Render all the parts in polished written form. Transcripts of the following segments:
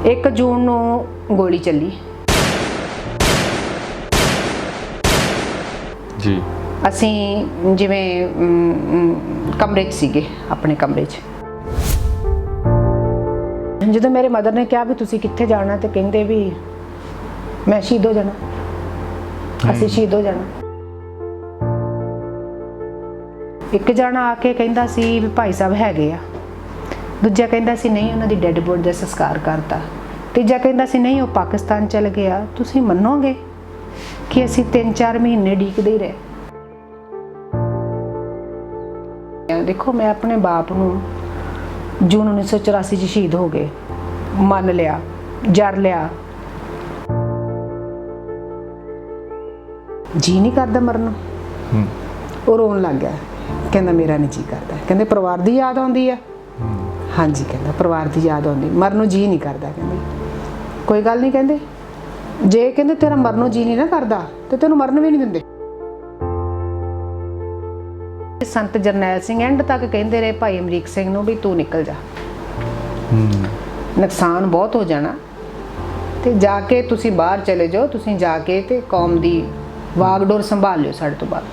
1 ਜੂਨ ਨੂੰ ਗੋਲੀ ਚੱਲੀ ਜੀ। ਅਸੀਂ ਜਿਵੇਂ ਕਮਰੇ 'ਚ ਸੀਗੇ, ਆਪਣੇ ਕਮਰੇ 'ਚ। ਜਦੋਂ ਮੇਰੇ ਮਦਰ ਨੇ ਕਿਹਾ ਵੀ ਤੁਸੀਂ ਕਿੱਥੇ ਜਾਣਾ, ਤੇ ਕਹਿੰਦੇ ਵੀ ਮੈਂ ਸ਼ਹੀਦ ਹੋ ਜਾਣਾ, ਅਸੀਂ ਸ਼ਹੀਦ ਹੋ ਜਾਣਾ। ਇੱਕ ਜਣਾ ਆ ਕੇ ਕਹਿੰਦਾ ਸੀ ਵੀ ਭਾਈ ਸਾਹਿਬ ਹੈਗੇ ਆ, ਦੂਜਾ ਕਹਿੰਦਾ ਸੀ ਨਹੀਂ ਉਹਨਾਂ ਦੀ ਡੈੱਡ ਬੋਡੀ ਦਾ ਸੰਸਕਾਰ ਕਰਤਾ, ਤੀਜਾ ਕਹਿੰਦਾ ਸੀ ਨਹੀਂ ਉਹ ਪਾਕਿਸਤਾਨ ਚਲ ਗਿਆ। ਤੁਸੀਂ ਮੰਨੋਗੇ ਕਿ ਅਸੀਂ 3-4 ਮਹੀਨੇ ਉਡੀਕਦੇ ਹੀ ਰਹੇ। ਦੇਖੋ ਮੈਂ ਆਪਣੇ ਬਾਪ ਨੂੰ ਜੂਨ 1984 ਚ ਸ਼ਹੀਦ ਹੋ ਗਏ, ਮੰਨ ਲਿਆ, ਜਰ ਲਿਆ, ਜੀ ਨਹੀਂ ਕਰਦਾ ਮਰਨ ਨੂੰ। ਉਹ ਰੋਣ ਲੱਗ ਗਿਆ, ਕਹਿੰਦਾ ਮੇਰਾ ਨਹੀਂ ਜੀ ਕਰਦਾ। ਕਹਿੰਦੇ ਪਰਿਵਾਰ ਦੀ ਯਾਦ ਆਉਂਦੀ ਆ? ਹਾਂਜੀ, ਕਹਿੰਦਾ ਪਰਿਵਾਰ ਦੀ ਯਾਦ ਆਉਂਦੀ, ਮਰਨ ਨੂੰ ਜੀ ਨਹੀਂ ਕਰਦਾ। ਕਹਿੰਦੇ ਕੋਈ ਗੱਲ ਨਹੀਂ, ਕਹਿੰਦੇ ਜੇ ਕਹਿੰਦੇ ਤੇਰਾ ਮਰਨ ਨੂੰ ਜੀ ਨਹੀਂ ਨਾ ਕਰਦਾ ਤੇ ਤੈਨੂੰ ਮਰਨ ਵੀ ਨਹੀਂ ਦਿੰਦੇ। ਸੰਤ ਜਰਨੈਲ ਸਿੰਘ ਐਂਡ ਤੱਕ ਕਹਿੰਦੇ ਰਹੇ ਭਾਈ ਅਮਰੀਕ ਸਿੰਘ ਨੂੰ ਵੀ ਤੂੰ ਨਿਕਲ ਜਾ, ਨੁਕਸਾਨ ਬਹੁਤ ਹੋ ਜਾਣਾ, ਤੇ ਜਾ ਕੇ ਤੁਸੀਂ ਬਾਹਰ ਚਲੇ ਜਾਓ, ਤੁਸੀਂ ਜਾ ਕੇ ਤੇ ਕੌਮ ਦੀ ਵਾਗਡੋਰ ਸੰਭਾਲ ਲਿਓ ਸਾਡੇ ਤੋਂ ਬਾਅਦ।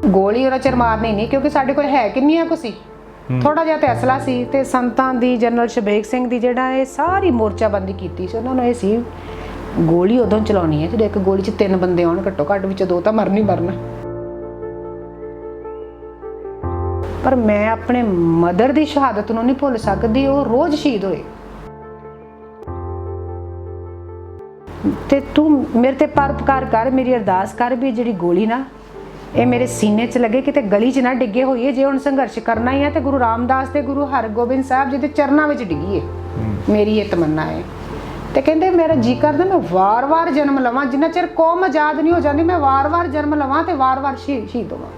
ਗੋਲੀ ਉਹਨਾਂ ਚਿਰ ਮਾਰਨੀ ਨਹੀਂ, ਕਿਉਂਕਿ ਸਾਡੇ ਕੋਲ ਹੈ ਕਿੰਨੀਆਂ ਕੁ ਸੀ, ਥੋੜਾ ਜਿਹਾ ਤੇ ਅਸਲਾ ਸੀ। ਤੇ ਸੰਤਾਂ ਦੀ ਜਨਰਲ ਸ਼ਬੇਗ ਸਿੰਘ ਦੀ ਜਿਹੜਾ ਇਹ ਸਾਰੀ ਮੋਰਚਾਬੰਦੀ ਕੀਤੀ ਸੀ, ਉਹਨਾਂ ਨੂੰ ਇਹ ਸੀ ਗੋਲੀ ਉਦੋਂ ਚਲਾਉਣੀ ਹੈ ਜਦੋਂ ਇੱਕ ਗੋਲੀ 'ਚ 3 ਬੰਦੇ ਆਉਣ, ਘੱਟੋ ਘੱਟ ਵਿੱਚ 2 ਤਾਂ ਮਰਨ ਹੀ ਮਰਨਾ। ਪਰ ਮੈਂ ਆਪਣੇ ਮਦਰ ਦੀ ਸ਼ਹਾਦਤ ਨੂੰ ਨਹੀਂ ਭੁੱਲ ਸਕਦੀ, ਉਹ ਰੋਜ਼ ਸ਼ਹੀਦ ਹੋਏ। ਤੇ ਤੂੰ ਮੇਰੇ ਤੇ ਪਰਉਪਕਾਰ ਕਰ, ਮੇਰੀ ਅਰਦਾਸ ਕਰ ਵੀ ਜਿਹੜੀ ਗੋਲੀ ਨਾ ਇਹ ਮੇਰੇ ਸੀਨੇ 'ਚ ਲੱਗੇ, ਕਿਤੇ ਗਲੀ 'ਚ ਨਾ ਡਿੱਗੇ ਹੋਈਏ। ਜੇ ਹੁਣ ਸੰਘਰਸ਼ ਕਰਨਾ ਹੀ ਹੈ ਤੇ ਗੁਰੂ ਰਾਮਦਾਸ ਤੇ ਗੁਰੂ ਹਰਗੋਬਿੰਦ ਸਾਹਿਬ ਜੀ ਦੇ ਚਰਨਾਂ ਵਿੱਚ ਡਿੱਗੀਏ, ਮੇਰੀ ਇਹ ਤਮੰਨਾ ਹੈ। ਤੇ ਕਹਿੰਦੇ ਮੇਰਾ ਜੀ ਕਰਦਾ ਮੈਂ ਵਾਰ-ਵਾਰ ਜਨਮ ਲਵਾਂ, ਜਿੰਨਾ ਚਿਰ ਕੌਮ ਆਜ਼ਾਦ ਨਹੀਂ ਹੋ ਜਾਂਦੀ ਮੈਂ ਵਾਰ-ਵਾਰ ਜਨਮ ਲਵਾਂ ਤੇ ਵਾਰ-ਵਾਰ ਸ਼ਹੀਦ ਹੋਵਾਂ।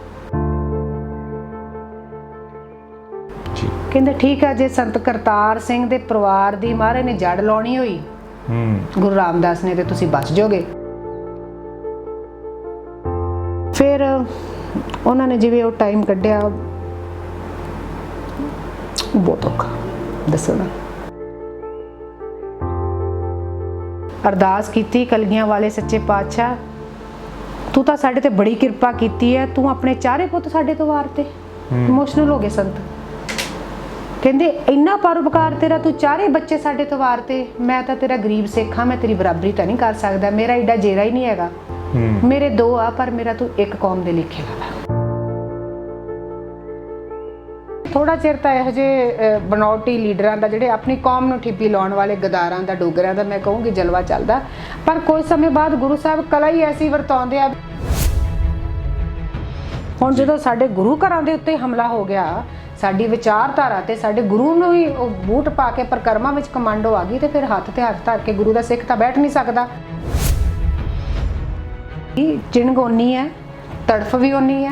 ਕਹਿੰਦੇ ਠੀਕ ਹੈ, ਜੇ ਸੰਤ ਕਰਤਾਰ ਸਿੰਘ ਦੇ ਪਰਿਵਾਰ ਦੀ ਮਹਾਰਾਜ ਨੇ ਜੜ ਲਾਉਣੀ ਹੋਈ ਗੁਰੂ ਰਾਮਦਾਸ ਨੇ, ਤੇ ਤੁਸੀਂ ਬਚ ਜਾਓਗੇ। ਫਿਰ ਉਹਨਾਂ ਨੇ ਜਿਵੇਂ ਉਹ ਟਾਈਮ ਕੱਢਿਆ, ਬਹੁਤ ਔਖਾ ਦੱਸੋ ਨਾ। ਅਰਦਾਸ ਕੀਤੀ ਕਲਗੀਆਂ ਵਾਲੇ ਸੱਚੇ ਪਾਤਸ਼ਾਹ, ਤੂੰ ਤਾਂ ਸਾਡੇ ਤੇ ਬੜੀ ਕਿਰਪਾ ਕੀਤੀ ਹੈ, ਤੂੰ ਆਪਣੇ 4 ਪੁੱਤ ਸਾਡੇ ਤੋਂ ਵਾਰਤੇ। ਇਮੋਸ਼ਨਲ ਹੋ ਗਏ ਸੰਤ, ਕਹਿੰਦੇ ਇੰਨਾ ਪਰਉਪਕਾਰ ਤੇਰਾ, ਤੂੰ 4 ਬੱਚੇ ਸਾਡੇ ਤੋਂ ਵਾਰਤੇ। ਮੈਂ ਤਾਂ ਤੇਰਾ ਗਰੀਬ ਸਿੱਖ ਹਾਂ, ਮੈਂ ਤੇਰੀ ਬਰਾਬਰੀ ਤਾਂ ਨਹੀਂ ਕਰ ਸਕਦਾ, ਮੇਰਾ ਏਡਾ ਜੇਰਾ ਹੀ ਨਹੀਂ ਹੈਗਾ, ਮੇਰੇ 2 ਆ, ਪਰ ਮੇਰਾ ਤੂੰ ਇੱਕ ਕੌਮ ਦੇ ਲੇਖੇ ਲਾ। ਥੋੜਾ ਚਿਰ ਤਾਂ ਇਹੋ ਜਿਹੇ ਬਣਾਉਟੀ ਲੀਡਰਾਂ ਦਾ, ਜਿਹੜੇ ਆਪਣੀ ਕੌਮ ਨੂੰ ਠਿੱਪੀ ਲਾਉਣ ਵਾਲੇ ਗਦਾਰਾਂ ਦਾ, ਡੋਗਰਿਆਂ ਦਾ ਮੈਂ ਕਹੂੰਗੀ ਜਲਵਾ ਚੱਲਦਾ। ਪਰ ਕੁਝ ਸਮੇਂ ਬਾਅਦ ਗੁਰੂ ਸਾਹਿਬ ਕਲਾ ਹੀ ਐਸੀ ਵਰਤਾਉਂਦੇ ਆ। ਹੁਣ ਜਦੋਂ ਸਾਡੇ ਗੁਰੂ ਘਰਾਂ ਦੇ ਉੱਤੇ ਹਮਲਾ ਹੋ ਗਿਆ, ਸਾਡੀ ਵਿਚਾਰਧਾਰਾ ਤੇ ਸਾਡੇ ਗੁਰੂ ਨੂੰ ਹੀ ਉਹ ਬੂਟ ਪਾ ਕੇ ਪ੍ਰਕਰਮਾਂ ਵਿੱਚ ਕਮਾਂਡੋ ਆ ਗਈ, ਤੇ ਫਿਰ ਹੱਥ ਤੇ ਹੱਥ ਧਰ ਕੇ ਗੁਰੂ ਦਾ ਸਿੱਖ ਤਾਂ ਬੈਠ ਨਹੀਂ ਸਕਦਾ। ਚਿਣਗ ਓਨੀ ਹੈ, ਤੜਫ ਵੀ ਓਨੀ ਹੈ,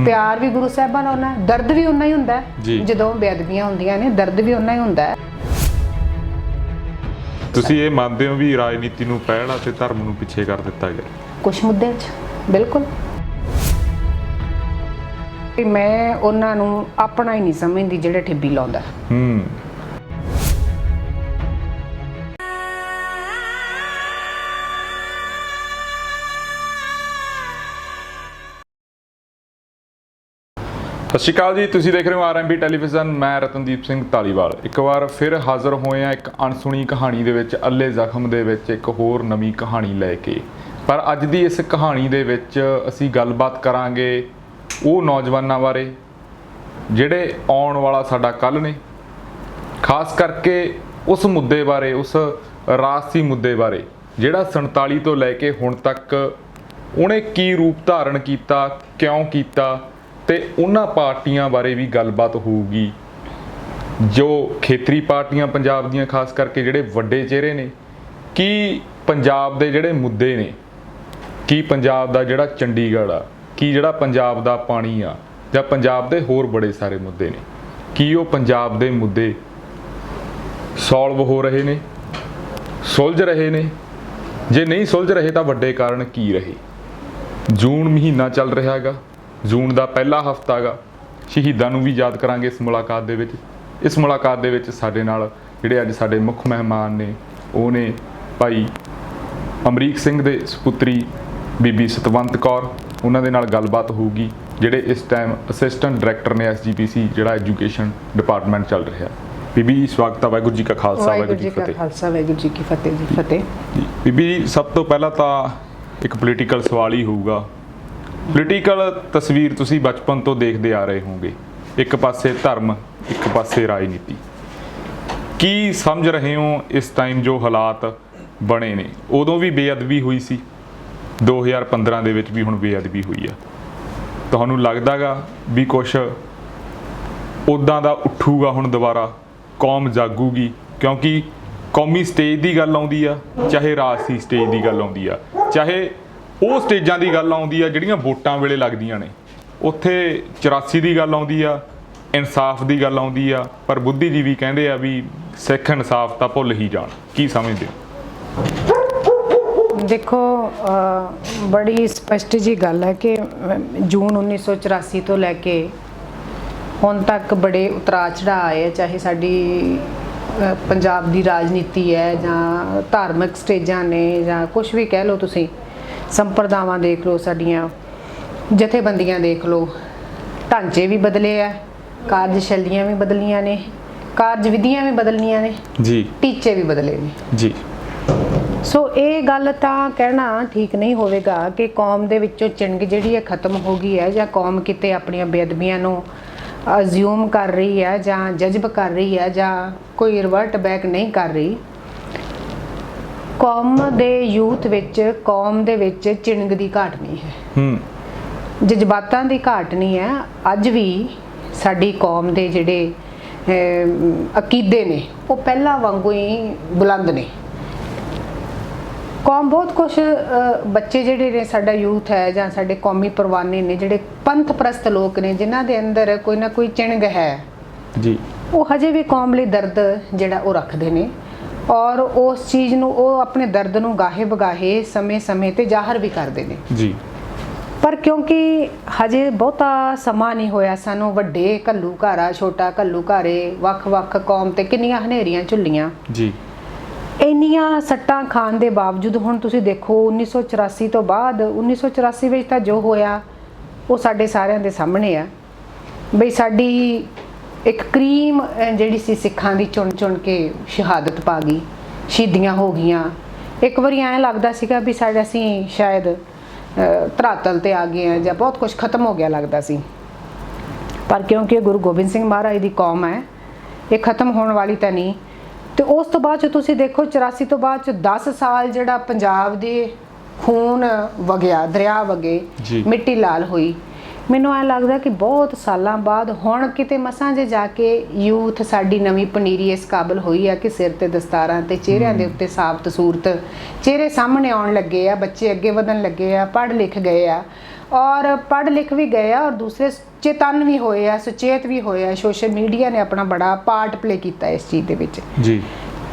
ਪਿਆਰ ਵੀ ਗੁਰੂ ਸਾਹਿਬਾਂ ਨਾਲ ਉਹਨਾਂ, ਦਰਦ ਵੀ ਉਨਾ ਹੀ ਹੁੰਦਾ ਜਦੋਂ ਬੇਅਦਬੀਆਂ ਹੁੰਦੀਆਂ ਨੇ, ਦਰਦ ਵੀ ਉਨਾ ਹੀ ਹੁੰਦਾ ਹੈ। ਤੁਸੀਂ ਇਹ ਮੰਨਦੇ ਹੋ ਵੀ ਰਾਜਨੀਤੀ ਨੂੰ ਪਹਿਲ ਅਤੇ ਧਰਮ ਨੂੰ ਪਿੱਛੇ ਕਰ ਦਿੱਤਾ ਗਿਆ ਕੁਝ ਮੁੱਦਿਆਂ 'ਚ? ਬਿਲਕੁਲ। ਮੈਂ ਉਹਨਾਂ ਨੂੰ ਆਪਣਾ ਹੀ ਨਹੀਂ ਸਮਝਦੀ ਜਿਹੜੇ ਠਿੱਬੀ ਲਾਉਂਦਾ। ਸਤਿ ਸ਼੍ਰੀ ਅਕਾਲ ਜੀ, ਤੁਸੀਂ ਦੇਖ ਰਹੇ ਹੋ ਆਰਐਮਬੀ ਟੈਲੀਵਿਜ਼ਨ। ਮੈਂ ਰਤਨਦੀਪ ਸਿੰਘ ਧਾਲੀਵਾਲ ਇੱਕ ਵਾਰ ਫਿਰ ਹਾਜ਼ਰ ਹੋਏ ਹਾਂ ਇੱਕ ਅਣਸੁਣੀ ਕਹਾਣੀ ਦੇ ਵਿੱਚ, ਅੱਲੇ ਜ਼ਖਮ ਦੇ ਵਿੱਚ ਇੱਕ ਹੋਰ ਨਵੀਂ ਕਹਾਣੀ ਲੈ ਕੇ। ਪਰ ਅੱਜ ਦੀ ਇਸ ਕਹਾਣੀ ਦੇ ਵਿੱਚ ਅਸੀਂ ਗੱਲਬਾਤ ਕਰਾਂਗੇ ਉਹ ਨੌਜਵਾਨਾਂ ਬਾਰੇ ਜਿਹੜੇ ਆਉਣ ਵਾਲਾ ਸਾਡਾ ਕੱਲ੍ਹ ਨੇ, ਖਾਸ ਕਰਕੇ ਉਸ ਮੁੱਦੇ ਬਾਰੇ, ਉਸ ਰਾਜਸੀ ਮੁੱਦੇ ਬਾਰੇ ਜਿਹੜਾ 47 ਤੋਂ ਲੈ ਕੇ ਹੁਣ ਤੱਕ ਉਹਨੇ ਕੀ ਰੂਪ ਧਾਰਨ ਕੀਤਾ, ਕਿਉਂ ਕੀਤਾ, ਤੇ ਉਹਨਾਂ ਪਾਰਟੀਆਂ ਬਾਰੇ ਵੀ ਗੱਲਬਾਤ ਹੋਊਗੀ ਜੋ ਖੇਤਰੀ ਪਾਰਟੀਆਂ ਪੰਜਾਬ ਦੀਆਂ, ਖਾਸ ਕਰਕੇ ਜਿਹੜੇ ਵੱਡੇ ਚਿਹਰੇ ਨੇ। ਕੀ ਪੰਜਾਬ ਦੇ ਜਿਹੜੇ ਮੁੱਦੇ ਨੇ, ਕੀ ਪੰਜਾਬ ਦਾ ਜਿਹੜਾ ਚੰਡੀਗੜ੍ਹ ਆ, ਕੀ ਜਿਹੜਾ ਪੰਜਾਬ ਦਾ ਪਾਣੀ ਆ, ਜਾਂ ਪੰਜਾਬ ਦੇ ਹੋਰ ਬੜੇ ਸਾਰੇ ਮੁੱਦੇ ਨੇ, ਕੀ ਉਹ ਪੰਜਾਬ ਦੇ ਮੁੱਦੇ ਸੋਲਵ ਹੋ ਰਹੇ ਨੇ, ਸੁਲਝ ਰਹੇ ਨੇ? ਜੇ ਨਹੀਂ ਸੁਲਝ ਰਹੇ ਤਾਂ ਵੱਡੇ ਕਾਰਨ ਕੀ ਰਹੇ? ਜੂਨ ਮਹੀਨਾ ਚੱਲ ਰਿਹਾ ਹੈਗਾ, ਜੂਨ ਦਾ ਪਹਿਲਾ ਹਫ਼ਤਾ ਹੈਗਾ, ਸ਼ਹੀਦਾਂ ਨੂੰ ਵੀ ਯਾਦ ਕਰਾਂਗੇ ਇਸ ਮੁਲਾਕਾਤ ਦੇ ਵਿੱਚ। ਇਸ ਮੁਲਾਕਾਤ ਦੇ ਵਿੱਚ ਸਾਡੇ ਨਾਲ ਜਿਹੜੇ ਅੱਜ ਸਾਡੇ ਮੁੱਖ ਮਹਿਮਾਨ ਨੇ ਉਹ ਨੇ ਭਾਈ ਅਮਰੀਕ ਸਿੰਘ ਦੇ ਸੁਪੁੱਤਰੀ ਬੀਬੀ ਸਤਵੰਤ ਕੌਰ। ਉਹਨਾਂ ਦੇ ਨਾਲ ਗੱਲਬਾਤ ਹੋਊਗੀ, ਜਿਹੜੇ ਇਸ ਟਾਈਮ ਅਸਿਸਟੈਂਟ ਡਾਇਰੈਕਟਰ ਨੇ SGPC ਜਿਹੜਾ ਐਜੂਕੇਸ਼ਨ ਡਿਪਾਰਟਮੈਂਟ ਚੱਲ ਰਿਹਾ। ਬੀਬੀ ਜੀ ਸਵਾਗਤ ਹੈ, ਵਾਹਿਗੁਰੂ ਜੀ ਕਾ ਖਾਲਸਾ ਵਾਹਿਗੁਰੂ ਜੀ ਕੀ ਫਤਿਹ। ਖਾਲਸਾ ਵਾਹਿਗੁਰੂ ਜੀ ਕੀ ਫਤਿਹ ਜੀ। ਫਤਿਹ ਜੀ ਬੀਬੀ ਜੀ, ਸਭ ਤੋਂ ਪਹਿਲਾਂ ਤਾਂ ਇੱਕ ਪੋਲੀਟੀਕਲ ਸਵਾਲ ਹੀ ਹੋਊਗਾ। ਪੋਲੀਟੀਕਲ ਤਸਵੀਰ ਤੁਸੀਂ ਬਚਪਨ ਤੋਂ ਦੇਖਦੇ ਆ ਰਹੇ ਹੋਵੋਗੇ, ਇੱਕ ਪਾਸੇ ਧਰਮ ਇੱਕ ਪਾਸੇ ਰਾਜਨੀਤੀ। ਕੀ ਸਮਝ ਰਹੇ ਹੋ ਇਸ ਟਾਈਮ ਜੋ ਹਾਲਾਤ ਬਣੇ ਨੇ? ਉਦੋਂ ਵੀ ਬੇਅਦਬੀ ਹੋਈ ਸੀ, 2015 ਦੇ ਵਿੱਚ ਵੀ ਹੁਣ ਬੇਅਦਬੀ ਹੋਈ ਆ। ਤੁਹਾਨੂੰ ਲੱਗਦਾਗਾ ਵੀ ਕੁਛ ਉੱਦਾਂ ਦਾ ਉੱਠੂਗਾ ਹੁਣ ਦੁਬਾਰਾ, ਕੌਮ ਜਾਗੂਗੀ? ਕਿਉਂਕਿ ਕੌਮੀ ਸਟੇਜ ਦੀ ਗੱਲ ਆਉਂਦੀ ਆ, ਚਾਹੇ ਰਾਜਸੀ ਸਟੇਜ ਦੀ ਗੱਲ ਆਉਂਦੀ ਆ, ਚਾਹੇ ਉਹ ਸਟੇਜਾਂ ਦੀ ਗੱਲ ਆਉਂਦੀ ਆ ਜਿਹੜੀਆਂ ਵੋਟਾਂ ਵੇਲੇ ਲੱਗਦੀਆਂ ਨੇ, ਉੱਥੇ 84 ਦੀ ਗੱਲ ਆਉਂਦੀ ਆ, ਇਨਸਾਫ ਦੀ ਗੱਲ ਆਉਂਦੀ ਆ, ਪਰ ਬੁੱਧੀਜੀਵੀ ਕਹਿੰਦੇ ਆ ਵੀ ਸਿੱਖ ਇਨਸਾਫ ਤਾਂ ਭੁੱਲ ਹੀ ਜਾਣ। ਕੀ ਸਮਝਦੇ ਹੋ? ਦੇਖੋ, ਬੜੀ ਸਪਸ਼ਟ ਜੀ ਗੱਲ ਹੈ ਕਿ ਜੂਨ 1984 ਤੋਂ ਲੈ ਕੇ ਹੁਣ ਤੱਕ ਬੜੇ ਉਤਰਾਅ ਚੜ੍ਹਾਅ ਆਏ ਆ, ਚਾਹੇ ਸਾਡੀ ਪੰਜਾਬ ਦੀ ਰਾਜਨੀਤੀ ਹੈ ਜਾਂ ਧਾਰਮਿਕ ਸਟੇਜਾਂ ਨੇ ਜਾਂ ਕੁਝ ਵੀ ਕਹਿ ਲਓ ਤੁਸੀਂ, ਸੰਪਰਦਾਵਾਂ ਦੇਖ ਲਓ, ਸਾਡੀਆਂ ਜਥੇਬੰਦੀਆਂ ਦੇਖ ਲਓ, ਢਾਂਚੇ ਵੀ ਬਦਲੇ ਆ, ਕਾਰਜਸ਼ੈਲੀਆਂ ਵੀ ਬਦਲੀਆਂ ਨੇ, ਕਾਰਜ ਵਿਧੀਆਂ ਵੀ ਬਦਲੀਆਂ ਨੇ ਜੀ, ਟੀਚੇ ਵੀ ਬਦਲੇ ਨੇ ਜੀ। ਸੋ ਇਹ ਗੱਲ ਤਾਂ ਕਹਿਣਾ ਠੀਕ ਨਹੀਂ ਹੋਵੇਗਾ ਕਿ ਕੌਮ ਦੇ ਵਿੱਚੋਂ ਚਿੰਗ ਜਿਹੜੀ ਹੈ ਖਤਮ ਹੋ ਗਈ ਹੈ, ਜਾਂ ਕੌਮ ਕਿਤੇ ਆਪਣੀਆਂ ਬੇਅਦਬੀਆਂ ਨੂੰ ਅਜ਼ਿਊਮ ਕਰ ਰਹੀ ਹੈ ਜਾਂ ਜਜ਼ਬ ਕਰ ਰਹੀ ਹੈ ਜਾਂ ਕੋਈ ਰਿਵਰਟ ਬੈਕ ਨਹੀਂ ਕਰ ਰਹੀ। ਕੌਮ ਦੇ ਯੂਥ ਵਿੱਚ, ਕੌਮ ਦੇ ਵਿੱਚ ਚਿੰਗ ਦੀ ਘਾਟ ਨਹੀਂ ਹੈ, ਜਜ਼ਬਾਤਾਂ ਦੀ ਘਾਟ ਨਹੀਂ ਹੈ। ਅੱਜ ਵੀ ਸਾਡੀ ਕੌਮ ਦੇ ਜਿਹੜੇ ਅਕੀਦੇ ਨੇ ਉਹ ਪਹਿਲਾਂ ਵਾਂਗੂ ਹੀ ਬੁਲੰਦ ਨੇ। ਕੌਮ ਬਹੁਤ ਕੁਛ, ਬੱਚੇ ਜਿਹੜੇ ਨੇ, ਸਾਡਾ ਯੂਥ ਹੈ ਜਾਂ ਸਾਡੇ ਕੌਮੀ ਪਰਵਾਨੇ ਨੇ, ਜਿਹੜੇ ਪੰਥ ਪ੍ਰਸਤ ਲੋਕ ਨੇ, ਜਿਨ੍ਹਾਂ ਦੇ ਅੰਦਰ ਕੋਈ ਨਾ ਕੋਈ ਚਿੰਗ ਹੈ ਜੀ, ਉਹ ਹਜੇ ਵੀ ਕੌਮ ਲਈ ਦਰਦ ਜਿਹੜਾ ਉਹ ਰੱਖਦੇ ਨੇ, ਔਰ ਉਸ ਚੀਜ਼ ਨੂੰ, ਉਹ ਆਪਣੇ ਦਰਦ ਨੂੰ ਗਾਹੇ ਬਗਾਹੇ ਸਮੇਂ-ਸਮੇਂ ਤੇ ਜ਼ਾਹਰ ਵੀ ਕਰਦੇ ਨੇ ਜੀ। ਪਰ ਕਿਉਂਕਿ ਹਜੇ ਬਹੁਤਾ ਸਮਾਂ ਨਹੀਂ ਹੋਇਆ ਸਾਨੂੰ, ਵੱਡੇ ਘੱਲੂਘਾਰਾ, ਛੋਟਾ ਘੱਲੂਘਾਰੇ, ਵੱਖ-ਵੱਖ ਕੌਮ ਤੇ ਕਿੰਨੀਆਂ ਹਨੇਰੀਆਂ ਝੁੱਲੀਆਂ ਜੀ, ਇੰਨੀਆਂ ਸੱਟਾਂ ਖਾਣ ਦੇ ਬਾਵਜੂਦ ਹੁਣ ਤੁਸੀਂ ਦੇਖੋ 1984 ਤੋਂ ਬਾਅਦ, 1984 ਵਿੱਚ ਤਾਂ ਜੋ ਹੋਇਆ ਉਹ ਸਾਡੇ ਸਾਰਿਆਂ ਦੇ ਸਾਹਮਣੇ ਆ ਬਈ ਸਾਡੀ ਇੱਕ ਕਰੀਮ ਜਿਹੜੀ ਸੀ ਸਿੱਖਾਂ ਦੀ ਚੁਣ ਕੇ ਸ਼ਹਾਦਤ ਪਾ ਗਈ, ਸ਼ਹੀਦੀਆਂ ਹੋ ਗਈਆਂ। ਇੱਕ ਵਾਰੀ ਐਂ ਲੱਗਦਾ ਸੀਗਾ ਵੀ ਅਸੀਂ ਸ਼ਾਇਦ ਧਰਾਤਲ ਤੇ ਆ ਗਏ ਆ ਜਾਂ ਬਹੁਤ ਕੁਝ ਖਤਮ ਹੋ ਗਿਆ ਲੱਗਦਾ ਸੀ, ਪਰ ਕਿਉਂਕਿ ਗੁਰੂ ਗੋਬਿੰਦ ਸਿੰਘ ਮਹਾਰਾਜ ਦੀ ਕੌਮ ਹੈ, ਇਹ ਖਤਮ ਹੋਣ ਵਾਲੀ ਤਾਂ ਨਹੀਂ। ਤੇ ਉਸ ਤੋਂ ਬਾਅਦ 'ਚ ਤੁਸੀਂ ਦੇਖੋ 84 ਤੋਂ ਬਾਅਦ 'ਚ 10 ਸਾਲ ਜਿਹੜਾ ਪੰਜਾਬ ਦੇ ਖੂਨ ਵਗਿਆ, ਦਰਿਆ ਵਗੇ, ਮਿੱਟੀ ਲਾਲ ਹੋਈ। ਮੈਨੂੰ ਐਂ ਲੱਗਦਾ ਕਿ ਬਹੁਤ ਸਾਲਾਂ ਬਾਅਦ ਹੁਣ ਕਿਤੇ ਮਸਾਂ ਜੇ ਜਾ ਕੇ ਯੂਥ, ਸਾਡੀ ਨਵੀਂ ਪਨੀਰੀ ਇਸ ਕਾਬਲ ਹੋਈ ਆ ਕਿ ਸਿਰ ਤੇ ਦਸਤਾਰਾਂ ਤੇ ਚਿਹਰਿਆਂ ਦੇ ਉੱਤੇ ਸਾਬਤ ਸੂਰਤ ਚਿਹਰੇ ਸਾਹਮਣੇ ਆਉਣ ਲੱਗੇ ਆ, ਬੱਚੇ ਅੱਗੇ ਵਧਣ ਲੱਗੇ ਆ, ਪੜ੍ਹ ਲਿਖ ਗਏ ਆ, ਔਰ ਪੜ੍ਹ ਲਿਖ ਵੀ ਗਏ ਆ, ਔਰ ਦੂਸਰੇ ਚੇਤਨ ਵੀ ਹੋਏ ਆ, ਸੁਚੇਤ ਵੀ ਹੋਏ ਆ। ਸੋਸ਼ਲ ਮੀਡੀਆ ਨੇ ਆਪਣਾ ਬੜਾ ਪਾਰਟ ਪਲੇ ਕੀਤਾ ਇਸ ਚੀਜ਼ ਦੇ ਵਿੱਚ ਜੀ।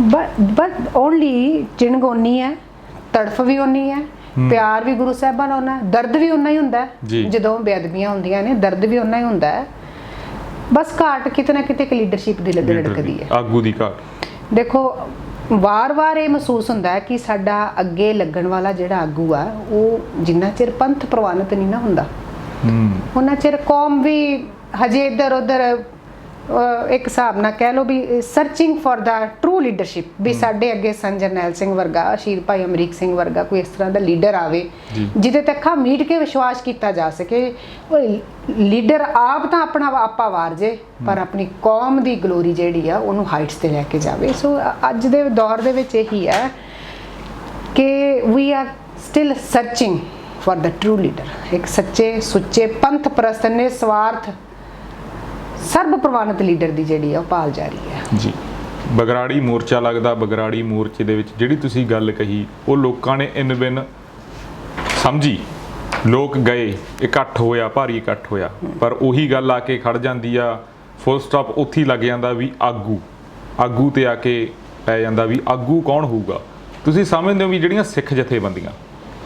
ਬਟ ਓਨਲੀ ਚਿੰਗ ਓਨੀ ਹੈ, ਤੜਫ ਵੀ ਓਨੀ ਹੈ, ਪਿਆਰ ਵੀ ਗੁਰੂ ਸਾਹਿਬਾਨ ਉਹਨਾਂ, ਦਰਦ ਵੀ ਉਨਾ ਹੀ ਹੁੰਦਾ ਜਦੋਂ ਬੇਅਦਬੀਆਂ ਹੁੰਦੀਆਂ ਨੇ, ਦਰਦ ਵੀ ਉਨਾ ਹੀ ਹੁੰਦਾ ਹੈ। ਬਸ ਘਾਟ ਕਿਤੇ ਨਾ ਕਿਤੇ ਇੱਕ ਲੀਡਰਸ਼ਿਪ ਦੀ ਲੜਕਦੀ ਹੈ, ਆਗੂ ਦੀ ਘਾਟ। ਦੇਖੋ ਵਾਰ-ਵਾਰ ਇਹ ਮਹਿਸੂਸ ਹੁੰਦਾ ਹੈ ਕਿ ਸਾਡਾ ਅੱਗੇ ਲੱਗਣ ਵਾਲਾ ਜਿਹੜਾ ਆਗੂ ਆ, ਉਹ ਜਿੰਨਾ ਚਿਰ ਪੰਥ ਪ੍ਰਵਾਨਿਤ ਨਹੀਂ ਨਾ ਹੁੰਦਾ, ਉਹਨਾਂ ਚਿਰ ਕੌਮ ਵੀ ਹਜੇ ਇੱਧਰ ਉੱਧਰ ਇੱਕ ਹਿਸਾਬ ਨਾਲ ਕਹਿ ਲਓ ਵੀ searching for the true leadership, ਵੀ ਸਾਡੇ ਅੱਗੇ ਸੰਤ ਜਰਨੈਲ ਸਿੰਘ ਵਰਗਾ, ਸ਼ਹੀਦ ਭਾਈ ਅਮਰੀਕ ਸਿੰਘ ਵਰਗਾ ਕੋਈ ਇਸ ਤਰ੍ਹਾਂ ਦਾ ਲੀਡਰ ਆਵੇ ਜਿਹਦੇ ਤੇ ਅੱਖਾਂ ਮੀਟ ਕੇ ਵਿਸ਼ਵਾਸ ਕੀਤਾ ਜਾ ਸਕੇ। ਉਹ ਲੀਡਰ ਆਪ ਤਾਂ ਆਪਣਾ ਆਪਾ ਵਾਰ ਜੇ, ਪਰ ਆਪਣੀ ਕੌਮ ਦੀ ਗਲੋਰੀ ਜਿਹੜੀ ਆ ਉਹਨੂੰ ਹਾਈਟਸ ਤੇ ਲੈ ਕੇ ਜਾਵੇ। ਸੋ ਅੱਜ ਦੇ ਦੌਰ ਦੇ ਵਿੱਚ ਇਹੀ ਹੈ ਕਿ we are still searching for the true leader, ਇੱਕ ਸੱਚੇ ਸੁੱਚੇ ਪੰਥ ਪ੍ਰਸਤ ਨਿਸਵਾਰਥ ਸਰਬ ਪ੍ਰਵਾਨਿਤ ਲੀਡਰ ਦੀ ਜਿਹੜੀ ਆ ਉਹ ਭਾਲ ਜਾਰੀ ਹੈ ਜੀ। ਬਗਰਾੜੀ ਮੋਰਚਾ ਲੱਗਦਾ, ਬਗਰਾੜੀ ਮੋਰਚੇ ਦੇ ਵਿੱਚ ਜਿਹੜੀ ਤੁਸੀਂ ਗੱਲ ਕਹੀ ਉਹ ਲੋਕਾਂ ਨੇ ਇਨ ਬਿਨ ਸਮਝੀ, ਲੋਕ ਗਏ, ਇਕੱਠ ਹੋਇਆ, ਭਾਰੀ ਇਕੱਠ ਹੋਇਆ, ਪਰ ਉਹੀ ਗੱਲ ਆ ਕੇ ਖੜ ਜਾਂਦੀ ਆ, ਫੁੱਲ ਸਟਾਪ ਉੱਥੇ ਲੱਗ ਜਾਂਦਾ ਵੀ ਆਗੂ ਤੇ ਆ ਕੇ ਪੈ ਜਾਂਦਾ ਵੀ ਆਗੂ ਕੌਣ ਹੋਊਗਾ। ਤੁਸੀਂ ਸਮਝਦੇ ਹੋ ਵੀ ਜਿਹੜੀਆਂ ਸਿੱਖ ਜਥੇਬੰਦੀਆਂ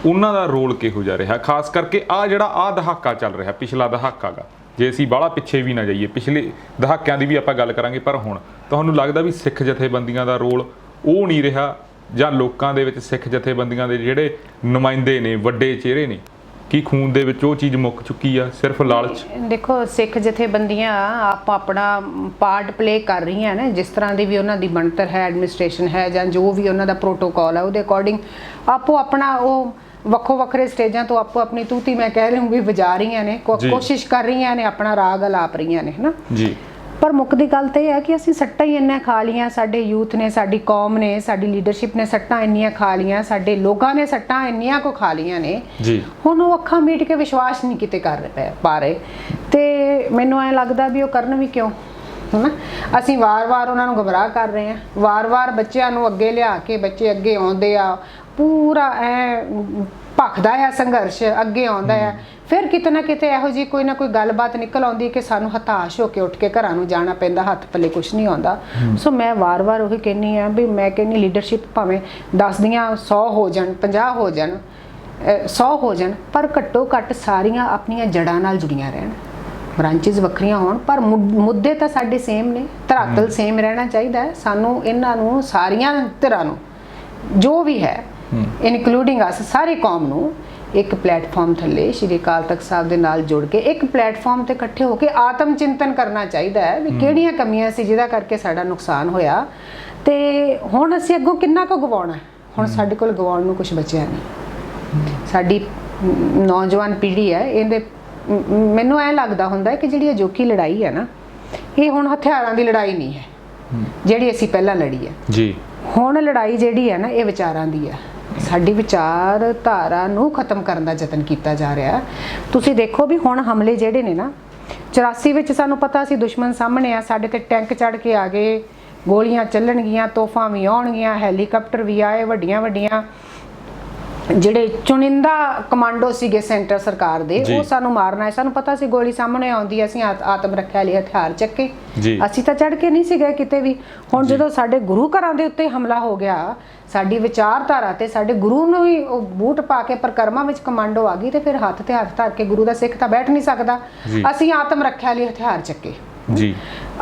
ਉਹਨਾਂ ਦਾ ਰੋਲ ਕਿਹੋ ਜਿਹਾ ਰਿਹਾ, ਖਾਸ ਕਰਕੇ ਜਿਹੜਾ ਦਹਾਕਾ ਚੱਲ ਰਿਹਾ, ਪਿਛਲਾ ਦਹਾਕਾ ਗਾ ਜੇ ਅਸੀਂ ਬਾਹਲਾ ਪਿੱਛੇ ਵੀ ਨਾ ਜਾਈਏ, ਪਿਛਲੇ ਦਹਾਕਿਆਂ ਦੀ ਵੀ ਆਪਾਂ ਗੱਲ ਕਰਾਂਗੇ, ਪਰ ਹੁਣ ਤੁਹਾਨੂੰ ਲੱਗਦਾ ਵੀ ਸਿੱਖ ਜਥੇਬੰਦੀਆਂ ਦਾ ਰੋਲ ਉਹ ਨਹੀਂ ਰਿਹਾ, ਜਾਂ ਲੋਕਾਂ ਦੇ ਵਿੱਚ ਸਿੱਖ ਜਥੇਬੰਦੀਆਂ ਦੇ ਜਿਹੜੇ ਨੁਮਾਇੰਦੇ ਨੇ, ਵੱਡੇ ਚਿਹਰੇ ਨੇ, ਕੀ ਖੂਨ ਦੇ ਵਿੱਚ ਉਹ ਚੀਜ਼ ਮੁੱਕ ਚੁੱਕੀ ਆ, ਸਿਰਫ ਲਾਲਚ? ਦੇਖੋ, ਸਿੱਖ ਜਥੇਬੰਦੀਆਂ ਆਪਣਾ ਪਾਰਟ ਪਲੇ ਕਰ ਰਹੀਆਂ ਨੇ, ਜਿਸ ਤਰ੍ਹਾਂ ਦੀ ਵੀ ਉਹਨਾਂ ਦੀ ਬਣਤਰ ਹੈ, ਐਡਮਿਨਿਸਟ੍ਰੇਸ਼ਨ ਹੈ, ਜਾਂ ਜੋ ਵੀ ਉਹਨਾਂ ਦਾ ਪ੍ਰੋਟੋਕਾਲ ਹੈ, ਉਹਦੇ ਅਕੋਰਡਿੰਗ ਆਪੋ ਆਪਣਾ ਉਹ ਵੱਖੋ ਵੱਖਰੇ ਸਟੇਜਾਂ ਤੋਂ ਆਪੋ ਆਪਣੀ ਤੂਤੀ ਮੈਂ ਕਹਿ ਰਹੀ ਵੀ ਵਜਾ ਰਹੀਆਂ ਨੇ, ਕੋਸ਼ਿਸ਼ ਕਰ ਰਹੀਆਂ ਨੇ, ਆਪਣਾ ਰਾਗ ਅਲਾਪ ਰਹੀਆਂ ਨੇ, ਹਨਾ ਜੀ। ਪਰ ਮੁੱਕਦੀ ਗੱਲ ਤਾਂ ਇਹ ਹੈ ਕਿ ਅਸੀਂ ਸੱਟਾਂ ਹੀ ਇੰਨੀਆਂ ਖਾ ਲਈਆਂ, ਸਾਡੇ ਯੂਥ ਨੇ, ਸਾਡੀ ਕੌਮ ਨੇ, ਸਾਡੀ ਲੀਡਰਸ਼ਿਪ ਨੇ ਸੱਟਾਂ ਇੰਨੀਆਂ ਖਾ ਲਈਆਂ, ਸਾਡੇ ਲੋਕਾਂ ਨੇ ਸੱਟਾਂ ਇੰਨੀਆਂ ਕੋ ਖਾ ਲਈਆਂ ਨੇ ਜੀ, ਹੁਣ ਉਹ ਅੱਖਾਂ ਮੀਟ ਕੇ ਵਿਸ਼ਵਾਸ ਨਹੀਂ ਕਿਤੇ ਕਰ ਪਾ ਰਹੇ। ਤੇ ਮੈਨੂੰ ਐਂ ਲੱਗਦਾ ਵੀ ਉਹ ਕਰਨ ਵੀ ਕਿਉਂ, ਹਨਾ? ਅਸੀਂ ਵਾਰ-ਵਾਰ ਉਹਨਾਂ ਨੂੰ ਗੁੰਮਰਾਹ ਕਰ ਰਹੇ ਹਾਂ, ਵਾਰ-ਵਾਰ ਬੱਚਿਆਂ ਨੂੰ ਅੱਗੇ ਲਿਆ ਕੇ ਬੱਚੇ ਅੱਗੇ ਆਉਂਦੇ ਆ, ਪੂਰਾ ਐ ਭਖਦਾ ਆ ਸੰਘਰਸ਼, ਅੱਗੇ ਆਉਂਦਾ ਆ, ਫਿਰ ਕਿਤੇ ਨਾ ਕਿਤੇ ਇਹੋ ਜਿਹੀ ਕੋਈ ਨਾ ਕੋਈ ਗੱਲਬਾਤ ਨਿਕਲ ਆਉਂਦੀ ਕਿ ਸਾਨੂੰ ਹਤਾਸ਼ ਹੋ ਕੇ ਉੱਠ ਕੇ ਘਰਾਂ ਨੂੰ ਜਾਣਾ ਪੈਂਦਾ, ਹੱਥ ਪੱਲੇ ਕੁਛ ਨਹੀਂ ਆਉਂਦਾ। ਸੋ ਮੈਂ ਵਾਰ-ਵਾਰ ਉਹੀ ਕਹਿੰਦੀ ਆ ਵੀ ਮੈਂ ਕਹਿੰਦੀ ਲੀਡਰਸ਼ਿਪ ਭਾਵੇਂ 10 ਦੀਆਂ 100 ਹੋ ਜਾਣ, 50 ਹੋ ਜਾਣ, 100 ਹੋ ਜਾਣ, ਪਰ ਘੱਟੋ ਘੱਟ ਸਾਰੀਆਂ ਆਪਣੀਆਂ ਜੜ੍ਹਾਂ ਨਾਲ ਜੁੜੀਆਂ ਰਹਿਣ, ਬ੍ਰਾਂਚਿਸ ਵੱਖਰੀਆਂ ਹੋਣ, ਪਰ ਮੁੱਦੇ ਤਾਂ ਸਾਡੇ ਸੇਮ ਨੇ, ਧਰਾਤਲ ਸੇਮ ਰਹਿਣਾ ਚਾਹੀਦਾ ਹੈ। ਸਾਨੂੰ ਇਹਨਾਂ ਨੂੰ ਸਾਰੀਆਂ ਧਿਰਾਂ ਨੂੰ ਜੋ ਵੀ ਹੈ, ਇਨਕਲੂਡਿੰਗ ਅਸ, ਸਾਰੀ ਕੌਮ ਨੂੰ ਇੱਕ ਪਲੇਟਫਾਰਮ ਥੱਲੇ ਸ਼੍ਰੀ ਅਕਾਲ ਤਖਤ ਸਾਹਿਬ ਦੇ ਨਾਲ ਜੁੜ ਕੇ ਇੱਕ ਪਲੇਟਫਾਰਮ ਤੇ ਇਕੱਠੇ ਹੋ ਕੇ ਆਤਮ ਚਿੰਤਨ ਕਰਨਾ ਚਾਹੀਦਾ ਹੈ ਵੀ ਕਿਹੜੀਆਂ ਕਮੀਆਂ ਸੀ ਜਿਹਦਾ ਕਰਕੇ ਸਾਡਾ ਨੁਕਸਾਨ ਹੋਇਆ, ਤੇ ਹੁਣ ਅਸੀਂ ਅੱਗੋਂ ਕਿੰਨਾ ਕੁ ਗਵਾਉਣਾ। ਹੁਣ ਸਾਡੇ ਕੋਲ ਗਵਾਉਣ ਨੂੰ ਕੁਝ ਬਚਿਆ ਨਹੀਂ। ਸਾਡੀ ਨੌਜਵਾਨ ਪੀੜ੍ਹੀ ਹੈ, ਇਹਦੇ ਮੈਨੂੰ ਐਂ ਲੱਗਦਾ ਹੁੰਦਾ ਕਿ ਜਿਹੜੀ ਅਜੋਕੀ ਲੜਾਈ ਹੈ ਨਾ, ਇਹ ਹੁਣ ਹਥਿਆਰਾਂ ਦੀ ਲੜਾਈ ਨਹੀਂ ਹੈ ਜਿਹੜੀ ਅਸੀਂ ਪਹਿਲਾਂ ਲੜੀ ਹੈ ਜੀ। ਹੁਣ ਲੜਾਈ ਜਿਹੜੀ ਹੈ ਨਾ, ਇਹ ਵਿਚਾਰਾਂ ਦੀ ਹੈ। ਸਾਡੀ ਵਿਚਾਰਧਾਰਾ ਨੂੰ ਖਤਮ ਕਰਨ ਦਾ ਯਤਨ ਕੀਤਾ ਜਾ ਰਿਹਾ। ਤੁਸੀਂ ਦੇਖੋ ਵੀ ਹੁਣ ਹਮਲੇ ਜਿਹੜੇ ਨੇ ਨਾ, 84 ਵਿੱਚ ਸਾਨੂੰ ਪਤਾ ਸੀ ਦੁਸ਼ਮਣ ਸਾਹਮਣੇ ਆ, ਸਾਡੇ ਤੇ ਟੈਂਕ ਚੜ੍ਹ ਕੇ ਆ ਗਏ, ਗੋਲੀਆਂ ਚੱਲਣਗੀਆਂ, ਤੋਹਫਾਂ ਵੀ ਆਉਣਗੀਆਂ, ਹੈਲੀਕਾਪਟਰ ਵੀ ਆਏ, ਵੱਡੀਆਂ ਵੱਡੀਆਂ ਜਿਹੜੇ ਚੁਣਿੰਦਾ ਕਮਾਂਡੋ ਸੀਗੇ ਸੈਂਟਰ ਸਰਕਾਰ ਦੇ, ਉਹ ਸਾਨੂੰ ਮਾਰਨਾ ਹੈ, ਸਾਨੂੰ ਪਤਾ ਸੀ ਗੋਲੀ ਸਾਹਮਣੇ ਆਉਂਦੀ, ਅਸੀਂ ਆਤਮ ਰੱਖਿਆ ਲਈ ਹਥਿਆਰ ਚੱਕੇ, ਅਸੀਂ ਤਾਂ ਚੜ੍ਹ ਕੇ ਨਹੀਂ ਸੀ ਗਏ ਕਿਤੇ ਵੀ। ਹੁਣ ਜਦੋਂ ਸਾਡੇ ਗੁਰੂ ਘਰਾਂ ਦੇ ਉੱਤੇ ਹਮਲਾ ਹੋ ਗਿਆ, ਸਾਡੀ ਵਿਚਾਰਧਾਰਾ ਤੇ ਸਾਡੇ ਗੁਰੂ ਨੂੰ ਵੀ ਉਹ ਬੂਟ ਪਾ ਕੇ ਪਰਕਰਮਾ ਵਿੱਚ ਕਮਾਂਡੋ ਆ ਗਈ, ਤੇ ਫਿਰ ਹੱਥ ਤੇ ਹੱਥ ਧਰ ਕੇ ਗੁਰੂ ਦਾ ਸਿੱਖ ਤਾਂ ਬੈਠ ਨਹੀਂ ਸਕਦਾ। ਅਸੀਂ ਆਤਮ ਰੱਖਿਆ ਲਈ ਹਥਿਆਰ ਚੱਕੇ ਜੀ,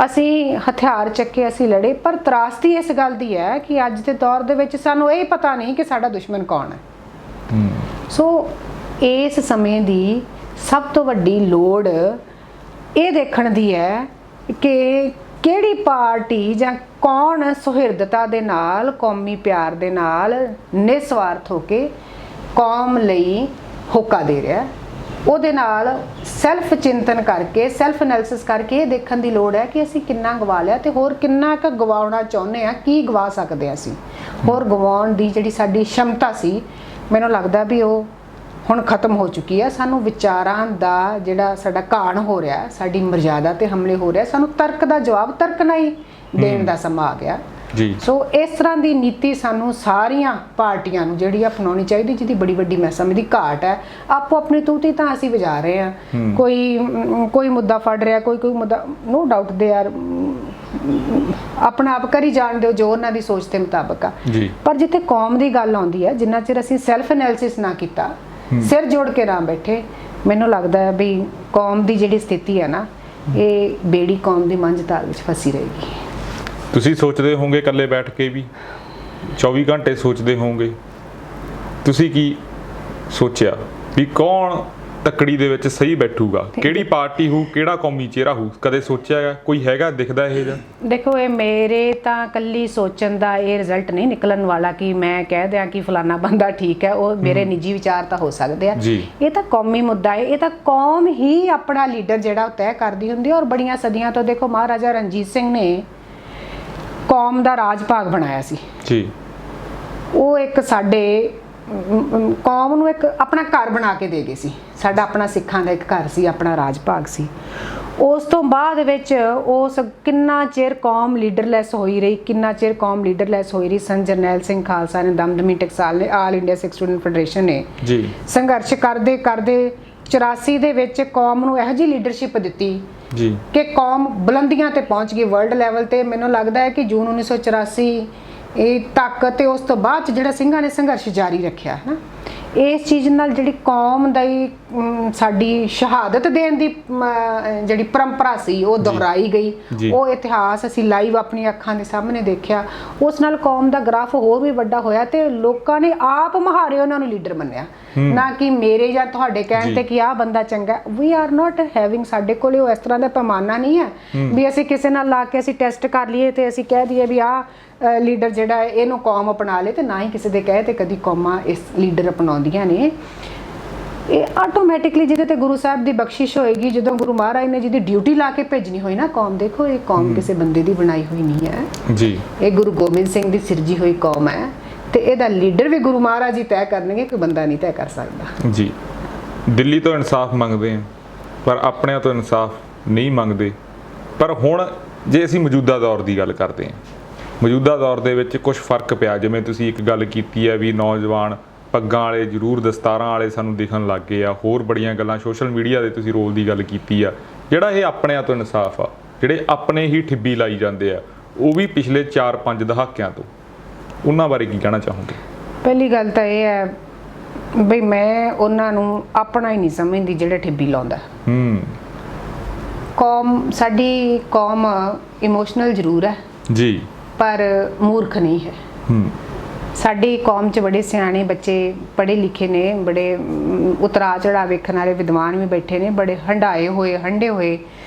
ਅਸੀਂ ਹਥਿਆਰ ਚੱਕੇ, ਅਸੀਂ ਲੜੇ। ਪਰ ਤਰਾਸਦੀ ਇਸ ਗੱਲ ਦੀ ਹੈ ਕਿ ਅੱਜ ਦੇ ਦੌਰ ਦੇ ਵਿੱਚ ਸਾਨੂੰ ਇਹ ਪਤਾ ਨਹੀਂ ਕਿ ਸਾਡਾ ਦੁਸ਼ਮਣ ਕੌਣ ਹੈ। ਸੋ ਇਸ ਸਮੇਂ ਦੀ ਸਭ ਤੋਂ ਵੱਡੀ ਲੋੜ ਇਹ ਦੇਖਣ ਦੀ ਹੈ ਕਿ ਕਿਹੜੀ ਪਾਰਟੀ ਜਾਂ ਕੌਣ ਸੁਹਿਰਦਤਾ ਦੇ ਨਾਲ, ਕੌਮੀ ਪਿਆਰ ਦੇ ਨਾਲ, ਨਿਸਵਾਰਥ ਹੋ ਕੇ ਕੌਮ ਲਈ ਹੋਕਾ ਦੇ ਰਿਹਾ। ਉਹਦੇ ਨਾਲ ਸੈਲਫ ਚਿੰਤਨ ਕਰਕੇ, ਸੈਲਫ ਐਨਾਲਿਸਿਸ ਕਰਕੇ ਇਹ ਦੇਖਣ ਦੀ ਲੋੜ ਹੈ ਕਿ ਅਸੀਂ ਕਿੰਨਾ ਗਵਾ ਲਿਆ ਤੇ ਹੋਰ ਕਿੰਨਾ ਕੁ ਗਵਾਉਣਾ ਚਾਹੁੰਦੇ ਹਾਂ, ਕੀ ਗਵਾ ਸਕਦੇ ਹਾਂ ਅਸੀਂ। ਹੋਰ ਗਵਾਉਣ ਦੀ ਜਿਹੜੀ ਸਾਡੀ ਸ਼ਮਤਾ ਸੀ, ਮੈਨੂੰ ਲੱਗਦਾ ਵੀ ਉਹ ਹੁਣ ਖਤਮ ਹੋ ਚੁੱਕੀ ਹੈ। ਸਾਨੂੰ ਵਿਚਾਰਾਂ ਦਾ ਜਿਹੜਾ ਸਾਡਾ ਘਾਣ ਹੋ ਰਿਹਾ, ਸਾਡੀ ਮਰਜ਼ਾਦਾ ਤੇ ਹਮਲੇ ਹੋ ਰਿਹਾ, ਸਾਨੂੰ ਤਰਕ ਦਾ ਜਵਾਬ ਤਰਕ ਨਾਲ ਹੀ ਦੇਣ ਦਾ ਸਮਾਂ ਆ ਗਿਆ ਜੀ। ਸੋ ਇਸ ਤਰ੍ਹਾਂ ਦੀ ਨੀਤੀ ਸਾਨੂੰ ਸਾਰੀਆਂ ਪਾਰਟੀਆਂ ਨੂੰ ਜਿਹੜੀ ਅਪਣਾਉਣੀ ਚਾਹੀਦੀ, ਜਿਹਦੀ ਬੜੀ ਵੱਡੀ ਮੈਂ ਸਮਝਦੀ ਘਾਟ ਹੈ। ਆਪੋ ਆਪਣੀ ਤੂਤੀ ਤਾਂ ਅਸੀਂ ਵਜਾ ਰਹੇ ਹਾਂ, ਕੋਈ ਮੁੱਦਾ ਫੜ ਰਿਹਾ, ਕੋਈ ਮੁੱਦਾ, ਨੋ ਡਾਊਟ ਦੇ ਆਰ ਆਪਣਾ ਆਪ ਕਰੀ ਜਾਣ ਦਿਓ ਜੋ ਉਹਨਾਂ ਦੀ ਸੋਚ ਦੇ ਮੁਤਾਬਕ ਆ। ਪਰ ਜਿੱਥੇ ਕੌਮ ਦੀ ਗੱਲ ਆਉਂਦੀ ਹੈ, ਜਿੰਨਾ ਚਿਰ ਅਸੀਂ ਸੈਲਫ ਐਨਾਲਿਸਿਸ ਨਾ ਕੀਤਾ, ਸਿਰ ਜੋੜ ਕੇ ਨਾ ਬੈਠੇ, ਮੈਨੂੰ ਲੱਗਦਾ ਹੈ ਵੀ ਕੌਮ ਦੀ ਜਿਹੜੀ ਸਥਿਤੀ ਹੈ ਨਾ, ਇਹ ਬੇੜੀ ਕੌਮ ਦੀ ਮੰਝਧਾਰ ਵਿੱਚ ਫਸੀ ਰਹੇਗੀ। ਤੁਸੀਂ ਸੋਚਦੇ ਹੋਵੋਗੇ ਇਕੱਲੇ ਬੈਠ ਕੇ ਵੀ 24 ਘੰਟੇ ਸੋਚਦੇ ਹੋਵੋਗੇ, ਤੁਸੀਂ ਕੀ ਸੋਚਿਆ ਵੀ ਕੌਣ ਤੱਕੜੀ ਦੇ ਵਿੱਚ ਸਹੀ ਬੈਠੂਗਾ, ਕਿਹੜੀ ਪਾਰਟੀ ਹੋਊ, ਕਿਹੜਾ ਕੌਮੀ ਚਿਹਰਾ ਹੋਊ? ਕਦੇ ਸੋਚਿਆ ਕੋਈ ਹੈਗਾ, ਦਿਖਦਾ ਇਹ ਜਿਹਾ? ਦੇਖੋ, ਇਹ ਮੇਰੇ ਤਾਂ ਕੱਲੀ ਸੋਚਣ ਦਾ ਇਹ ਰਿਜ਼ਲਟ ਨਹੀਂ ਨਿਕਲਣ ਵਾਲਾ ਕਿ ਮੈਂ ਕਹਿ ਦਿਆਂ ਕਿ ਫਲਾਨਾ ਬੰਦਾ ਠੀਕ ਹੈ। ਉਹ ਮੇਰੇ ਨਿੱਜੀ ਵਿਚਾਰ ਤਾਂ ਹੋ ਸਕਦੇ ਆ, ਇਹ ਤਾਂ ਕੌਮੀ ਮੁੱਦਾ ਹੈ, ਇਹ ਤਾਂ ਕੌਮ ਹੀ ਆਪਣਾ ਲੀਡਰ ਜਿਹੜਾ ਉਹ ਤੈਅ ਕਰਦੀ ਹੁੰਦੀ ਹੈ। ਔਰ ਬੜੀਆਂ ਸਦੀਆਂ ਤੋਂ ਦੇਖੋ, ਮਹਾਰਾਜਾ ਰਣਜੀਤ ਸਿੰਘ ਨੇ ਕੌਮ ਦਾ ਰਾਜ ਭਾਗ ਬਣਾਇਆ ਸੀ ਜੀ। ਉਹ ਇੱਕ ਸਾਡੇ ਕੌਮ ਨੂੰ ਇੱਕ ਆਪਣਾ ਘਰ ਬਣਾ ਕੇ ਦੇ ਗਏ ਸੀ। ਸਾਡਾ ਆਪਣਾ ਸਿੱਖਾਂ ਦਾ ਇੱਕ ਘਰ ਸੀ, ਆਪਣਾ ਰਾਜ ਭਾਗ ਸੀ। ਉਸ ਤੋਂ ਬਾਅਦ ਵਿੱਚ ਉਸ ਕਿੰਨਾ ਚਿਰ ਕੌਮ ਲੀਡਰਲੈਸ ਹੋਈ ਰਹੀ, ਕਿੰਨਾ ਚਿਰ ਕੌਮ ਲੀਡਰਲੈਸ ਹੋਈ ਰਹੀ। ਸੰਤ ਜਰਨੈਲ ਸਿੰਘ ਖਾਲਸਾ ਨੇ, ਦਮਦਮੀ ਟਕਸਾਲ ਨੇ, ਆਲ ਇੰਡੀਆ ਸਿੱਖ ਸਟੂਡੈਂਟ ਫੈਡਰੇਸ਼ਨ ਨੇ ਜੀ ਸੰਘਰਸ਼ ਕਰਦੇ ਕਰਦੇ 84 ਦੇ ਵਿੱਚ ਕੌਮ ਨੂੰ ਇਹੋ ਜਿਹੀ ਲੀਡਰਸ਼ਿਪ ਦਿੱਤੀ ਜੀ ਕਿ ਕੌਮ ਬੁਲੰਦੀਆਂ ਤੇ ਪਹੁੰਚ ਗਈ ਵਰਲਡ ਲੈਵਲ ਤੇ। ਮੈਨੂੰ ਲੱਗਦਾ ਹੈ ਕਿ ਜੂਨ 1984 ਇਹ ਤੱਕ ਤੇ ਉਸ ਤੋਂ ਬਾਅਦ 'ਚ ਜਿਹੜਾ ਸਿੰਘਾਂ ਨੇ ਸੰਘਰਸ਼ ਜਾਰੀ ਰੱਖਿਆ ਹੈ ਨਾ, ਇਸ ਚੀਜ਼ ਨਾਲ ਜਿਹੜੀ ਕੌਮ ਦਾ ਹੀ ਸਾਡੀ ਸ਼ਹਾਦਤ ਦੇਣ ਦੀ ਜਿਹੜੀ ਪਰੰਪਰਾ ਸੀ ਉਹ ਦੁਹਰਾਈ ਗਈ। ਉਹ ਇਤਿਹਾਸ ਅਸੀਂ ਲਾਈਵ ਆਪਣੀ ਅੱਖਾਂ ਦੇ ਸਾਹਮਣੇ ਦੇਖਿਆ। ਉਸ ਨਾਲ ਕੌਮ ਦਾ ਗ੍ਰਾਫ ਹੋਰ ਵੀ ਵੱਡਾ ਹੋਇਆ ਤੇ ਲੋਕਾਂ ਨੇ ਆਪ ਮੁਹਾਰੇ ਉਹਨਾਂ ਨੂੰ ਲੀਡਰ ਮੰਨਿਆ, ਨਾ ਕਿ ਮੇਰੇ ਜਾਂ ਤੁਹਾਡੇ ਕਹਿਣ ਤੇ ਕਿ ਆਹ ਬੰਦਾ ਚੰਗਾ। ਵੀ ਆਰ ਨਾਟ ਹੈਵਿੰਗ, ਸਾਡੇ ਕੋਲ ਉਹ ਇਸ ਤਰ੍ਹਾਂ ਦਾ ਪੈਮਾਨਾ ਨਹੀਂ ਹੈ ਵੀ ਅਸੀਂ ਕਿਸੇ ਨਾਲ ਲਾ ਕੇ ਅਸੀਂ ਟੈਸਟ ਕਰ ਲਈਏ ਤੇ ਅਸੀਂ ਕਹਿ ਦਈਏ ਵੀ ਆਹ ਲੀਡਰ ਜਿਹੜਾ ਹੈ ਇਹਨੂੰ ਕੌਮ ਅਪਣਾ ਲੇ, ਤੇ ਨਾ ਹੀ ਕਿਸੇ ਦੇ ਕਹੇ ਤੇ ਕਦੀ ਕੌਮਾਂ ਇਸ ਲੀਡਰ ਅਪਣਾਉਂਦੀਆਂ ਨੇ। ਇਹ ਆਟੋਮੈਟਿਕਲੀ ਜਿਹਦੇ ਤੇ ਗੁਰੂ ਸਾਹਿਬ ਦੀ ਬਖਸ਼ਿਸ਼ ਹੋਏਗੀ, ਜਦੋਂ ਗੁਰੂ ਮਹਾਰਾਜ ਨੇ ਜਿਹਦੀ ਡਿਊਟੀ ਲਾ ਕੇ ਭੇਜਣੀ ਹੋਈ ਨਾ ਕੌਮ, ਦੇਖੋ ਇਹ ਕੌਮ ਕਿਸੇ ਬੰਦੇ ਦੀ ਬਣਾਈ ਹੋਈ ਨਹੀਂ ਹੈ ਜੀ, ਇਹ ਗੁਰੂ ਗੋਬਿੰਦ ਸਿੰਘ ਦੀ ਸਿਰਜੀ ਹੋਈ ਕੌਮ ਹੈ ਤੇ ਇਹਦਾ ਲੀਡਰ ਵੀ ਗੁਰੂ ਮਹਾਰਾਜ ਹੀ ਤੈਅ ਕਰਨਗੇ, ਕੋਈ ਬੰਦਾ ਨਹੀਂ ਤੈਅ ਕਰ ਸਕਦਾ ਜੀ। ਦਿੱਲੀ ਤੋਂ ਇਨਸਾਫ ਮੰਗਦੇ ਆ ਪਰ ਆਪਣਿਆਂ ਤੋਂ ਇਨਸਾਫ ਨਹੀਂ ਮੰਗਦੇ। ਪਰ ਹੁਣ ਜੇ ਅਸੀਂ ਮੌਜੂਦਾ ਦੌਰ ਦੀ ਗੱਲ ਕਰਦੇ ਹਾਂ, ਮੌਜੂਦਾ ਦੌਰ ਦੇ ਵਿੱਚ ਕੁਝ ਫਰਕ ਪਿਆ। ਜਿਵੇਂ ਤੁਸੀਂ ਇੱਕ ਗੱਲ ਕੀਤੀ ਹੈ ਵੀ ਨੌਜਵਾਨ ਪੱਗਾਂ ਵਾਲੇ ਜ਼ਰੂਰ ਦਸਤਾਰਾਂ ਵਾਲੇ ਸਾਨੂੰ ਦਿਖਣ ਲੱਗ ਗਏ ਆ, ਹੋਰ ਬੜੀਆਂ ਗੱਲਾਂ ਸੋਸ਼ਲ ਮੀਡੀਆ ਦੇ ਤੁਸੀਂ ਰੋਲ ਦੀ ਗੱਲ ਕੀਤੀ ਆ। ਜਿਹੜਾ ਇਹ ਆਪਣਿਆਂ ਤੋਂ ਇਨਸਾਫ ਆ, ਜਿਹੜੇ ਆਪਣੇ ਹੀ ਠਿੱਬੀ ਲਾਈ ਜਾਂਦੇ ਆ, ਉਹ ਵੀ ਪਿਛਲੇ 4-5 ਦਹਾਕਿਆਂ ਤੋਂ, ਉਹਨਾਂ ਬਾਰੇ ਕੀ ਕਹਿਣਾ ਚਾਹੋਗੇ? ਪਹਿਲੀ ਗੱਲ ਤਾਂ ਇਹ ਹੈ ਬਈ ਮੈਂ ਉਹਨਾਂ ਨੂੰ ਆਪਣਾ ਹੀ ਨਹੀਂ ਸਮਝਦੀ ਜਿਹੜਾ ਠਿੱਬੀ ਲਾਉਂਦਾ। ਕੌਮ, ਸਾਡੀ ਕੌਮ ਇਮੋਸ਼ਨਲ ਜ਼ਰੂਰ ਹੈ ਜੀ ਪਰ ਮੂਰਖ ਨਹੀਂ ਹੈ। ਸਾਡੀ ਕੌਮ 'ਚ ਬੜੇ ਸਿਆਣੇ ਬੱਚੇ ਪੜ੍ਹੇ ਲਿਖੇ ਨੇ, ਬੜੇ ਉਤਰਾ ਚੜਾ ਵੇਖਣ ਵਾਲੇ ਵਿਦਵਾਨ ਵੀ ਬੈਠੇ ਨੇ, ਬੜੇ ਹੰਢਾਏ ਹੋਏ ਹੰਢੇ ਹੋਏ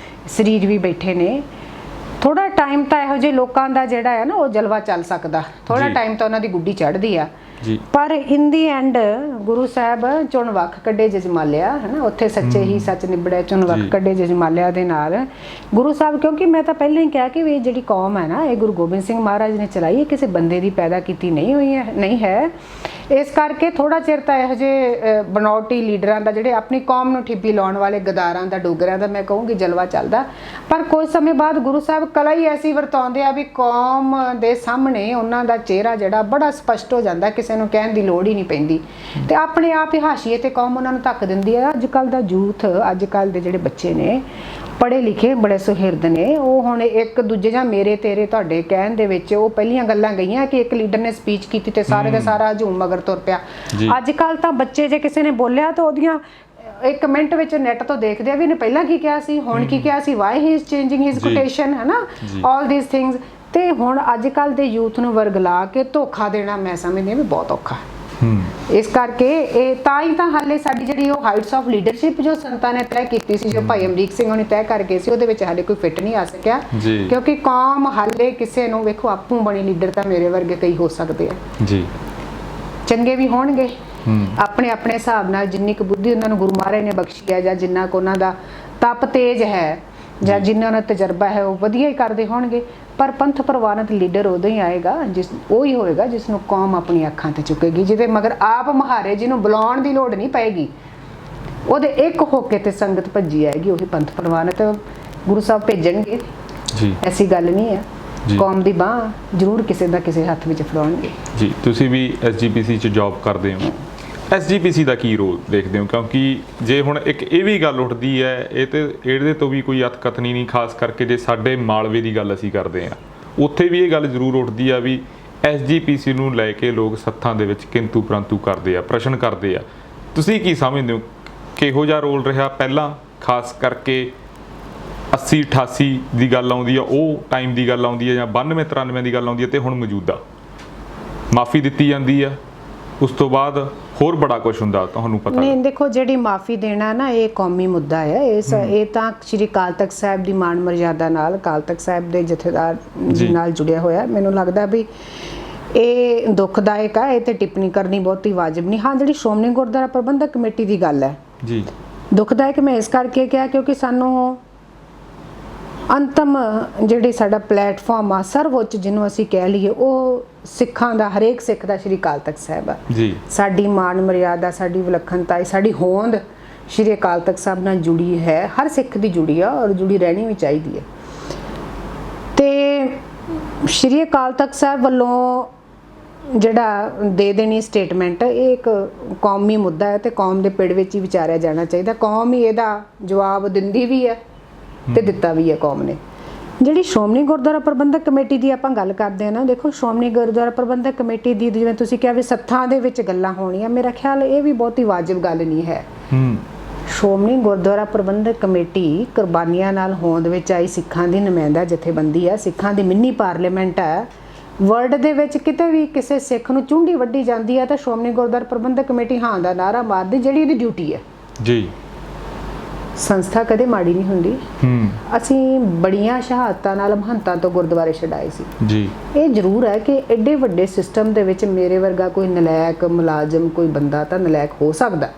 ਸਰੀਰ ਵੀ ਬੈਠੇ ਨੇ। ਥੋੜਾ ਟਾਈਮ ਤਾਂ ਇਹੋ ਜਿਹੇ ਲੋਕਾਂ ਦਾ ਜਿਹੜਾ ਹੈ ਨਾ ਉਹ ਜਲਵਾ ਚੱਲ ਸਕਦਾ, ਥੋੜਾ ਟਾਈਮ ਤਾਂ ਉਹਨਾਂ ਦੀ ਗੁੱਡੀ ਚੜ੍ਹਦੀ ਆ ਪਰ ਇਨ ਦੀ ਐਂਡ ਗੁਰੂ ਸਾਹਿਬ ਚੁਣ ਵੱਖ ਕੱਢੇ ਜਜਮਾਲਿਆ ਹੈ ਨਾ, ਉੱਥੇ ਸੱਚੇ ਹੀ ਸੱਚ ਨਿਬੜਿਆ, ਚੁਣ ਵੱਖ ਕੱਢੇ ਜਜਮਾਲਿਆ ਦੇ ਨਾਲ ਗੁਰੂ ਸਾਹਿਬ, ਕਿਉਂਕਿ ਮੈਂ ਤਾਂ ਪਹਿਲਾਂ ਹੀ ਕਿਹਾ ਕਿ ਇਹ ਜਿਹੜੀ ਕੌਮ ਹੈ ਨਾ ਇਹ ਗੁਰੂ ਗੋਬਿੰਦ ਸਿੰਘ ਮਹਾਰਾਜ ਨੇ ਚਲਾਈ ਹੈ, ਕਿਸੇ ਬੰਦੇ ਦੀ ਪੈਦਾ ਕੀਤੀ ਨਹੀਂ ਹੋਈ ਹੈ, ਨਹੀਂ ਹੈ। ਇਸ ਕਰਕੇ ਥੋੜਾ ਚਿਰ ਤਾਂ ਇਹੋ ਜਿਹੇ ਬਣਾਉਟੀ ਲੀਡਰਾਂ ਦਾ, ਜਿਹੜੇ ਆਪਣੀ ਕੌਮ ਨੂੰ ਠਿੱਬੀ ਲਾਉਣ ਵਾਲੇ ਗਦਾਰਾਂ ਦਾ, ਡੋਗਰਿਆਂ ਦਾ ਮੈਂ ਕਹੂੰਗੀ ਜਲਵਾ ਚੱਲਦਾ। ਪਰ ਕੁਝ ਸਮੇਂ ਬਾਅਦ ਗੁਰੂ ਸਾਹਿਬ ਕਲਾ ਹੀ ਐਸੀ ਵਰਤਾਉਂਦੇ ਆ ਵੀ ਕੌਮ ਦੇ ਸਾਹਮਣੇ ਉਹਨਾਂ ਦਾ ਚਿਹਰਾ ਜਿਹੜਾ ਬੜਾ ਸਪਸ਼ਟ ਹੋ ਜਾਂਦਾ, ਕਿਸੇ ਨੂੰ ਕਹਿਣ ਦੀ ਲੋੜ ਹੀ ਨਹੀਂ ਪੈਂਦੀ ਤੇ ਆਪਣੇ ਆਪ ਹੀ ਹਾਸ਼ੀਏ ਤੇ ਕੌਮ ਉਹਨਾਂ ਨੂੰ ਧੱਕ ਦਿੰਦੀ ਹੈ। ਅੱਜ ਕੱਲ੍ਹ ਦਾ ਯੂਥ, ਅੱਜ ਕੱਲ੍ਹ ਦੇ ਜਿਹੜੇ ਬੱਚੇ ਨੇ ਪੜ੍ਹੇ ਲਿਖੇ ਬੜੇ ਸੁਹਿਰਦ ਨੇ, ਉਹ ਹੁਣ ਇੱਕ ਦੂਜੇ ਜਾਂ ਮੇਰੇ ਤੇਰੇ ਤੁਹਾਡੇ ਕਹਿਣ ਦੇ ਵਿੱਚ ਉਹ ਪਹਿਲੀਆਂ ਗੱਲਾਂ ਗਈਆਂ ਕਿ ਇੱਕ ਲੀਡਰ ਨੇ ਸਪੀਚ ਕੀਤੀ ਤੇ ਸਾਰੇ ਦਾ ਸਾਰਾ ਹਜੂਮ ਮਗਰ ਤੁਰ ਪਿਆ। ਅੱਜ ਕੱਲ੍ਹ ਤਾਂ ਬੱਚੇ ਜੇ ਕਿਸੇ ਨੇ ਬੋਲਿਆ ਤਾਂ ਉਹਦੀਆਂ 1 ਮਿੰਟ ਵਿੱਚ ਨੈਟ ਤੋਂ ਦੇਖਦੇ ਆ ਵੀ ਇਹਨੇ ਪਹਿਲਾਂ ਕੀ ਕਿਹਾ ਸੀ, ਹੁਣ ਕੀ ਕਿਹਾ ਸੀ, why he is changing his quotation ਹੈ ਨਾ, ਆਲ ਥੀਸ ਥਿੰਗਸ। ਤੇ ਹੁਣ ਅੱਜ ਕੱਲ੍ਹ ਦੇ ਯੂਥ ਨੂੰ ਵਰਗਲਾ ਕੇ ਧੋਖਾ ਦੇਣਾ ਮੈਂ ਸਮਝਦੀ ਹਾਂ ਵੀ ਬਹੁਤ ਔਖਾ। ਇਸ ਕਰਕੇ ਇਹ ਤਾਂ ਹੀ ਤਾਂ ਹਾਲੇ ਸਾਡੀ ਜਿਹੜੀ ਉਹ ਹਾਈਟਸ ਆਫ ਲੀਡਰਸ਼ਿਪ ਜੋ ਸੰਤਾਂ ਨੇ ਤੈਅ ਕੀਤੀ ਸੀ, ਜੋ ਭਾਈ ਅਮਰੀਕ ਸਿੰਘ ਉਹਨੇ ਤੈਅ ਕਰ ਗਏ ਸੀ, ਉਹਦੇ ਵਿੱਚ ਹਾਲੇ ਕੋਈ ਫਿੱਟ ਨਹੀਂ ਆ ਸਕਿਆ ਕਿਉਂਕਿ ਕੌਮ ਹਾਲੇ ਕਿਸੇ ਨੂੰ, ਵੇਖੋ ਆਪੂ ਬਣੀ ਲੀਡਰ ਤਾਂ ਮੇਰੇ ਵਰਗੇ ਕਈ ਹੋ ਸਕਦੇ ਆ ਜੀ, ਚੰਗੇ ਵੀ ਹੋਣਗੇ ਆਪਣੇ ਆਪਣੇ ਹਿਸਾਬ ਨਾਲ, ਜਿੰਨੀ ਕੁ ਬੁੱਧੀ ਉਹਨਾਂ ਨੂੰ ਗੁਰੂ ਮਹਾਰਾਜ ਨੇ ਬਖਸ਼ੀ ਹੈ ਜਾਂ ਜਿੰਨਾ ਕੁ ਉਹਨਾਂ ਦਾ ਤਪ ਤੇਜ ਹੈ ਜਾਂ ਜਿੰਨਾ ਉਹਨਾਂ ਦਾ ਤਜਰਬਾ ਹੈ ਉਹ ਵਧੀਆ ਹੀ ਕਰਦੇ ਹੋਣਗੇ। ਪਰ ਪੰਥ ਪ੍ਰਵਾਨਿਤ ਲੀਡਰ ਉਦੋਂ ਹੀ ਆਏਗਾ ਉਹ ਹੀ ਹੋਏਗਾ ਜਿਸ ਨੂੰ ਕੌਮ ਆਪਣੀ ਅੱਖਾਂ ਤੇ ਚੁੱਕੇਗੀ, ਜਿਹਦੇ ਮਗਰ ਆਪ ਮੁਹਾਰੇ, ਜਿਹਨੂੰ ਬੁਲਾਉਣ ਦੀ ਲੋੜ ਨਹੀਂ ਪਏਗੀ, ਉਹਦੇ ਇੱਕ ਹੋ ਕੇ ਤੇ ਸੰਗਤ ਭੱਜੀ ਆਏਗੀ, ਉਹੀ ਪੰਥ ਪ੍ਰਵਾਨਿਤ ਗੁਰੂ ਸਾਹਿਬ ਭੇਜਣਗੇ ਜੀ। ਐਸੀ ਗੱਲ ਨਹੀਂ ਹੈ, ਕੌਮ ਦੀ ਬਾਂਹ ਜ਼ਰੂਰ ਕਿਸੇ ਦਾ ਕਿਸੇ ਹੱਥ ਵਿੱਚ ਫੜਾਉਣਗੇ ਜੀ। ਤੁਸੀਂ ਵੀ SGPC 'ਚ ਜੌਬ ਕਰਦੇ ਹੋ, SGPC ਦਾ ਕੀ ਰੋਲ ਦੇਖਦੇ ਹੋ? ਕਿਉਂਕਿ ਜੇ ਹੁਣ ਇੱਕ ਇਹ ਵੀ ਗੱਲ ਉੱਠਦੀ ਹੈ, ਇਹਦੇ ਤੋਂ ਵੀ ਕੋਈ ਅਤਕਥਨੀ ਨਹੀਂ, ਖਾਸ ਕਰਕੇ ਜੇ ਸਾਡੇ ਮਾਲਵੇ ਦੀ ਗੱਲ ਅਸੀਂ ਕਰਦੇ ਹਾਂ, ਉੱਥੇ ਵੀ ਇਹ ਗੱਲ ਜ਼ਰੂਰ ਉੱਠਦੀ ਆ ਵੀ SGPC ਨੂੰ ਲੈ ਕੇ ਲੋਕ ਸੱਥਾਂ ਦੇ ਵਿੱਚ ਕਿੰਤੂ ਪ੍ਰੰਤੂ ਕਰਦੇ ਆ, ਪ੍ਰਸ਼ਨ ਕਰਦੇ ਆ। ਤੁਸੀਂ ਕੀ ਸਮਝਦੇ ਹੋ, ਕਿਹੋ ਜਿਹਾ ਰੋਲ ਰਿਹਾ ਪਹਿਲਾਂ, ਖਾਸ ਕਰਕੇ 80-88 ਦੀ ਗੱਲ ਆਉਂਦੀ ਆ, ਉਹ ਟਾਈਮ ਦੀ ਗੱਲ ਆਉਂਦੀ ਹੈ, ਜਾਂ 92-93 ਦੀ ਗੱਲ ਆਉਂਦੀ ਹੈ, ਤੇ ਹੁਣ ਮੌਜੂਦਾ ਮਾਫੀ ਦਿੱਤੀ ਜਾਂਦੀ ਆ, ਉਸ ਤੋਂ ਬਾਅਦ ਹੋਰ ਬੜਾ ਕੁਝ ਹੁੰਦਾ, ਤੁਹਾਨੂੰ ਪਤਾ ਨਹੀਂ। ਦੇਖੋ ਜਿਹੜੀ ਮਾਫੀ ਦੇਣਾ ਨਾ ਇਹ ਕੌਮੀ ਮੁੱਦਾ ਹੈ, ਇਹ ਤਾਂ ਸ਼੍ਰੀ ਅਕਾਲ ਤਖਤ ਸਾਹਿਬ ਦੀ ਮਾਣ ਮਰਜ਼ਾਦਾ ਨਾਲ, ਅਕਾਲ ਤਖਤ ਸਾਹਿਬ ਦੇ ਜਥੇਦਾਰ ਨਾਲ ਜੁੜਿਆ ਹੋਇਆ। ਮੈਨੂੰ ਲੱਗਦਾ ਵੀ ਇਹ ਦੁਖਦਾਇਕ ਆ, ਇਹ ਤੇ ਟਿੱਪਣੀ ਕਰਨੀ ਬਹੁਤੀ ਵਾਜਬ ਨਹੀਂ। ਹਾਂ, ਜਿਹੜੀ ਸ਼੍ਰੋਮਣੀ ਗੁਰਦੁਆਰਾ ਪ੍ਰਬੰਧਕ ਕਮੇਟੀ ਦੀ ਗੱਲ ਹੈ ਜੀ, ਦੁਖਦਾਇਕ ਮੈਂ ਇਸ ਕਰਕੇ ਕਿਹਾ ਕਿਉਂਕਿ ਸਾਨੂੰ ਅੰਤਮ ਜਿਹੜੀ ਸਾਡਾ ਪਲੇਟਫਾਰਮ ਆ, ਸਰਵਉੱਚ ਜਿਹਨੂੰ ਅਸੀਂ ਕਹਿ ਲਈਏ, ਉਹ ਸਿੱਖਾਂ ਦਾ, ਹਰੇਕ ਸਿੱਖ ਦਾ ਸ਼੍ਰੀ ਅਕਾਲ ਤਖਤ ਸਾਹਿਬ ਆ ਜੀ। ਸਾਡੀ ਮਾਣ ਮਰਿਆਦਾ, ਸਾਡੀ ਵਿਲੱਖਣਤਾ, ਸਾਡੀ ਹੋਂਦ ਸ਼੍ਰੀ ਅਕਾਲ ਤਖਤ ਸਾਹਿਬ ਨਾਲ ਜੁੜੀ ਹੈ, ਹਰ ਸਿੱਖ ਦੀ ਜੁੜੀ ਆ ਔਰ ਜੁੜੀ ਰਹਿਣੀ ਵੀ ਚਾਹੀਦੀ ਹੈ। ਤੇ ਸ਼੍ਰੀ ਅਕਾਲ ਤਖਤ ਸਾਹਿਬ ਵੱਲੋਂ ਜਿਹੜਾ ਦੇ ਦੇਣੀ ਸਟੇਟਮੈਂਟ, ਇਹ ਇੱਕ ਕੌਮੀ ਮੁੱਦਾ ਹੈ ਤੇ ਕੌਮ ਦੇ ਪਿੜ ਵਿੱਚ ਹੀ ਵਿਚਾਰਿਆ ਜਾਣਾ ਚਾਹੀਦਾ। ਕੌਮ ਹੀ ਇਹਦਾ ਜਵਾਬ ਦਿੰਦੀ ਵੀ ਹੈ ਤੇ ਦਿੱਤਾ ਵੀ ਹੈ ਕੌਮ ਨੇ। ਜਿਹੜੀ ਸ਼੍ਰੋਮਣੀ ਗੁਰਦੁਆਰਾ ਪ੍ਰਬੰਧਕ ਕਮੇਟੀ ਦੀ ਆਪਾਂ ਗੱਲ ਕਰਦੇ ਆ ਨਾ, ਦੇਖੋ ਸ਼੍ਰੋਮਣੀ ਗੁਰਦੁਆਰਾ ਪ੍ਰਬੰਧਕ ਕਮੇਟੀ ਦੀ ਜਿਵੇਂ ਤੁਸੀਂ ਕਿਹਾ ਵੀ ਸੱਥਾਂ ਦੇ ਵਿੱਚ ਗੱਲਾਂ ਹੋਣੀਆਂ, ਮੇਰਾ ਖਿਆਲ ਇਹ ਵੀ ਬਹੁਤੀ ਵਾਜਿਬ ਗੱਲ ਨਹੀਂ ਹੈ। ਸ਼੍ਰੋਮਣੀ ਗੁਰਦੁਆਰਾ ਪ੍ਰਬੰਧਕ ਕਮੇਟੀ ਕੁਰਬਾਨੀਆਂ ਨਾਲ ਹੋਂਦ ਵਿੱਚ ਆਈ ਸਿੱਖਾਂ ਦੀ ਨੁਮਾਇੰਦਾ ਜਥੇਬੰਦੀ ਹੈ, ਸਿੱਖਾਂ ਦੀ ਮਿੰਨੀ ਪਾਰਲੀਮੈਂਟ ਹੈ। ਵਰਲਡ ਦੇ ਵਿੱਚ ਕਿਤੇ ਵੀ ਕਿਸੇ ਸਿੱਖ ਨੂੰ ਚੁੰਡੀ ਵੱਢੀ ਜਾਂਦੀ ਹੈ ਤਾਂ ਸ਼੍ਰੋਮਣੀ ਗੁਰਦੁਆਰਾ ਪ੍ਰਬੰਧਕ ਕਮੇਟੀ ਹਾਂ ਦਾ ਨਾਰਾ ਮਾਰਦੀ, ਜਿਹੜੀ ਇਹਦੀ ਡਿਊਟੀ ਹੈ ਜੀ। ਸੰਸਥਾ ਕਦੇ ਮਾੜੀ ਨਹੀਂ ਹੁੰਦੀ। ਅਸੀਂ ਬੜੀਆਂ ਸ਼ਹਾਦਤਾਂ ਨਾਲ ਮਹੰਤਾਂ ਤੋਂ ਗੁਰਦੁਆਰੇ ਛਡਾਏ ਸੀ ਜੀ। ਇਹ ਜ਼ਰੂਰ ਹੈ ਕਿ ਐਡੇ ਵੱਡੇ ਸਿਸਟਮ ਦੇ ਵਿੱਚ ਮੇਰੇ ਵਰਗਾ ਕੋਈ ਨਲਾਇਕ ਮੁਲਾਜ਼ਮ, ਕੋਈ ਬੰਦਾ ਤਾਂ ਨਲਾਇਕ ਹੋ ਸਕਦਾ,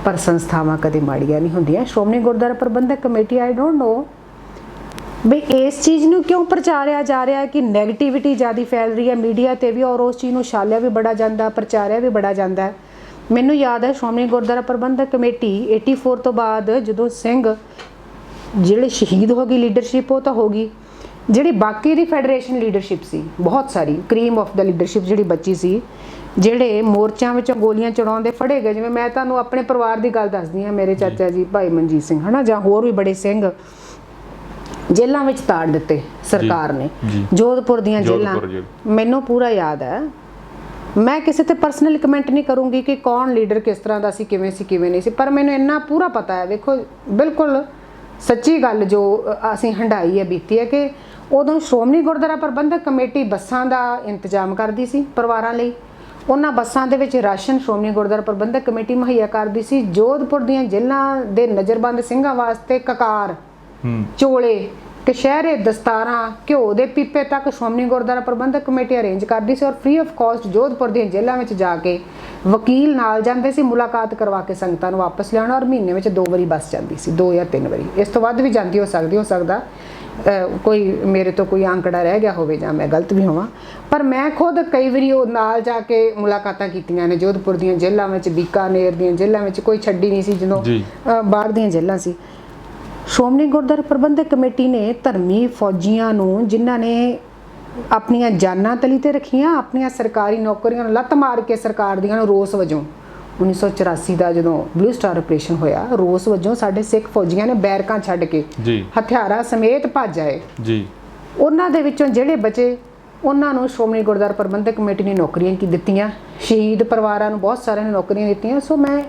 ਪਰ ਸੰਸਥਾਵਾਂ ਕਦੇ ਮਾੜੀਆਂ ਨਹੀਂ ਹੁੰਦੀਆਂ। ਸ਼੍ਰੋਮਣੀ ਗੁਰਦੁਆਰਾ ਪ੍ਰਬੰਧਕ ਕਮੇਟੀ, ਆਈ ਡੋਂਟ ਨੋ ਵੀ ਇਸ ਚੀਜ਼ ਨੂੰ ਕਿਉਂ ਪ੍ਰਚਾਰਿਆ ਜਾ ਰਿਹਾ ਹੈ ਕਿ ਨੈਗੇਟਿਵਿਟੀ ਜ਼ਿਆਦਾ ਫੈਲ ਰਹੀ ਹੈ ਮੀਡੀਆ ਤੇ ਵੀ, ਔਰ ਉਸ ਚੀਜ਼ ਨੂੰ ਛਾਲਿਆ ਵੀ ਬੜਾ ਜਾਂਦਾ, ਪ੍ਰਚਾਰਿਆ ਵੀ ਬੜਾ ਜਾਂਦਾ। ਮੈਨੂੰ ਯਾਦ ਹੈ ਸ਼੍ਰੋਮਣੀ ਗੁਰਦੁਆਰਾ ਪ੍ਰਬੰਧਕ ਕਮੇਟੀ 84 ਤੋਂ ਬਾਅਦ ਜਦੋਂ ਸਿੰਘ ਜਿਹੜੇ ਸ਼ਹੀਦ ਹੋ ਗਈ, ਲੀਡਰਸ਼ਿਪ ਉਹ ਤਾਂ ਹੋ ਗਈ, ਜਿਹੜੀ ਬਾਕੀ ਦੀ ਫੈਡਰੇਸ਼ਨ ਲੀਡਰਸ਼ਿਪ ਸੀ ਬਹੁਤ ਸਾਰੀ, ਕਰੀਮ ਆਫ ਦਾ ਲੀਡਰਸ਼ਿਪ ਜਿਹੜੀ ਬੱਚੀ ਸੀ, ਜਿਹੜੇ ਮੋਰਚਿਆਂ ਵਿੱਚੋਂ ਗੋਲੀਆਂ ਚਲਾਉਂਦੇ ਫੜੇ ਗਏ। ਜਿਵੇਂ ਮੈਂ ਤੁਹਾਨੂੰ ਆਪਣੇ ਪਰਿਵਾਰ ਦੀ ਗੱਲ ਦੱਸਦੀ ਹਾਂ, ਮੇਰੇ ਚਾਚਾ ਜੀ ਭਾਈ ਮਨਜੀਤ ਸਿੰਘ ਹੈ ਨਾ, ਜਾਂ ਹੋਰ ਵੀ ਬੜੇ ਸਿੰਘ ਜੇਲ੍ਹਾਂ ਵਿੱਚ ਤਾੜ ਦਿੱਤੇ ਸਰਕਾਰ ਨੇ, ਜੋਧਪੁਰ ਦੀਆਂ ਜੇਲ੍ਹਾਂ, ਮੈਨੂੰ ਪੂਰਾ ਯਾਦ ਹੈ। ਮੈਂ ਕਿਸੇ ਤੇ ਪਰਸਨਲ ਕਮੈਂਟ ਨਹੀਂ ਕਰੂੰਗੀ ਕਿ ਕੌਣ ਲੀਡਰ ਕਿਸ ਤਰ੍ਹਾਂ ਦਾ ਸੀ, ਕਿਵੇਂ ਸੀ, ਕਿਵੇਂ ਨਹੀਂ ਸੀ, ਪਰ ਮੈਨੂੰ ਇੰਨਾ ਪੂਰਾ ਪਤਾ ਹੈ, ਵੇਖੋ ਬਿਲਕੁਲ ਸੱਚੀ ਗੱਲ ਜੋ ਅਸੀਂ ਹੰਡਾਈ ਹੈ, ਬੀਤੀ ਹੈ, ਕਿ ਉਦੋਂ ਸ਼੍ਰੋਮਣੀ ਗੁਰਦੁਆਰਾ ਪ੍ਰਬੰਧਕ ਕਮੇਟੀ ਬੱਸਾਂ ਦਾ ਇੰਤਜ਼ਾਮ ਕਰਦੀ ਸੀ ਪਰਿਵਾਰਾਂ ਲਈ। ਉਹਨਾਂ ਬੱਸਾਂ ਦੇ ਵਿੱਚ ਰਾਸ਼ਨ ਸ਼੍ਰੋਮਣੀ ਗੁਰਦੁਆਰਾ ਪ੍ਰਬੰਧਕ ਕਮੇਟੀ ਮੁਹੱਈਆ ਕਰਦੀ ਸੀ। ਜੋਧਪੁਰ ਦੀਆਂ ਜੇਲ੍ਹਾਂ ਦੇ ਨਜ਼ਰਬੰਦ ਸਿੰਘਾਂ ਵਾਸਤੇ ਕਕਾਰ, ਚੋਲੇ, ਕਸ਼ਹਿਰੇ, ਦਸਤਾਰਾਂ, ਘਿਓ ਦੇ ਪੀਪੇ ਤੱਕ ਸ਼੍ਰੋਮਣੀ ਗੁਰਦੁਆਰਾ ਪ੍ਰਬੰਧਕ ਕਮੇਟੀ ਅਰੇਂਜ ਕਰਦੀ ਸੀ, ਔਰ ਫ੍ਰੀ ਆਫ ਕਾਸਟ ਜੋਧਪੁਰ ਦੀਆਂ ਜੇਲ੍ਹਾਂ ਵਿੱਚ ਜਾ ਕੇ ਵਕੀਲ ਨਾਲ ਜਾਂਦੇ ਸੀ, ਮੁਲਾਕਾਤ ਕਰਵਾ ਕੇ ਸੰਗਤਾਂ ਨੂੰ ਵਾਪਸ ਲਿਆਉਣਾ, ਔਰ ਮਹੀਨੇ ਵਿੱਚ 2 ਵਾਰੀ ਬੱਸ ਜਾਂਦੀ ਸੀ, 2 ਜਾਂ 3 ਵਾਰੀ, ਇਸ ਤੋਂ ਵੱਧ ਵੀ ਜਾਂਦੀ ਹੋ ਸਕਦਾ ਕੋਈ ਮੇਰੇ ਤੋਂ ਕੋਈ ਆਂਕੜਾ ਰਹਿ ਗਿਆ ਹੋਵੇ ਜਾਂ ਮੈਂ ਗਲਤ ਵੀ ਹੋਵਾਂ, ਪਰ ਮੈਂ ਖੁਦ ਕਈ ਵਾਰੀ ਉਹ ਨਾਲ ਜਾ ਕੇ ਮੁਲਾਕਾਤਾਂ ਕੀਤੀਆਂ ਨੇ ਜੋਧਪੁਰ ਦੀਆਂ ਜੇਲ੍ਹਾਂ ਵਿੱਚ, ਬੀਕਾਨੇਰ ਦੀਆਂ ਜੇਲ੍ਹਾਂ ਵਿੱਚ, ਕੋਈ ਛੱਡੀ ਨਹੀਂ ਸੀ ਜਦੋਂ ਬਾਹਰ ਦੀਆਂ ਜੇਲ੍ਹਾਂ ਸੀ। ਸ਼੍ਰੋਮਣੀ ਗੁਰਦੁਆਰਾ ਪ੍ਰਬੰਧਕ ਕਮੇਟੀ ਨੇ ਧਰਮੀ ਫੌਜੀਆਂ ਨੂੰ, ਜਿਨ੍ਹਾਂ ਨੇ ਆਪਣੀਆਂ ਜਾਨਾਂ ਤਲੀ ਤੇ ਰੱਖੀਆਂ, ਆਪਣੀਆਂ ਸਰਕਾਰੀ ਨੌਕਰੀਆਂ ਨੂੰ ਲੱਤ ਮਾਰ ਕੇ ਸਰਕਾਰ ਦੀਆਂ ਨੂੰ ਰੋਸ ਵਜੋਂ 1984 ਦਾ ਜਦੋਂ ਬਲੂ ਸਟਾਰ ਆਪਰੇਸ਼ਨ ਹੋਇਆ, ਰੋਸ ਵਜੋਂ ਸਾਡੇ ਸਿੱਖ ਫੌਜੀਆਂ ਨੇ ਬੈਰਕਾਂ ਛੱਡ ਕੇ ਹਥਿਆਰਾਂ ਸਮੇਤ ਭੱਜ ਆਏ ਜੀ। ਉਹਨਾਂ ਦੇ ਵਿੱਚੋਂ ਜਿਹੜੇ ਬਚੇ ਉਹਨਾਂ ਨੂੰ ਸ਼੍ਰੋਮਣੀ ਗੁਰਦੁਆਰਾ ਪ੍ਰਬੰਧਕ ਕਮੇਟੀ ਨੇ ਨੌਕਰੀਆਂ ਕੀ ਦਿੱਤੀਆਂ, ਸ਼ਹੀਦ ਪਰਿਵਾਰਾਂ ਨੂੰ ਬਹੁਤ ਸਾਰਿਆਂ ਨੇ ਨੌਕਰੀਆਂ ਦਿੱਤੀਆਂ। ਸੋ ਮੈਂ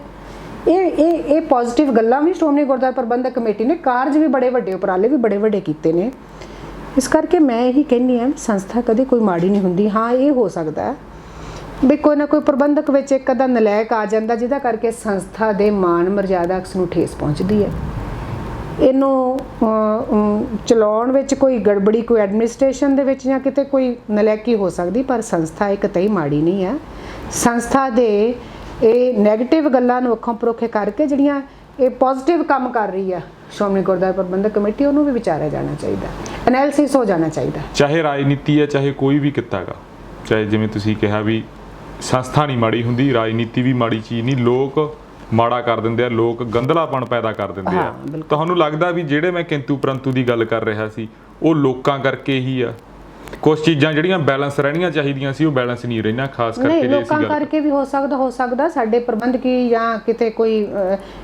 ਇਹ ਪੋਜ਼ਿਟਿਵ ਗੱਲਾਂ ਵੀ ਸ਼੍ਰੋਮਣੀ ਗੁਰਦੁਆਰਾ ਪ੍ਰਬੰਧਕ ਕਮੇਟੀ ਨੇ, ਕਾਰਜ ਵੀ ਬੜੇ ਵੱਡੇ, ਉਪਰਾਲੇ ਵੀ ਬੜੇ ਵੱਡੇ ਕੀਤੇ ਨੇ। ਇਸ ਕਰਕੇ ਮੈਂ ਇਹੀ ਕਹਿੰਦੀ ਹਾਂ ਸੰਸਥਾ ਕਦੇ ਕੋਈ ਮਾੜੀ ਨਹੀਂ ਹੁੰਦੀ। ਹਾਂ, ਇਹ ਹੋ ਸਕਦਾ ਵੀ ਕੋਈ ਨਾ ਕੋਈ ਪ੍ਰਬੰਧਕ ਵਿੱਚ ਇੱਕ ਅੱਧਾ ਨਲਾਇਕ ਆ ਜਾਂਦਾ, ਜਿਹਦਾ ਕਰਕੇ ਸੰਸਥਾ ਦੇ ਮਾਣ ਮਰਜ਼ਾਦਾ ਨੂੰ ਠੇਸ ਪਹੁੰਚਦੀ ਹੈ। ਇਹਨੂੰ ਚਲਾਉਣ ਵਿੱਚ ਕੋਈ ਗੜਬੜੀ, ਕੋਈ ਐਡਮਿਨਿਸਟ੍ਰੇਸ਼ਨ ਦੇ ਵਿੱਚ ਜਾਂ ਕਿਤੇ ਕੋਈ ਨਲਾਇਕੀ ਹੋ ਸਕਦੀ, ਪਰ ਸੰਸਥਾ ਇੱਕ ਤਈ ਮਾੜੀ ਨਹੀਂ ਹੈ। ਸੰਸਥਾ ਦੇ ਇਹ ਨੈਗੇਟਿਵ ਗੱਲਾਂ ਨੂੰ ਅੱਖੋਂ ਪਰੋਖੇ ਕਰਕੇ ਜਿਹੜੀਆਂ ਇਹ ਪੋਜ਼ਿਟਿਵ ਕੰਮ ਕਰ ਰਹੀ ਆ ਸ਼੍ਰੋਮਣੀ ਗੁਰਦੁਆਰਾ ਪ੍ਰਬੰਧਕ ਕਮੇਟੀ, ਉਹਨੂੰ ਵੀ ਵਿਚਾਰਿਆ ਜਾਣਾ ਚਾਹੀਦਾ, ਐਨਾਲਿਸਿਸ ਹੋ ਜਾਣਾ ਚਾਹੀਦਾ। ਚਾਹੇ ਰਾਜਨੀਤੀ ਹੈ, ਚਾਹੇ ਕੋਈ ਵੀ ਕਿੱਤਾ ਗਾ, ਚਾਹੇ ਜਿਵੇਂ ਤੁਸੀਂ ਕਿਹਾ ਵੀ ਸੰਸਥਾ ਨਹੀਂ ਮਾੜੀ ਹੁੰਦੀ, ਰਾਜਨੀਤੀ ਵੀ ਮਾੜੀ ਚੀਜ਼ ਨਹੀਂ। ਲੋਕ ਮਾੜਾ ਕਰ ਦਿੰਦੇ ਆ, ਲੋਕ ਗੰਧਲਾਪਣ ਪੈਦਾ ਕਰ ਦਿੰਦੇ ਆ। ਤੁਹਾਨੂੰ ਲੱਗਦਾ ਵੀ ਜਿਹੜੇ ਮੈਂ ਕਿੰਤੂ ਪਰੰਤੂ ਦੀ ਗੱਲ ਕਰ ਰਿਹਾ ਸੀ ਉਹ ਲੋਕਾਂ ਕਰਕੇ ਹੀ ਆ? ਕੁਝ ਚੀਜ਼ਾਂ ਜਿਹੜੀਆਂ ਬੈਲੈਂਸ ਰਹਿਣੀਆਂ ਚਾਹੀਦੀਆਂ ਸੀ ਉਹ ਬੈਲੈਂਸ ਨਹੀਂ ਰਹਿਣਾ, ਖਾਸ ਕਰਕੇ ਜੇ ਲੋਕਾਂ ਕਰਕੇ ਵੀ ਹੋ ਸਕਦਾ ਸਾਡੇ ਪ੍ਰਬੰਧਕੀ ਜਾਂ ਕਿਤੇ ਕੋਈ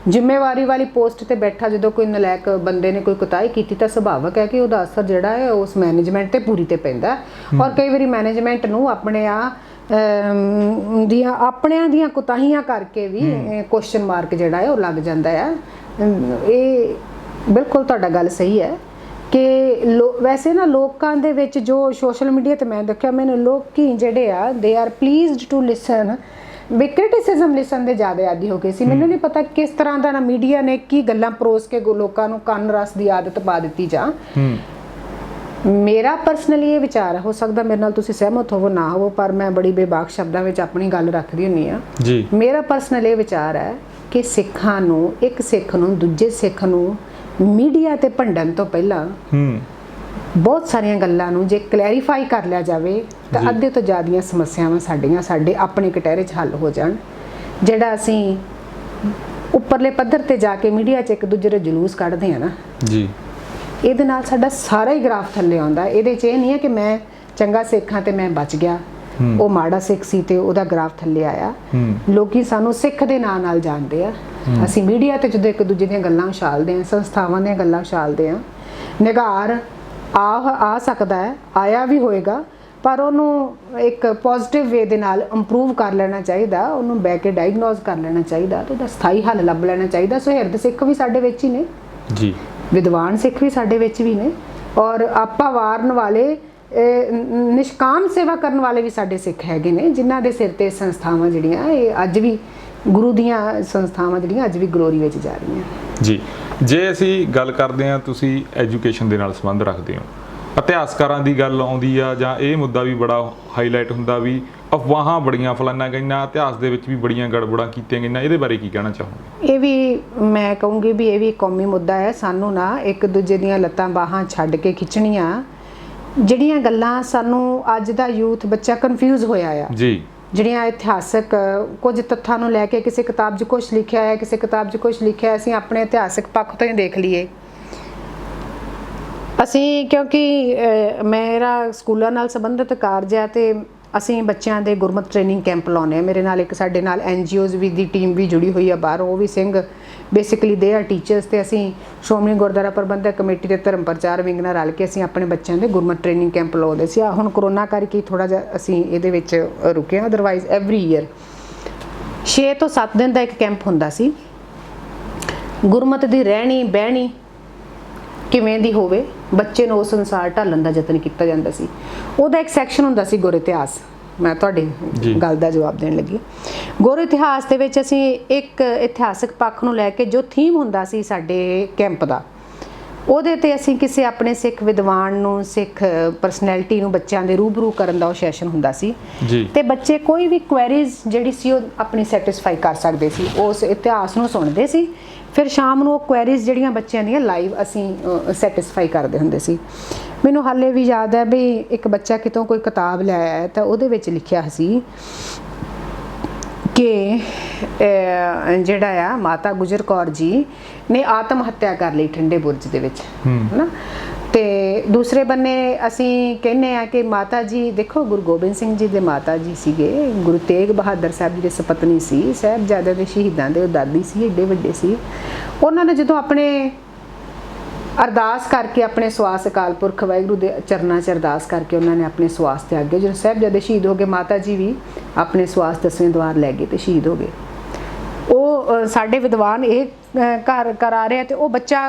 ਜ਼ਿੰਮੇਵਾਰੀ ਵਾਲੀ ਪੋਸਟ ਤੇ ਬੈਠਾ ਜਦੋਂ ਕੋਈ ਨਲਾਇਕ ਬੰਦੇ ਨੇ ਕੋਈ ਕੁਤਾਹੀ ਕੀਤੀ ਤਾਂ ਸੁਭਾਵਕ ਹੈ ਕਿ ਉਹਦਾ ਅਸਰ ਜਿਹੜਾ ਹੈ ਉਸ ਮੈਨੇਜਮੈਂਟ ਤੇ ਪੂਰੀ ਤੇ ਪੈਂਦਾ। ਔਰ ਕਈ ਵਾਰੀ ਮੈਨੇਜਮੈਂਟ ਨੂੰ ਆਪਣਿਆਂ ਦੀਆਂ ਕੁਤਾਹੀਆਂ ਕਰਕੇ ਵੀ ਕੁਐਸਚਨ ਮਾਰਕ ਜਿਹੜਾ ਹੈ ਉਹ ਲੱਗ ਜਾਂਦਾ ਹੈ। ਇਹ ਬਿਲਕੁਲ ਤੁਹਾਡਾ ਗੱਲ ਸਹੀ ਹੈ ਕਿ ਵੈਸੇ ਨਾ ਲੋਕਾਂ ਦੇ ਵਿੱਚ ਜੋ ਸੋਸ਼ਲ ਮੀਡੀਆ ਤੇ ਮੈਂ ਦੇਖਿਆ, ਮੈਨੂੰ ਲੋਕੀ ਜਿਹੜੇ ਆ ਦੇ ਆਰ ਪਲੀਜ਼ਡ ਟੂ ਲਿਸਨ, ਵੀ ਕ੍ਰਿਟਿਸਿਜ਼ਮ ਲਿਸਨ ਦੇ ਜ਼ਿਆਦਾ ਆਦੀ ਹੋ ਗਏ ਸੀ। ਮੈਨੂੰ ਨਹੀਂ ਪਤਾ ਕਿਸ ਤਰ੍ਹਾਂ ਦਾ ਨਾ ਮੀਡੀਆ ਨੇ ਕੀ ਗੱਲਾਂ ਪਰੋਸ ਕੇ ਲੋਕਾਂ ਨੂੰ ਕੰਨ ਰਸ ਦੀ ਆਦਤ ਪਾ ਦਿੱਤੀ। ਜਾਂ ਮੇਰਾ ਪਰਸਨਲੀ ਇਹ ਵਿਚਾਰ ਹੈ, ਹੋ ਸਕਦਾ ਮੇਰੇ ਨਾਲ ਤੁਸੀਂ ਸਹਿਮਤ ਹੋਵੋ ਨਾ ਹੋਵੋ, ਪਰ ਮੈਂ ਬੜੀ ਬੇਬਾਕ ਸ਼ਬਦਾਂ ਵਿੱਚ ਆਪਣੀ ਗੱਲ ਰੱਖਦੀ ਹੁੰਦੀ ਹਾਂ ਜੀ। ਮੇਰਾ ਪਰਸਨਲ ਇਹ ਵਿਚਾਰ ਹੈ ਕਿ ਸਿੱਖਾਂ ਨੂੰ, ਇੱਕ ਸਿੱਖ ਨੂੰ ਦੂਜੇ ਸਿੱਖ ਨੂੰ ਮੀਡੀਆ ਤੇ ਭੰਡਣ ਤੋਂ ਪਹਿਲਾਂ ਬਹੁਤ ਸਾਰੀਆਂ ਗੱਲਾਂ ਨੂੰ ਜੇ ਕਲੈਰੀਫਾਈ ਕਰ ਲਿਆ ਜਾਵੇ ਤਾਂ ਅੱਧੇ ਤੋਂ ਜ਼ਿਆਦੀਆਂ ਸਮੱਸਿਆਵਾਂ ਸਾਡੇ ਆਪਣੇ ਕਟਹਿਰੇ 'ਚ ਹੱਲ ਹੋ ਜਾਣ। ਜਿਹੜਾ ਅਸੀਂ ਉੱਪਰਲੇ ਪੱਧਰ ਤੇ ਜਾ ਕੇ ਮੀਡੀਆ 'ਚ ਇੱਕ ਦੂਜੇ ਦੇ ਜਲੂਸ ਕੱਢਦੇ ਆ ਨਾ ਜੀ, ਇਹਦੇ ਨਾਲ ਸਾਡਾ ਸਾਰਾ ਹੀ ਗ੍ਰਾਫ ਥੱਲੇ ਆਉਂਦਾ। ਇਹਦੇ 'ਚ ਇਹ ਨਹੀਂ ਹੈ ਕਿ ਮੈਂ ਚੰਗਾ ਸਿੱਖ ਹਾਂ ਤੇ ਮੈਂ ਬਚ ਗਿਆ, ਉਹ ਮਾੜਾ ਸਿੱਖ ਸੀ ਤੇ ਉਹਦਾ ਗ੍ਰਾਫ ਥੱਲੇ ਆਇਆ। ਲੋਕੀ ਸਾਨੂੰ ਸਿੱਖ ਦੇ ਨਾਂ ਨਾਲ ਜਾਣਦੇ ਆ। ਅਸੀਂ ਮੀਡੀਆ ਤੇ ਜਦੋਂ ਇੱਕ ਦੂਜੇ ਦੀਆਂ ਗੱਲਾਂ ਉਛਾਲਦੇ ਹਾਂ, ਸੰਸਥਾਵਾਂ ਦੀਆਂ ਗੱਲਾਂ ਉਛਾਲਦੇ ਹਾਂ, ਨਿਘਾਰ ਆ ਸਕਦਾ ਹੈ, ਆਇਆ ਵੀ ਹੋਏਗਾ, ਪਰ ਉਹਨੂੰ ਇੱਕ ਪੋਜ਼ਿਟਿਵ ਵੇ ਦੇ ਨਾਲ ਇੰਪਰੂਵ ਕਰ ਲੈਣਾ ਚਾਹੀਦਾ, ਉਹਨੂੰ ਬਹਿ ਕੇ ਡਾਇਗਨੋਜ਼ ਕਰ ਲੈਣਾ ਚਾਹੀਦਾ ਤੇ ਉਹਦਾ ਸਥਾਈ ਹੱਲ ਲੱਭ ਲੈਣਾ ਚਾਹੀਦਾ। ਸੁਹਿਰਦ ਸਿੱਖ ਵੀ ਸਾਡੇ ਵਿੱਚ ਹੀ ਨੇ ਜੀ, ਵਿਦਵਾਨ ਸਿੱਖ ਵੀ ਸਾਡੇ ਵਿੱਚ ਵੀ ਨੇ, ਔਰ ਆਪਾ ਵਾਰਨ ਵਾਲੇ ਨਿਸ਼ਕਾਮ ਸੇਵਾ ਕਰਨ ਵਾਲੇ ਵੀ ਸਾਡੇ ਸਿੱਖ ਹੈਗੇ ਨੇ, ਜਿਨ੍ਹਾਂ ਦੇ ਸਿਰ ਤੇ ਸੰਸਥਾਵਾਂ ਜਿਹੜੀਆਂ ਇਹ ਅੱਜ ਵੀ ਗੁਰੂ ਦੀਆਂ ਸੰਸਥਾਵਾਂ ਜਿਹੜੀਆਂ ਅੱਜ ਵੀ ਗਲੋਰੀ ਵਿੱਚ ਜਾ ਰਹੀਆਂ। ਜੀ, ਜੇ ਅਸੀਂ ਗੱਲ ਕਰਦੇ ਹਾਂ, ਤੁਸੀਂ ਐਜੂਕੇਸ਼ਨ ਦੇ ਨਾਲ ਸੰਬੰਧ ਰੱਖਦੇ ਹੋ, ਇਤਿਹਾਸਕਾਰਾਂ ਦੀ ਗੱਲ ਆਉਂਦੀ ਆ ਜਾਂ ਇਹ ਮੁੱਦਾ ਵੀ ਬੜਾ ਹਾਈਲਾਈਟ ਹੁੰਦਾ ਵੀ ਅਫਵਾਹਾਂ ਬੜੀਆਂ ਫਲਾਨਾ ਗਈਆਂ, ਇਤਿਹਾਸ ਦੇ ਵਿੱਚ ਵੀ ਬੜੀਆਂ ਗੜਬੜਾਂ ਕੀਤੀਆਂ ਗਈਆਂ, ਇਹਦੇ ਬਾਰੇ ਕੀ ਕਹਿਣਾ ਚਾਹੋਗੇ? ਇਹ ਵੀ ਮੈਂ ਕਹੂੰਗੀ ਵੀ ਇਹ ਵੀ ਕੌਮੀ ਮੁੱਦਾ ਹੈ। ਸਾਨੂੰ ਨਾ ਇੱਕ ਦੂਜੇ ਦੀਆਂ ਲੱਤਾਂ ਬਾਹਾਂ ਛੱਡ ਕੇ ਖਿੱਚਣੀਆਂ, ਜਿਹੜੀਆਂ ਗੱਲਾਂ ਸਾਨੂੰ ਅੱਜ ਦਾ ਯੂਥ ਬੱਚਾ ਕਨਫਿਊਜ਼ ਹੋਇਆ ਆ ਜੀ, ਜਿਹੜੀਆਂ ਇਤਿਹਾਸਕ ਕੁਝ ਤੱਥਾਂ ਨੂੰ ਲੈ ਕੇ ਕਿਸੇ ਕਿਤਾਬ 'ਚ ਕੁਝ ਲਿਖਿਆ ਹੈ, ਕਿਸੇ ਕਿਤਾਬ 'ਚ ਕੁਝ ਲਿਖਿਆ ਹੈ, ਅਸੀਂ ਆਪਣੇ ਇਤਿਹਾਸਕ ਪੱਖ ਤੋਂ ਹੀ ਦੇਖ ਲਈਏ। ਅਸੀਂ ਕਿਉਂਕਿ ਮੇਰਾ ਸਕੂਲਾਂ ਨਾਲ ਸੰਬੰਧਿਤ ਕਾਰਜ ਹੈ ਤੇ ਅਸੀਂ ਬੱਚਿਆਂ ਦੇ ਗੁਰਮਤਿ ਟ੍ਰੇਨਿੰਗ ਕੈਂਪ ਲਾਉਂਦੇ ਹਾਂ। ਮੇਰੇ ਨਾਲ ਇੱਕ ਸਾਡੇ ਨਾਲ NGOs ਵੀ ਦੀ ਟੀਮ ਵੀ ਜੁੜੀ ਹੋਈ ਆ ਬਾਹਰੋਂ, ਉਹ ਵੀ ਸਿੰਘ ਬੇਸਿਕਲੀ ਦੇ ਆ ਟੀਚਰਸ, ਤੇ ਅਸੀਂ ਸ਼੍ਰੋਮਣੀ ਗੁਰਦੁਆਰਾ ਪ੍ਰਬੰਧਕ ਕਮੇਟੀ ਦੇ ਧਰਮ ਪ੍ਰਚਾਰ ਵਿੰਗ ਨਾਲ ਰਲ ਕੇ ਅਸੀਂ ਆਪਣੇ ਬੱਚਿਆਂ ਦੇ ਗੁਰਮਤਿ ਟ੍ਰੇਨਿੰਗ ਕੈਂਪ ਲਾਉਂਦੇ ਸੀ। ਹੁਣ ਕਰੋਨਾ ਕਰਕੇ ਥੋੜਾ ਜਿਹਾ ਅਸੀਂ ਇਹਦੇ ਵਿੱਚ ਰੁਕੇ ਹਾਂ, ਅਦਰਵਾਈਜ਼ ਐਵਰੀ ਈਅਰ 6 ਤੋਂ 7 ਦਿਨ ਦਾ ਇੱਕ ਕੈਂਪ ਹੁੰਦਾ ਸੀ। ਗੁਰਮਤਿ ਦੀ ਰਹਿਣੀ ਬਹਿਣੀ ਕਿਵੇਂ ਦੀ ਹੋਵੇ, ਬੱਚੇ ਨੂੰ ਉਸ ਅਨੁਸਾਰ ਢਾਲਣ ਦਾ ਯਤਨ ਕੀਤਾ ਜਾਂਦਾ ਸੀ। ਉਹਦਾ ਇੱਕ ਸੈਕਸ਼ਨ ਹੁੰਦਾ ਸੀ ਗੁਰ ਇਤਿਹਾਸ। ਮੈਂ ਤੁਹਾਡੀ ਗੱਲ ਦਾ ਜਵਾਬ ਦੇਣ ਲੱਗੀ। ਗੁਰ ਇਤਿਹਾਸ ਦੇ ਵਿੱਚ ਅਸੀਂ ਇੱਕ ਇਤਿਹਾਸਕ ਪੱਖ ਨੂੰ ਲੈ ਕੇ ਜੋ ਥੀਮ ਹੁੰਦਾ ਸੀ ਸਾਡੇ ਕੈਂਪ ਦਾ, ਉਹਦੇ ਤੇ ਅਸੀਂ ਕਿਸੇ ਆਪਣੇ ਸਿੱਖ ਵਿਦਵਾਨ ਨੂੰ, ਸਿੱਖ ਪਰਸਨੈਲਿਟੀ ਨੂੰ ਬੱਚਿਆਂ ਦੇ ਰੂਬਰੂ ਕਰਨ ਦਾ ਉਹ ਸੈਸ਼ਨ ਹੁੰਦਾ ਸੀ ਜੀ, ਤੇ ਬੱਚੇ ਕੋਈ ਵੀ ਕੁਐਰੀਜ਼ ਜਿਹੜੀ ਸੀ ਉਹ ਆਪਣੀ ਸੈਟੀਸਫਾਈ ਕਰ ਸਕਦੇ ਸੀ, ਉਸ ਇਤਿਹਾਸ ਨੂੰ ਸੁਣਦੇ ਸੀ। ਫਿਰ ਸ਼ਾਮ ਨੂੰ ਉਹ ਕੁਐਰੀਜ਼ ਜਿਹੜੀਆਂ ਬੱਚਿਆਂ ਦੀਆਂ ਲਾਈਵ ਅਸੀਂ ਸੈਟੀਸਫਾਈ ਕਰਦੇ ਹੁੰਦੇ ਸੀ। ਮੈਨੂੰ ਹਾਲੇ ਵੀ ਯਾਦ ਹੈ ਵੀ ਇੱਕ ਬੱਚਾ ਕਿਤੋਂ ਕੋਈ ਕਿਤਾਬ ਲੈ ਆਇਆ ਤਾਂ ਉਹਦੇ ਵਿੱਚ ਲਿਖਿਆ ਸੀ ਕਿ ਜਿਹੜਾ ਆ ਮਾਤਾ ਗੁਜਰ ਕੌਰ ਜੀ ਨੇ ਆਤਮ ਹੱਤਿਆ ਕਰ ਲਈ ਠੰਡੇ ਬੁਰਜ ਦੇ ਵਿੱਚ, ਹੈਨਾ। ਤੇ ਦੂਸਰੇ ਬੰਨੇ ਅਸੀਂ ਕਹਿੰਦੇ ਆ ਕਿ ਮਾਤਾ ਜੀ ਦੇਖੋ ਗੁਰੂ ਗੋਬਿੰਦ ਸਿੰਘ ਜੀ ਦੇ ਮਾਤਾ ਜੀ ਸੀਗੇ, ਗੁਰੂ ਤੇਗ ਬਹਾਦਰ ਸਾਹਿਬ ਜੀ ਦੇ ਸਪਤਨੀ ਸੀ, ਸਾਹਿਬਜ਼ਾਦਿਆਂ ਦੇ ਸ਼ਹੀਦਾਂ ਦੇ ਉਹ ਦਾਦੀ ਸੀ, ਏਡੇ ਵੱਡੇ ਸੀ। ਉਹਨਾਂ ਨੇ ਜਦੋਂ ਆਪਣੇ ਅਰਦਾਸ ਕਰਕੇ ਆਪਣੇ ਸਵਾਸ ਅਕਾਲ ਪੁਰਖ ਵਾਹਿਗੁਰੂ ਦੇ ਚਰਨਾਂ 'ਚ ਅਰਦਾਸ ਕਰਕੇ ਉਹਨਾਂ ਨੇ ਆਪਣੇ ਸਵਾਸ ਤਿਆਗੇ। ਜਦੋਂ ਸਾਹਿਬਜ਼ਾਦੇ ਸ਼ਹੀਦ ਹੋ ਗਏ, ਮਾਤਾ ਜੀ ਵੀ ਆਪਣੇ ਸਵਾਸ 10ਵੇਂ ਦੁਆਰ ਲੈ ਗਏ ਤੇ ਸ਼ਹੀਦ ਹੋ ਗਏ। ਉਹ ਸਾਡੇ ਵਿਦਵਾਨ ਇਹ ਕਰਾ ਰਹੇ ਤੇ ਉਹ ਬੱਚਾ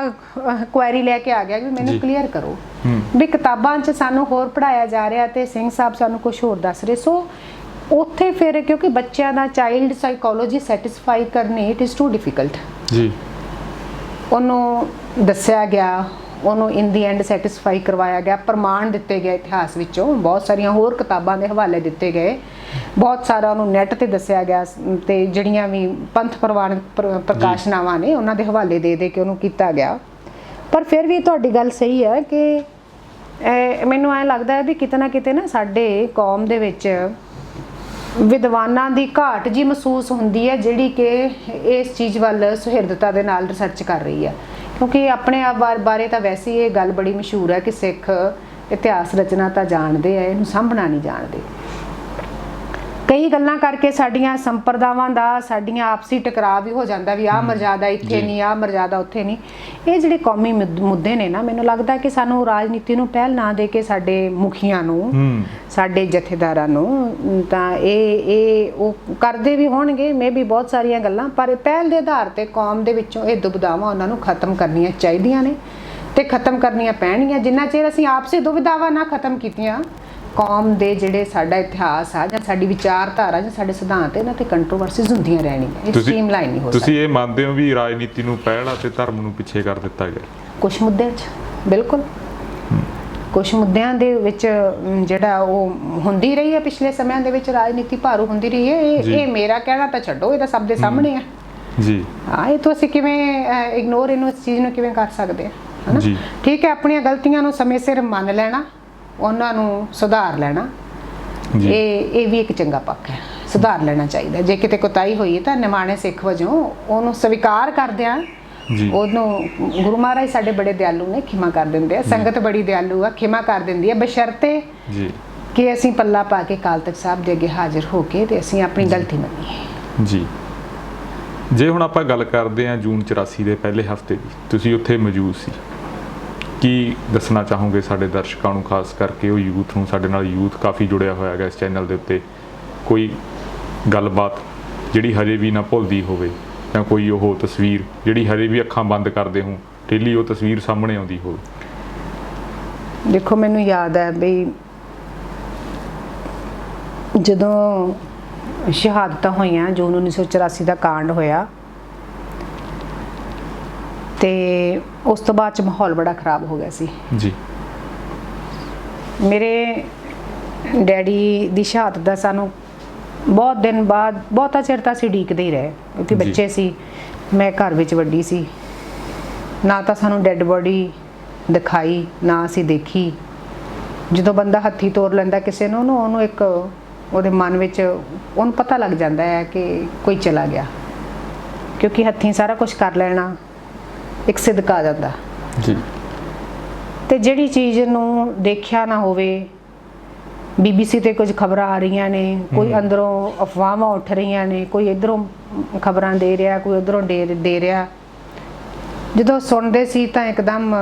ਕੁਐਰੀ ਲੈ ਕੇ ਆ ਗਿਆ ਵੀ ਮੈਨੂੰ ਕਲੀਅਰ ਕਰੋ ਵੀ ਕਿਤਾਬਾਂ 'ਚ ਸਾਨੂੰ ਹੋਰ ਪੜ੍ਹਾਇਆ ਜਾ ਰਿਹਾ ਤੇ ਸਿੰਘ ਸਾਹਿਬ ਸਾਨੂੰ ਕੁਝ ਹੋਰ ਦੱਸ ਰਹੇ। ਸੋ ਉੱਥੇ ਫਿਰ ਕਿਉਂਕਿ ਬੱਚਿਆਂ ਦਾ ਚਾਈਲਡ ਸਾਈਕੋਲੋਜੀ ਸੈਟੀਸਫਾਈ ਕਰਨੀ ਇਟ ਇਜ਼ ਟੂ ਡਿਫਿਕਲਟ ਜੀ। ਉਹਨੂੰ ਦੱਸਿਆ ਗਿਆ, ਉਹਨੂੰ ਇਨ ਦੀ ਐਂਡ ਸੈਟੀਸਫਾਈ ਕਰਵਾਇਆ ਗਿਆ, ਪ੍ਰਮਾਣ ਦਿੱਤੇ ਗਏ ਇਤਿਹਾਸ ਵਿੱਚੋਂ, ਬਹੁਤ ਸਾਰੀਆਂ ਹੋਰ ਕਿਤਾਬਾਂ ਦੇ ਹਵਾਲੇ ਦਿੱਤੇ ਗਏ, ਬਹੁਤ ਸਾਰਾ ਉਹਨੂੰ ਨੈੱਟ ਤੇ ਦੱਸਿਆ ਗਿਆ ਤੇ ਜਿਹੜੀਆਂ ਵੀ ਪੰਥ ਪ੍ਰਵਾਨਿਤ ਪ੍ਰਕਾਸ਼ਨਾਵਾਂ ਨੇ ਉਹਨਾਂ ਦੇ ਹਵਾਲੇ ਦੇ ਦੇ ਕੇ ਉਹਨੂੰ ਕੀਤਾ ਗਿਆ। ਪਰ ਫਿਰ ਵੀ ਤੁਹਾਡੀ ਗੱਲ ਸਹੀ ਹੈ ਕਿ ਮੈਨੂੰ ਐਂ ਲੱਗਦਾ ਹੈ ਵੀ ਕਿਤੇ ਨਾ ਕਿਤੇ ਨਾ ਸਾਡੇ ਕੌਮ ਦੇ ਵਿੱਚ ਵਿਦਵਾਨਾਂ ਦੀ ਘਾਟ ਜੀ ਮਹਿਸੂਸ ਹੁੰਦੀ ਹੈ, ਜਿਹੜੀ ਕਿ ਇਸ ਚੀਜ਼ ਵੱਲ ਸੁਹਿਰਦਤਾ ਦੇ ਨਾਲ ਰਿਸਰਚ ਕਰ ਰਹੀ ਹੈ। ਕਿਉਂਕਿ ਆਪਣੇ ਆਪ ਬਾਰੇ ਤਾਂ ਵੈਸੇ ਹੀ ਇਹ ਗੱਲ ਬੜੀ ਮਸ਼ਹੂਰ ਹੈ ਕਿ ਸਿੱਖ ਇਤਿਹਾਸ ਰਚਨਾ ਤਾਂ ਜਾਣਦੇ ਆ, ਇਹਨੂੰ ਸਾਂਭਣਾ ਨਹੀਂ ਜਾਣਦੇ। ਕਈ ਗੱਲਾਂ ਕਰਕੇ ਸਾਡੀਆਂ ਸੰਪਰਦਾਵਾਂ ਦਾ ਸਾਡੀਆਂ ਆਪਸੀ ਟਕਰਾਅ ਵੀ ਹੋ ਜਾਂਦਾ ਵੀ ਆਹ ਮਰਜ਼ਾਦਾ ਇੱਥੇ ਨਹੀਂ, ਆਹ ਮਰਜ਼ਾਦਾ ਉੱਥੇ ਨਹੀਂ। ਇਹ ਜਿਹੜੇ ਕੌਮੀ ਮੁੱਦੇ ਨੇ ਨਾ, ਮੈਨੂੰ ਲੱਗਦਾ ਕਿ ਸਾਨੂੰ ਰਾਜਨੀਤੀ ਨੂੰ ਪਹਿਲ ਨਾ ਦੇ ਕੇ ਸਾਡੇ ਮੁਖੀਆਂ ਨੂੰ, ਸਾਡੇ ਜਥੇਦਾਰਾਂ ਨੂੰ ਤਾਂ ਇਹ ਉਹ ਕਰਦੇ ਵੀ ਹੋਣਗੇ ਮੇਬੀ ਬਹੁਤ ਸਾਰੀਆਂ ਗੱਲਾਂ, ਪਰ ਪਹਿਲ ਦੇ ਆਧਾਰ ਤੇ ਕੌਮ ਦੇ ਵਿੱਚੋਂ ਇਹ ਦੁਬਿਧਾਵਾਂ ਉਹਨਾਂ ਨੂੰ ਖਤਮ ਕਰਨੀਆਂ ਚਾਹੀਦੀਆਂ ਨੇ ਤੇ ਖਤਮ ਕਰਨੀਆਂ ਪੈਣਗੀਆਂ। ਜਿੰਨਾ ਚਿਰ ਅਸੀਂ ਆਪਸੀ ਦੁਬਿਧਾਵਾਂ ਨਾ ਖਤਮ ਕੀਤੀਆਂ, ਕੌਮ ਦੇ ਜਿਹੜੇ ਸਾਡਾ ਇਤਿਹਾਸ ਆ ਜਾਂ ਸਾਡੀ ਵਿਚਾਰਧਾਰਾ ਜਾਂ ਸਾਡੇ ਸਿਧਾਂਤ ਇਹਨਾਂ ਤੇ ਕੰਟਰੋਵਰਸੀਜ਼ ਹੁੰਦੀਆਂ ਰਹਿਣੀਆਂ। ਇਹ ਸਟ੍ਰੀਮਲਾਈਨ ਨਹੀਂ ਹੋ ਸਕਦਾ। ਤੁਸੀਂ ਇਹ ਮੰਨਦੇ ਹੋ ਵੀ ਰਾਜਨੀਤੀ ਨੂੰ ਪਹਿਲ ਅਤੇ ਧਰਮ ਨੂੰ ਪਿੱਛੇ ਕਰ ਦਿੱਤਾ ਗਿਆ ਕੁਝ ਮੁੱਦਿਆਂ 'ਚ? ਬਿਲਕੁਲ, ਕੁਝ ਮੁੱਦਿਆਂ ਦੇ ਵਿੱਚ ਜਿਹੜਾ ਉਹ ਹੁੰਦੀ ਰਹੀ ਹੈ ਪਿਛਲੇ ਸਮਿਆਂ ਦੇ ਵਿੱਚ, ਰਾਜਨੀਤੀ ਭਾਰੂ ਹੁੰਦੀ ਰਹੀ ਹੈ। ਇਹ ਮੇਰਾ ਕਹਿਣਾ ਤਾਂ ਛੱਡੋ, ਇਹ ਤਾਂ ਸਭ ਦੇ ਸਾਹਮਣੇ ਹੈ ਜੀ। ਹਾਂ, ਇਹ ਤੋਂ ਅਸੀਂ ਕਿਵੇਂ ਇਗਨੋਰ ਇਹਨੂੰ, ਇਸ ਚੀਜ਼ ਨੂੰ ਕਿਵੇਂ ਕਰ ਸਕਦੇ ਹਾਂ, ਹੈ ਨਾ। ਠੀਕ ਹੈ, ਆਪਣੀਆਂ ਗਲਤੀਆਂ ਨੂੰ ਸਮੇਂ ਸਿਰ ਮੰਨ ਲੈਣਾ, ਉਹਨਾਂ ਨੂੰ ਸੁਧਾਰ ਲੈਣਾ, ਇਹ ਵੀ ਇੱਕ ਚੰਗਾ ਪੱਖ ਹੈ, ਸੁਧਾਰ ਲੈਣਾ ਚਾਹੀਦਾ। ਜੇ ਕਿਤੇ ਕੋਤਾਹੀ ਹੋਈ ਤਾਂ ਨਿਮਾਣੇ ਸਿੱਖ ਵਜੋਂ ਉਹਨੂੰ ਸਵੀਕਾਰ ਕਰਦਿਆਂ ਉਹਨੂੰ ਗੁਰੂ ਮਹਾਰਾਜ ਸਾਡੇ ਬੜੇ ਦਿਆਲੂ ਨੇ, ਖਿਮਾ ਕਰ ਦਿੰਦੇ ਆ। ਸੰਗਤ ਬੜੀ ਦਿਆਲੂ ਆ, ਖਿਮਾ ਕਰ ਦਿੰਦੀ ਆ, ਬਸ਼ਰਤੇ ਕਿ ਅਸੀਂ ਪੱਲਾ ਪਾ ਕੇ ਅਕਾਲ ਤਖਤ ਸਾਹਿਬ ਦੇ ਅੱਗੇ ਹਾਜ਼ਰ ਹੋ ਕੇ ਤੇ ਅਸੀਂ ਆਪਣੀ ਗਲਤੀ ਮੰਨੀਏ ਜੀ। ਜੇ ਹੁਣ ਆਪਾਂ ਗੱਲ ਕਰਦੇ ਹਾਂ ਜੂਨ 84 ਦੇ ਪਹਿਲੇ ਹਫ਼ਤੇ ਦੀ, ਤੁਸੀਂ ਉੱਥੇ ਮੌਜੂਦ ਸੀ, ਕੀ ਦੱਸਣਾ ਚਾਹੋਗੇ ਸਾਡੇ ਦਰਸ਼ਕਾਂ ਨੂੰ, ਖਾਸ ਕਰਕੇ ਉਹ ਯੂਥ ਨੂੰ? ਸਾਡੇ ਨਾਲ ਯੂਥ ਕਾਫੀ ਜੁੜਿਆ ਹੋਇਆ ਹੈਗਾ ਇਸ ਚੈਨਲ ਦੇ ਉੱਤੇ। ਕੋਈ ਗੱਲਬਾਤ ਜਿਹੜੀ ਹਜੇ ਵੀ ਨਾ ਭੁੱਲਦੀ ਹੋਵੇ, ਜਾਂ ਕੋਈ ਉਹ ਤਸਵੀਰ ਜਿਹੜੀ ਹਜੇ ਵੀ ਅੱਖਾਂ ਬੰਦ ਕਰਦੇ ਹੋ ਡੇਲੀ ਉਹ ਤਸਵੀਰ ਸਾਹਮਣੇ ਆਉਂਦੀ ਹੋਵੇ? ਦੇਖੋ, ਮੈਨੂੰ ਯਾਦ ਹੈ ਬਈ ਜਦੋਂ ਸ਼ਹਾਦਤਾਂ ਹੋਈਆਂ, ਜੂਨ 1984 ਦਾ ਕਾਂਡ ਹੋਇਆ, ਤੇ ਉਸ ਤੋਂ ਬਾਅਦ ਚ ਮਾਹੌਲ ਬੜਾ ਖਰਾਬ ਹੋ ਗਿਆ ਸੀ ਜੀ। ਮੇਰੇ ਡੈਡੀ ਦੀ ਸ਼ਹਾਦਤ ਦਾ ਸਾਨੂੰ ਬਹੁਤ ਦਿਨ ਬਾਅਦ, ਬਹੁਤਾ ਚਿਰ ਤਾਂ ਅਸੀਂ ਉਡੀਕਦੇ ਹੀ ਰਹੇ, ਕਿਉਂਕਿ ਜੀ। ਬੱਚੇ ਸੀ, ਮੈਂ ਘਰ ਵਿੱਚ ਵੱਡੀ ਸੀ, ਨਾ ਤਾਂ ਸਾਨੂੰ ਡੈੱਡ ਬੋਡੀ ਦਿਖਾਈ, ਨਾ ਅਸੀਂ ਦੇਖੀ। ਜਦੋਂ ਬੰਦਾ ਹੱਥੀ ਤੋਰ ਲੈਂਦਾ ਕਿਸੇ ਨੂੰ, ਉਹਨੂੰ ਇੱਕ ਉਹਦੇ ਮਨ ਵਿੱਚ ਉਹਨੂੰ ਪਤਾ ਲੱਗ ਜਾਂਦਾ ਹੈ ਕਿ ਕੋਈ ਚਲਾ ਗਿਆ, ਕਿਉਂਕਿ ਹੱਥੀਂ ਸਾਰਾ ਕੁਝ ਕਰ ਲੈਣਾ ਇੱਕ ਸਿਦਕ ਆ ਜਾਂਦਾ ਜੀ। ਤੇ ਜਿਹੜੀ ਚੀਜ਼ ਨੂੰ ਦੇਖਿਆ ਨਾ ਹੋਵੇ, BBC ਤੇ ਕੁਝ ਖਬਰਾਂ ਆ ਰਹੀਆਂ ਨੇ, ਕੋਈ ਅੰਦਰੋਂ ਅਫਵਾਹਾਂ ਉੱਠ ਰਹੀਆਂ ਨੇ, ਕੋਈ ਇਧਰੋਂ ਖਬਰਾਂ ਦੇ ਰਿਹਾ, ਕੋਈ ਉਧਰੋਂ ਦੇ ਰਿਹਾ, ਜਦੋਂ ਸੁਣਦੇ ਸੀ ਤਾਂ ਇੱਕਦਮ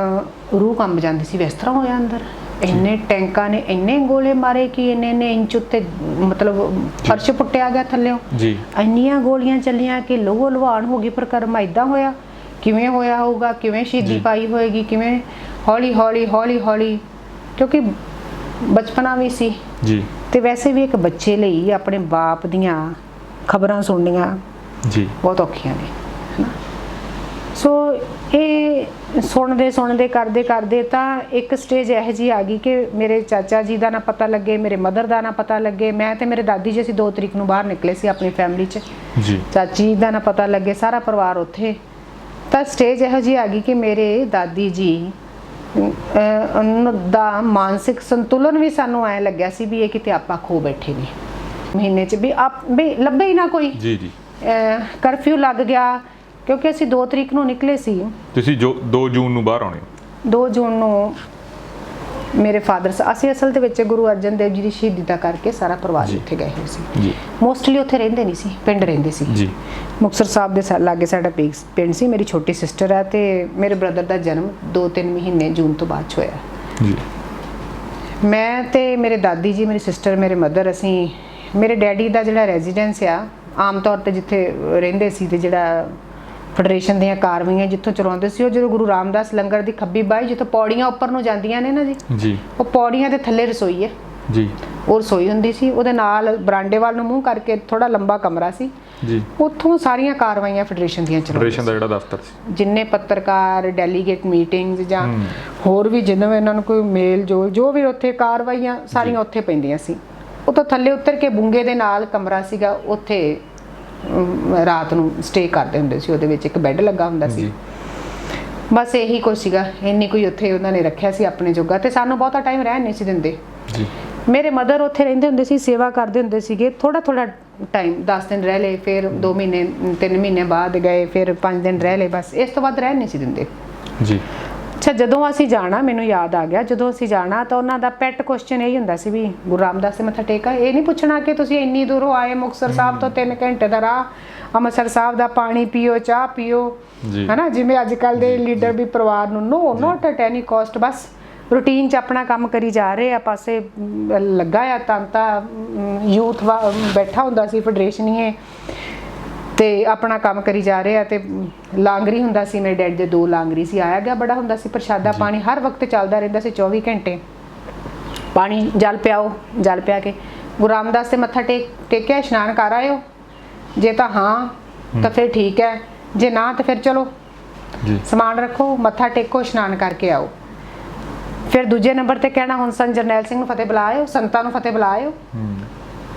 ਰੂਹ ਕੰਬ ਜਾਂਦੀ ਸੀ। ਇਸ ਤਰ੍ਹਾਂ ਹੋਇਆ ਅੰਦਰ, ਇੰਨੇ ਟੈਂਕਾਂ ਨੇ ਇੰਨੇ ਗੋਲੇ ਮਾਰੇ ਕਿ ਇੰਨੇ ਇੰਚ ਉੱਤੇ ਮਤਲਬ ਫਰਸ਼ ਪੁੱਟਿਆ ਗਿਆ ਥੱਲਿਓਂ ਜੀ। ਇੰਨੀਆਂ ਗੋਲੀਆਂ ਚੱਲੀਆਂ ਕਿ ਲੋਹੋ ਲੁਹਾਨ ਹੋ ਗਈ। ਪ੍ਰਕਰਮ ਇਦਾਂ ਹੋਇਆ, ਕਿਵੇਂ ਹੋਇਆ ਹੋਊਗਾ, ਕਿਵੇਂ ਸ਼ਹੀਦੀ ਪਾਈ ਹੋਏਗੀ, ਕਿਵੇਂ ਹੌਲੀ ਹੌਲੀ ਹੌਲੀ ਹੌਲੀ, ਕਿਉਂਕਿ ਬਚਪਨਾ ਵੀ ਸੀ ਜੀ, ਤੇ ਵੈਸੇ ਵੀ ਇੱਕ ਬੱਚੇ ਲਈ ਆਪਣੇ ਬਾਪ ਦੀਆਂ ਖਬਰਾਂ ਸੁਣਨੀਆਂ ਜੀ ਬਹੁਤ ਔਖੀਆਂ ਨੇ, ਹਨਾ। ਸੋ ਇਹ ਸੁਣਦੇ ਕਰਦੇ ਤਾਂ ਇੱਕ ਸਟੇਜ ਇਹੋ ਜਿਹੀ ਆ ਗਈ ਕਿ ਮੇਰੇ ਚਾਚਾ ਜੀ ਦਾ ਨਾ ਪਤਾ ਲੱਗੇ, ਮੇਰੇ ਮਦਰ ਦਾ ਨਾ ਪਤਾ ਲੱਗੇ। ਮੈਂ ਤੇ ਮੇਰੇ ਦਾਦੀ ਜੀ ਅਸੀਂ 2 ਤਰੀਕ ਨੂੰ ਬਾਹਰ ਨਿਕਲੇ ਸੀ ਆਪਣੀ ਫੈਮਿਲੀ 'ਚ ਜੀ। ਚਾਚੀ ਦਾ ਨਾ ਪਤਾ ਲੱਗੇ, ਸਾਰਾ ਪਰਿਵਾਰ ਉੱਥੇ। ਤਾਂ ਸਟੇਜ ਇਹੋ ਜਿਹੀ ਆ ਗਈ ਕਿ ਮੇਰੇ ਦਾਦੀ ਜੀ ਦਾ ਮਾਨਸਿਕ ਸੰਤੁਲਨ ਵੀ ਸਾਨੂੰ ਐਂ ਲੱਗਿਆ ਸੀ ਵੀ ਇਹ ਕਿਤੇ ਆਪਾਂ ਖੋ ਬੈਠੇ ਨੇ। ਮਹੀਨੇ 'ਚ ਵੀ ਲੱਭੇ ਹੀ ਨਾ ਕੋਈ। ਜੀ ਜੀ। ਕਰਫਿਊ ਲੱਗ ਗਿਆ, ਕਿਉਂਕਿ ਅਸੀਂ 2 ਤਰੀਕ ਨੂੰ ਨਿਕਲੇ ਸੀ। ਤੁਸੀਂ 2 ਜੂਨ ਨੂੰ ਬਾਹਰ ਆਉਣੇ ਹੋ? 2 ਜੂਨ ਨੂੰ ਮੇਰੇ ਫਾਦਰ ਅਸੀਂ ਅਸਲ ਦੇ ਵਿੱਚ ਗੁਰੂ ਅਰਜਨ ਦੇਵ ਜੀ ਦੀ ਸ਼ਹੀਦੀ ਦਾ ਕਰਕੇ ਸਾਰਾ ਪਰਿਵਾਰ ਉੱਥੇ ਗਏ ਹੋਏ ਸੀ ਜੀ। ਮੋਸਟਲੀ ਉੱਥੇ ਰਹਿੰਦੇ ਨਹੀਂ ਸੀ, ਪਿੰਡ ਰਹਿੰਦੇ ਸੀ ਜੀ। ਮੁਕਤਸਰ ਸਾਹਿਬ ਦੇ ਲਾਗੇ ਸਾਡਾ ਪਿੰਡ ਸੀ। ਮੇਰੀ ਛੋਟੀ ਸਿਸਟਰ ਹੈ ਤੇ ਮੇਰੇ ਬ੍ਰਦਰ ਦਾ ਜਨਮ 2-3 ਮਹੀਨੇ ਜੂਨ ਤੋਂ ਬਾਅਦ 'ਚ ਹੋਇਆ ਜੀ। ਮੈਂ ਤੇ ਮੇਰੇ ਦਾਦੀ ਜੀ, ਮੇਰੀ ਸਿਸਟਰ, ਮੇਰੇ ਮਦਰ, ਅਸੀਂ ਮੇਰੇ ਡੈਡੀ ਦਾ ਜਿਹੜਾ ਰੈਜ਼ੀਡੈਂਸ ਆ ਆਮ ਤੌਰ ਤੇ ਜਿੱਥੇ ਰਹਿੰਦੇ ਸੀ ਤੇ ਜਿਹੜਾ ਫੈਡਰੇਸ਼ਨ ਦੀਆਂ ਕਾਰਵਾਈਆਂ ਜਿੱਥੋਂ ਚਲਾਉਂਦੇ ਸੀ, ਉਹ ਜਦੋਂ ਗੁਰੂ ਰਾਮਦਾਸ ਲੰਗਰ ਦੀ ਖੱਬੀ ਬਾਈ ਜਿੱਥੋਂ ਪੌੜੀਆਂ ਉੱਪਰ ਨੂੰ ਜਾਂਦੀਆਂ ਨੇ ਨਾ ਜੀ, ਉਹ ਪੌੜੀਆਂ ਦੇ ਥੱਲੇ ਰਸੋਈ ਹੈ ਜੀ। ਉਹ ਰਸੋਈ ਹੁੰਦੀ ਸੀ, ਉਹਦੇ ਨਾਲ ਬਰਾਂਡੇ ਵੱਲ ਨੂੰ ਮੂੰਹ ਕਰਕੇ ਥੋੜਾ ਲੰਬਾ ਕਮਰਾ ਸੀ ਜੀ। ਉੱਥੋਂ ਸਾਰੀਆਂ ਕਾਰਵਾਈਆਂ ਫੈਡਰੇਸ਼ਨ ਦੀਆਂ ਚਲਾਉਂਦੇ ਫੈਡਰੇਸ਼ਨ ਦਾ ਜਿਹੜਾ ਦਫ਼ਤਰ ਸੀ, ਜਿੰਨੇ ਪੱਤਰਕਾਰ, ਡੈਲੀਗੇਟ ਮੀਟਿੰਗਸ ਜਾਂ ਹੋਰ ਵੀ ਜਿੰਨੇ ਇਹਨਾਂ ਨੂੰ ਕੋਈ ਮੇਲ ਜੋ ਵੀ ਉੱਥੇ ਕਾਰਵਾਈਆਂ ਸਾਰੀਆਂ ਉੱਥੇ ਪੈਂਦੀਆਂ ਸੀ। ਉਹ ਤੋਂ ਥੱਲੇ ਉਤਰ ਕੇ ਬੁੰਗੇ ਦੇ ਨਾਲ ਕਮਰਾ ਸੀਗਾ, ਉੱਥੇ ਰਾਤ ਨੂੰ ਸਟੇ ਕਰਦੇ ਹੁੰਦੇ ਸੀ। ਉਹਦੇ ਵਿੱਚ ਇੱਕ ਬੈੱਡ ਲੱਗਾ ਹੁੰਦਾ ਸੀ। ਬਸ ਇਹੀ ਕੁਝ ਸੀਗਾ, ਇੰਨੀ ਕੋਈ ਉੱਥੇ ਉਹਨਾਂ ਨੇ ਰੱਖਿਆ ਸੀ ਆਪਣੇ ਜੋਗਾ, ਤੇ ਸਾਨੂੰ ਬਹੁਤਾ ਟਾਈਮ ਰਹਿਣ ਨਹੀਂ ਸੀ ਦਿੰਦੇ ਜੀ। ਮੇਰੇ ਮਦਰ ਉੱਥੇ ਰਹਿੰਦੇ ਹੁੰਦੇ ਸੀ, ਸੇਵਾ ਕਰਦੇ ਹੁੰਦੇ ਸੀਗੇ। ਥੋੜਾ ਟਾਈਮ 10 ਦਿਨ ਰਹਿ ਲਏ, ਫਿਰ 2 ਮਹੀਨੇ 3 ਮਹੀਨੇ ਬਾਅਦ ਗਏ, ਫਿਰ 5 ਦਿਨ ਰਹਿ ਲਏ, ਬਸ ਇਸ ਤੋਂ ਬਾਅਦ ਰਹਿਣ ਨਹੀਂ ਸੀ ਦਿੰਦੇ ਜੀ। ਅੱਛਾ, ਜਦੋਂ ਅਸੀਂ ਜਾਣਾ, ਮੈਨੂੰ ਯਾਦ ਆ ਗਿਆ, ਜਦੋਂ ਅਸੀਂ ਜਾਣਾ ਤਾਂ ਉਹਨਾਂ ਦਾ ਪੈਟ ਕੁਐਸਚਨ ਇਹ ਹੁੰਦਾ ਸੀ ਵੀ ਗੁਰੂ ਰਾਮਦਾਸ ਦੇ ਮੱਥਾ ਟੇਕਾ। ਇਹ ਨਹੀਂ ਪੁੱਛਣਾ ਕਿ ਤੁਸੀਂ ਇੰਨੀ ਦੂਰੋਂ ਆਏ, ਮੁਕਤਸਰ ਸਾਹਿਬ ਤੋਂ 3 ਘੰਟੇ ਦਾ ਰਾਹ, ਅੰਮ੍ਰਿਤਸਰ ਸਾਹਿਬ ਦਾ ਪਾਣੀ ਪੀਓ, ਚਾਹ ਪੀਓ, ਹਨਾ, ਜਿਵੇਂ ਅੱਜ ਕੱਲ ਦੇ ਲੀਡਰ ਵੀ ਪਰਿਵਾਰ ਨੂੰ ਨੋਟ ਐਟ ਐਨੀ ਕਾਸਟ, ਬਸ ਰੂਟੀਨ 'ਚ ਆਪਣਾ ਕੰਮ ਕਰੀ ਜਾ ਰਹੇ ਆ। ਪਾਸੇ ਲੱਗਾ ਆ ਤਾਂ ਯੂਥ ਬੈਠਾ ਹੁੰਦਾ ਸੀ ਫੈਡਰੇਸ਼ਨੀਏ, ਤੇ ਆਪਣਾ ਕੰਮ ਕਰੀ ਜਾ ਰਹੇ ਆ। ਤੇ ਲਾਂਗਰੀ ਹੁੰਦਾ ਸੀ, ਮੇਰੇ ਡੈਡੀ ਦੇ 2 ਲਾਂਗਰੀ ਸੀ, ਆਇਆ ਗਿਆ ਬੜਾ ਹੁੰਦਾ ਸੀ। ਪ੍ਰਸ਼ਾਦਾ ਪਾਣੀ ਹਰ ਵਕਤ ਚੱਲਦਾ ਰਹਿੰਦਾ ਸੀ, 24 ਘੰਟੇ ਪਾਣੀ। ਜਲ ਪਿਆਓ, ਜਲ ਪਿਆ ਕੇ ਗੁਰੂ ਰਾਮਦਾਸ ਦੇ ਮੱਥਾ ਟੇਕਿਆ, ਇਸ਼ਨਾਨ ਕਰ ਆਇਓ, ਜੇ ਤਾਂ ਹਾਂ ਤਾਂ ਫਿਰ ਠੀਕ ਹੈ, ਜੇ ਨਾ ਤਾਂ ਫਿਰ ਚਲੋ ਸਮਾਨ ਰੱਖੋ, ਮੱਥਾ ਟੇਕੋ, ਇਸ਼ਨਾਨ ਕਰਕੇ ਆਓ। ਫਿਰ ਦੂਜੇ ਨੰਬਰ ਤੇ ਕਹਿਣਾ ਹੁਣ ਸੰਤ ਜਰਨੈਲ ਸਿੰਘ ਨੂੰ ਫਤਿਹ ਬੁਲਾਇਓ, ਸੰਤਾਂ ਨੂੰ ਫਤਿਹ ਬੁਲਾਇਓ।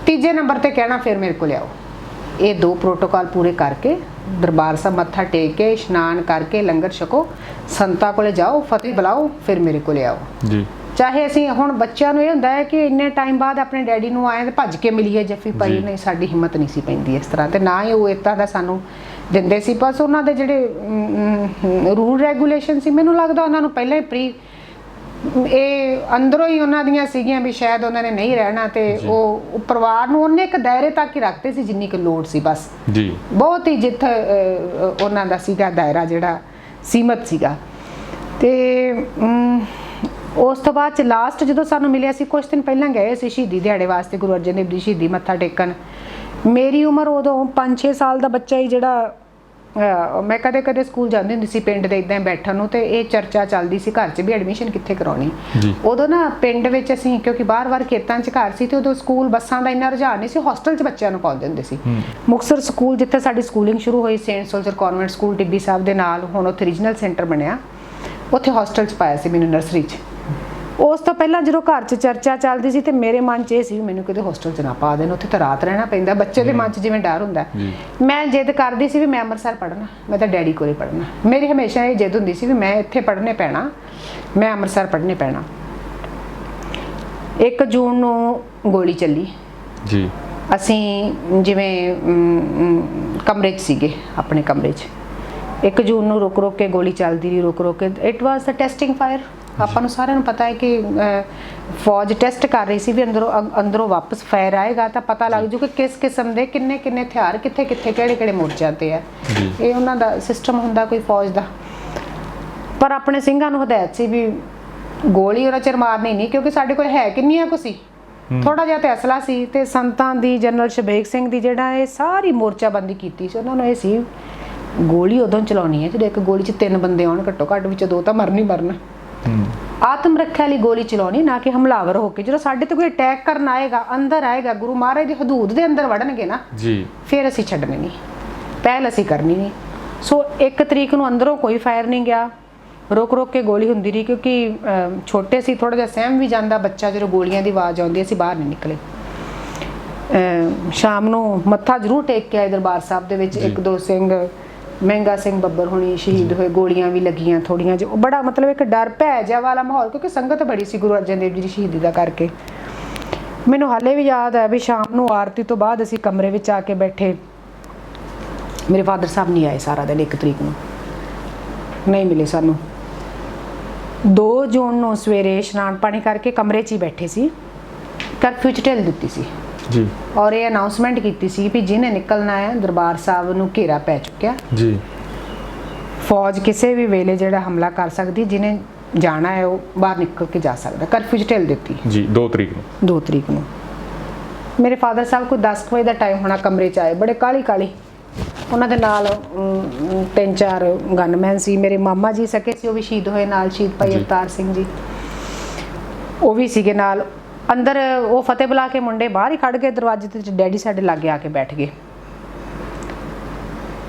ਤੀਜੇ ਨੰਬਰ ਤੇ ਕਹਿਣਾ ਫਿਰ ਮੇਰੇ ਕੋਲ ਆਓ। ਇਹ 2 ਪ੍ਰੋਟੋਕਾਲ ਪੂਰੇ ਕਰਕੇ ਦਰਬਾਰ ਸਾਹਿਬ ਮੱਥਾ ਟੇਕ ਕੇ ਇਸ਼ਨਾਨ ਕਰਕੇ ਲੰਗਰ ਛਕੋ, ਸੰਤਾਂ ਕੋਲੇ ਜਾਓ, ਫਤਿਹ ਬੁਲਾਓ, ਫਿਰ ਮੇਰੇ ਕੋਲੇ ਆਓ ਜੀ। ਚਾਹੇ ਅਸੀਂ ਹੁਣ ਬੱਚਿਆਂ ਨੂੰ ਇਹ ਹੁੰਦਾ ਹੈ ਕਿ ਇੰਨੇ ਟਾਈਮ ਬਾਅਦ ਆਪਣੇ ਡੈਡੀ ਨੂੰ ਆਏ ਤੇ ਭੱਜ ਕੇ ਮਿਲੀਏ ਜੱਫੀ ਪਾਈ, ਨਹੀਂ, ਸਾਡੀ ਹਿੰਮਤ ਨਹੀਂ ਸੀ ਪੈਂਦੀ ਇਸ ਤਰ੍ਹਾਂ, ਤੇ ਨਾ ਹੀ ਉਹ ਇੱਦਾਂ ਦਾ ਸਾਨੂੰ ਦਿੰਦੇ ਸੀ। ਬਸ ਉਹਨਾਂ ਦੇ ਜਿਹੜੇ ਰੂਲ ਰੈਗੂਲੇਸ਼ਨ ਸੀ, ਮੈਨੂੰ ਲੱਗਦਾ ਉਹਨਾਂ ਨੂੰ ਪਹਿਲਾਂ ਹੀ ਇਹ ਅੰਦਰੋਂ ਹੀ ਉਹਨਾਂ ਦੀਆਂ ਸੀਗੀਆਂ ਵੀ ਸ਼ਾਇਦ ਉਹਨਾਂ ਨੇ ਨਹੀਂ ਰਹਿਣਾ, ਤੇ ਉਹ ਪਰਿਵਾਰ ਨੂੰ ਉਹਨੇ ਇੱਕ ਦਾਇਰੇ ਤੱਕ ਹੀ ਰੱਖਦੇ ਸੀ ਜਿੰਨੀ ਕੁ ਲੋੜ ਸੀ, ਬਸ ਜੀ। ਬਹੁਤ ਹੀ ਜਿੱਥੇ ਉਹਨਾਂ ਦਾ ਸੀਗਾ ਦਾਇਰਾ ਜਿਹੜਾ ਸੀਮਤ ਸੀਗਾ। ਤੇ ਉਸ ਤੋਂ ਬਾਅਦ ਚ ਲਾਸਟ ਜਦੋਂ ਸਾਨੂੰ ਮਿਲਿਆ ਸੀ, ਕੁਝ ਦਿਨ ਪਹਿਲਾਂ ਗਏ ਸੀ ਸ਼ਹੀਦੀ ਦਿਹਾੜੇ ਵਾਸਤੇ, ਗੁਰੂ ਅਰਜਨ ਦੇਵ ਦੀ ਸ਼ਹੀਦੀ ਮੱਥਾ ਟੇਕਣ। ਮੇਰੀ ਉਮਰ ਉਦੋਂ 5-6 ਸਾਲ ਦਾ ਬੱਚਾ ਹੀ, ਜਿਹੜਾ ਮੈਂ ਕਦੇ ਕਦੇ ਸਕੂਲ ਜਾਂਦੀ ਹੁੰਦੀ ਸੀ ਪਿੰਡ ਦੇ ਇਦਾਂ ਬੈਠਣ ਨੂੰ, ਤੇ ਇਹ ਚਰਚਾ ਚੱਲਦੀ ਸੀ ਘਰ 'ਚ ਵੀ ਐਡਮਿਸ਼ਨ ਕਿੱਥੇ ਕਰਾਉਣੀ। ਉਦੋਂ ਨਾ ਪਿੰਡ ਵਿੱਚ ਅਸੀਂ, ਕਿਉਂਕਿ ਬਾਰ-ਬਾਰ ਖੇਤਾਂ 'ਚ ਘਰ ਸੀ, ਤੇ ਉਦੋਂ ਸਕੂਲ ਬੱਸਾਂ ਦਾ ਇੰਨਾ ਰੁਝਾਨ ਨਹੀਂ ਸੀ, ਹੋਸਟਲ 'ਚ ਬੱਚਿਆਂ ਨੂੰ ਪਾਉਂਦੇ ਹੁੰਦੇ ਸੀ। ਮੁਕਤਸਰ ਸਕੂਲ ਜਿੱਥੇ ਸਾਡੀ ਸਕੂਲਿੰਗ ਸ਼ੁਰੂ ਹੋਈ, Saint soldier convent school Tibbi Sahib ਦੇ ਨਾਲ, ਹੁਣ ਉੱਥੇ ਰੀਜਨਲ ਸੈਂਟਰ ਬਣਿਆ, ਉੱਥੇ ਹੋਸਟਲ 'ਚ ਪਾਇਆ ਸੀ ਮੈਨੂੰ ਨਰਸਰੀ 'ਚ। ਉਸ ਤੋਂ ਪਹਿਲਾਂ ਜਦੋਂ ਘਰ 'ਚ ਚਰਚਾ ਚੱਲਦੀ ਸੀ ਤੇ ਮੇਰੇ ਮਨ 'ਚ ਇਹ ਸੀ ਵੀ ਮੈਨੂੰ ਕਿਤੇ ਹੋਸਟਲ 'ਚ ਨਾ ਪਾ ਦੇਣ, ਉੱਥੇ ਤਾਂ ਰਾਤ ਰਹਿਣਾ ਪੈਂਦਾ, ਬੱਚੇ ਦੇ ਮਨ 'ਚ ਜਿਵੇਂ ਡਰ ਹੁੰਦਾ। ਮੈਂ ਜਿੱਦ ਕਰਦੀ ਸੀ ਵੀ ਮੈਂ ਅੰਮ੍ਰਿਤਸਰ ਪੜ੍ਹਨਾ, ਮੈਂ ਤਾਂ ਡੈਡੀ ਕੋਲੇ ਪੜ੍ਹਨਾ। ਮੇਰੀ ਹਮੇਸ਼ਾ ਇਹ ਜਿੱਦ ਹੁੰਦੀ ਸੀ ਵੀ ਮੈਂ ਇੱਥੇ ਪੜ੍ਹਨੇ ਪੈਣਾ, ਮੈਂ ਅੰਮ੍ਰਿਤਸਰ ਪੜ੍ਹਨੇ ਪੈਣਾ। 1 ਜੂਨ ਨੂੰ ਗੋਲੀ ਚੱਲੀ ਜੀ। ਅਸੀਂ ਜਿਵੇਂ ਕਮਰੇ 'ਚ ਸੀਗੇ, ਆਪਣੇ ਕਮਰੇ 'ਚ। 1 ਜੂਨ ਨੂੰ ਰੁਕ ਰੁਕ ਕੇ ਗੋਲੀ ਚੱਲਦੀ ਰਹੀ, ਰੁਕ ਰੁਕ ਕੇ। It was the testing fire. ਆਪਾਂ ਨੂੰ ਸਾਰਿਆਂ ਨੂੰ ਪਤਾ ਹੈ ਕਿ ਫੌਜ ਟੈਸਟ ਕਰ ਰਹੀ ਸੀ ਵੀ ਅੰਦਰੋਂ ਵਾਪਸ ਫਾਇਰ ਆਏਗਾ ਤਾਂ ਪਤਾ ਲੱਗ ਜੂ ਕਿ ਕਿਸ ਕਿਸਮ ਦੇ ਕਿੰਨੇ ਹਥਿਆਰ ਕਿੱਥੇ ਕਿਹੜੇ ਮੋਰਚਿਆਂ ਤੇ ਆ। ਇਹ ਉਹਨਾਂ ਦਾ ਸਿਸਟਮ ਹੁੰਦਾ ਕੋਈ ਫੌਜ ਦਾ। ਪਰ ਆਪਣੇ ਸਿੰਘਾਂ ਨੂੰ ਹਦਾਇਤ ਸੀ ਵੀ ਗੋਲੀ ਉਹਨਾਂ ਚਿਰ ਮਾਰਨੀ ਨਹੀਂ, ਕਿਉਂਕਿ ਸਾਡੇ ਕੋਲ ਹੈ ਕਿੰਨੀਆਂ ਕੁ ਸੀ, ਥੋੜਾ ਜਿਹਾ ਤੇ ਅਸਲਾ ਸੀ। ਤੇ ਸੰਤਾਂ ਦੀ, ਜਨਰਲ ਸ਼ਬੇਗ ਸਿੰਘ ਦੀ ਜਿਹੜਾ ਇਹ ਸਾਰੀ ਮੋਰਚਾਬੰਦੀ ਕੀਤੀ ਸੀ, ਉਹਨਾਂ ਨੂੰ ਇਹ ਸੀ ਗੋਲੀ ਉਦੋਂ ਚਲਾਉਣੀ ਹੈ ਜਦੋਂ 1 ਗੋਲੀ 'ਚ 3 ਬੰਦੇ ਆਉਣ, ਘੱਟੋ ਘੱਟ ਵਿੱਚ 2 ਤਾਂ ਮਰਨ ਹੀ ਮਰਨ। ਆਤਮ ਰੱਖਿਆ ਲਈ ਗੋਲੀ ਚਲਾਉਣੀ, ਨਾ ਕਿ ਹਮਲਾਵਰ ਹੋ ਕੇ। ਜਦੋਂ ਸਾਡੇ ਤੇ ਕੋਈ ਅਟੈਕ ਕਰਨ ਆਏਗਾ, ਅੰਦਰ ਆਏਗਾ, ਗੁਰੂ ਮਹਾਰਾਜ ਦੀ ਹਦੂਦ ਦੇ ਅੰਦਰ ਵੜਨਗੇ ਨਾ ਜੀ, ਫਿਰ ਅਸੀਂ ਛੱਡਣੀ ਨਹੀਂ, ਪਹਿਲ ਅਸੀਂ ਕਰਨੀ ਨਹੀਂ। ਸੋ 1 ਤਰੀਕ ਨੂੰ ਅੰਦਰੋਂ ਕੋਈ ਫਾਇਰ ਨਹੀਂ ਗਿਆ, ਰੁਕ ਰੁਕ ਕੇ ਗੋਲੀ ਹੁੰਦੀ ਰਹੀ, ਕਿਉਂਕਿ ਛੋਟੇ ਸੀ, ਥੋੜਾ ਜਿਹਾ ਸਹਿਮ ਵੀ ਜਾਂਦਾ ਬੱਚਾ ਜਦੋਂ ਗੋਲੀਆਂ ਦੀ ਆਵਾਜ਼ ਆਉਂਦੀ। ਅਸੀਂ ਬਾਹਰ ਨਹੀਂ ਨਿਕਲੇ। ਸ਼ਾਮ ਨੂੰ ਮੱਥਾ ਜ਼ਰੂਰ ਟੇਕ ਕੇ ਆਏ ਦਰਬਾਰ ਸਾਹਿਬ ਦੇ ਵਿੱਚ। 1-2 ਸਿੰਘ, ਮਹਿੰਗਾ ਸਿੰਘ ਬੱਬਰ ਹੋਣੀ ਸ਼ਹੀਦ ਹੋਏ, ਗੋਲੀਆਂ ਵੀ ਲੱਗੀਆਂ ਥੋੜੀਆਂ ਜਿਹਾ। ਬੜਾ ਮਤਲਬ ਇੱਕ ਡਰ ਭੈ ਜਿਹਾ ਵਾਲਾ ਮਾਹੌਲ, ਕਿਉਂਕਿ ਸੰਗਤ ਬੜੀ ਸੀ ਗੁਰੂ ਅਰਜਨ ਦੇਵ ਜੀ ਦੀ ਸ਼ਹੀਦੀ ਦਾ ਕਰਕੇ। ਮੈਨੂੰ ਹਾਲੇ ਵੀ ਯਾਦ ਹੈ ਵੀ ਸ਼ਾਮ ਨੂੰ ਆਰਤੀ ਤੋਂ ਬਾਅਦ ਅਸੀਂ ਕਮਰੇ ਵਿੱਚ ਆ ਕੇ ਬੈਠੇ। ਮੇਰੇ ਫਾਦਰ ਸਾਹਿਬ ਨਹੀਂ ਆਏ ਸਾਰਾ ਦਿਨ, 1 ਤਰੀਕ ਨੂੰ ਨਹੀਂ ਮਿਲੇ ਸਾਨੂੰ। 2 ਜੂਨ ਨੂੰ ਸਵੇਰੇ ਇਸ਼ਨਾਨ ਪਾਣੀ ਕਰਕੇ ਕਮਰੇ 'ਚ ਹੀ ਬੈਠੇ ਸੀ, ਕਰਫਿਊ 'ਚ ਢਿੱਲ ਦਿੱਤੀ ਸੀ ਜੀ, ਔਰ ਇਹ ਅਨਾਉਂਸਮੈਂਟ ਕੀਤੀ ਸੀ ਵੀ ਜਿਹਨੇ ਨਿਕਲਣਾ ਹੈ ਦਰਬਾਰ ਸਾਹਿਬ ਨੂੰ ਘੇਰਾ ਪੈ ਚੁੱਕਿਆ ਜੀ, ਫੌਜ ਕਿਸੇ ਵੀ ਵੇਲੇ ਜਿਹੜਾ ਹਮਲਾ ਕਰ ਸਕਦੀ, ਜਿਹਨੇ ਜਾਣਾ ਹੈ ਉਹ ਬਾਹਰ ਨਿਕਲ ਕੇ ਜਾ ਸਕਦਾ। ਕਰਫਿਊ 'ਚ ਢਿੱਲ ਦਿੱਤੀ ਜੀ 2 ਤਰੀਕ ਨੂੰ। ਮੇਰੇ ਫਾਦਰ ਸਾਹਿਬ ਕੋਈ 10 ਵਜੇ ਦਾ ਟਾਈਮ ਹੋਣਾ, ਕਮਰੇ 'ਚ ਆਏ ਬੜੇ ਕਾਲੀ। ਉਹਨਾਂ ਦੇ ਨਾਲ 3-4 ਗਨਮੈਨ ਸੀ। ਮੇਰੇ ਮਾਮਾ ਜੀ ਸਕੇ ਸੀ, ਉਹ ਵੀ ਸ਼ਹੀਦ ਹੋਏ ਨਾਲ, ਸ਼ਹੀਦ ਭਾਈ ਅਵਤਾਰ ਸਿੰਘ ਜੀ, ਉਹ ਵੀ ਸੀਗੇ ਨਾਲ। ਅੰਦਰ ਉਹ ਫਤਿਹ ਬੁਲਾ ਕੇ ਮੁੰਡੇ ਬਾਹਰ ਹੀ ਖੜ ਗਏ ਦਰਵਾਜ਼ੇ ਤੇ, ਡੈਡੀ ਸਾਡੇ ਲਾਗੇ ਆ ਕੇ ਬੈਠ ਗਏ।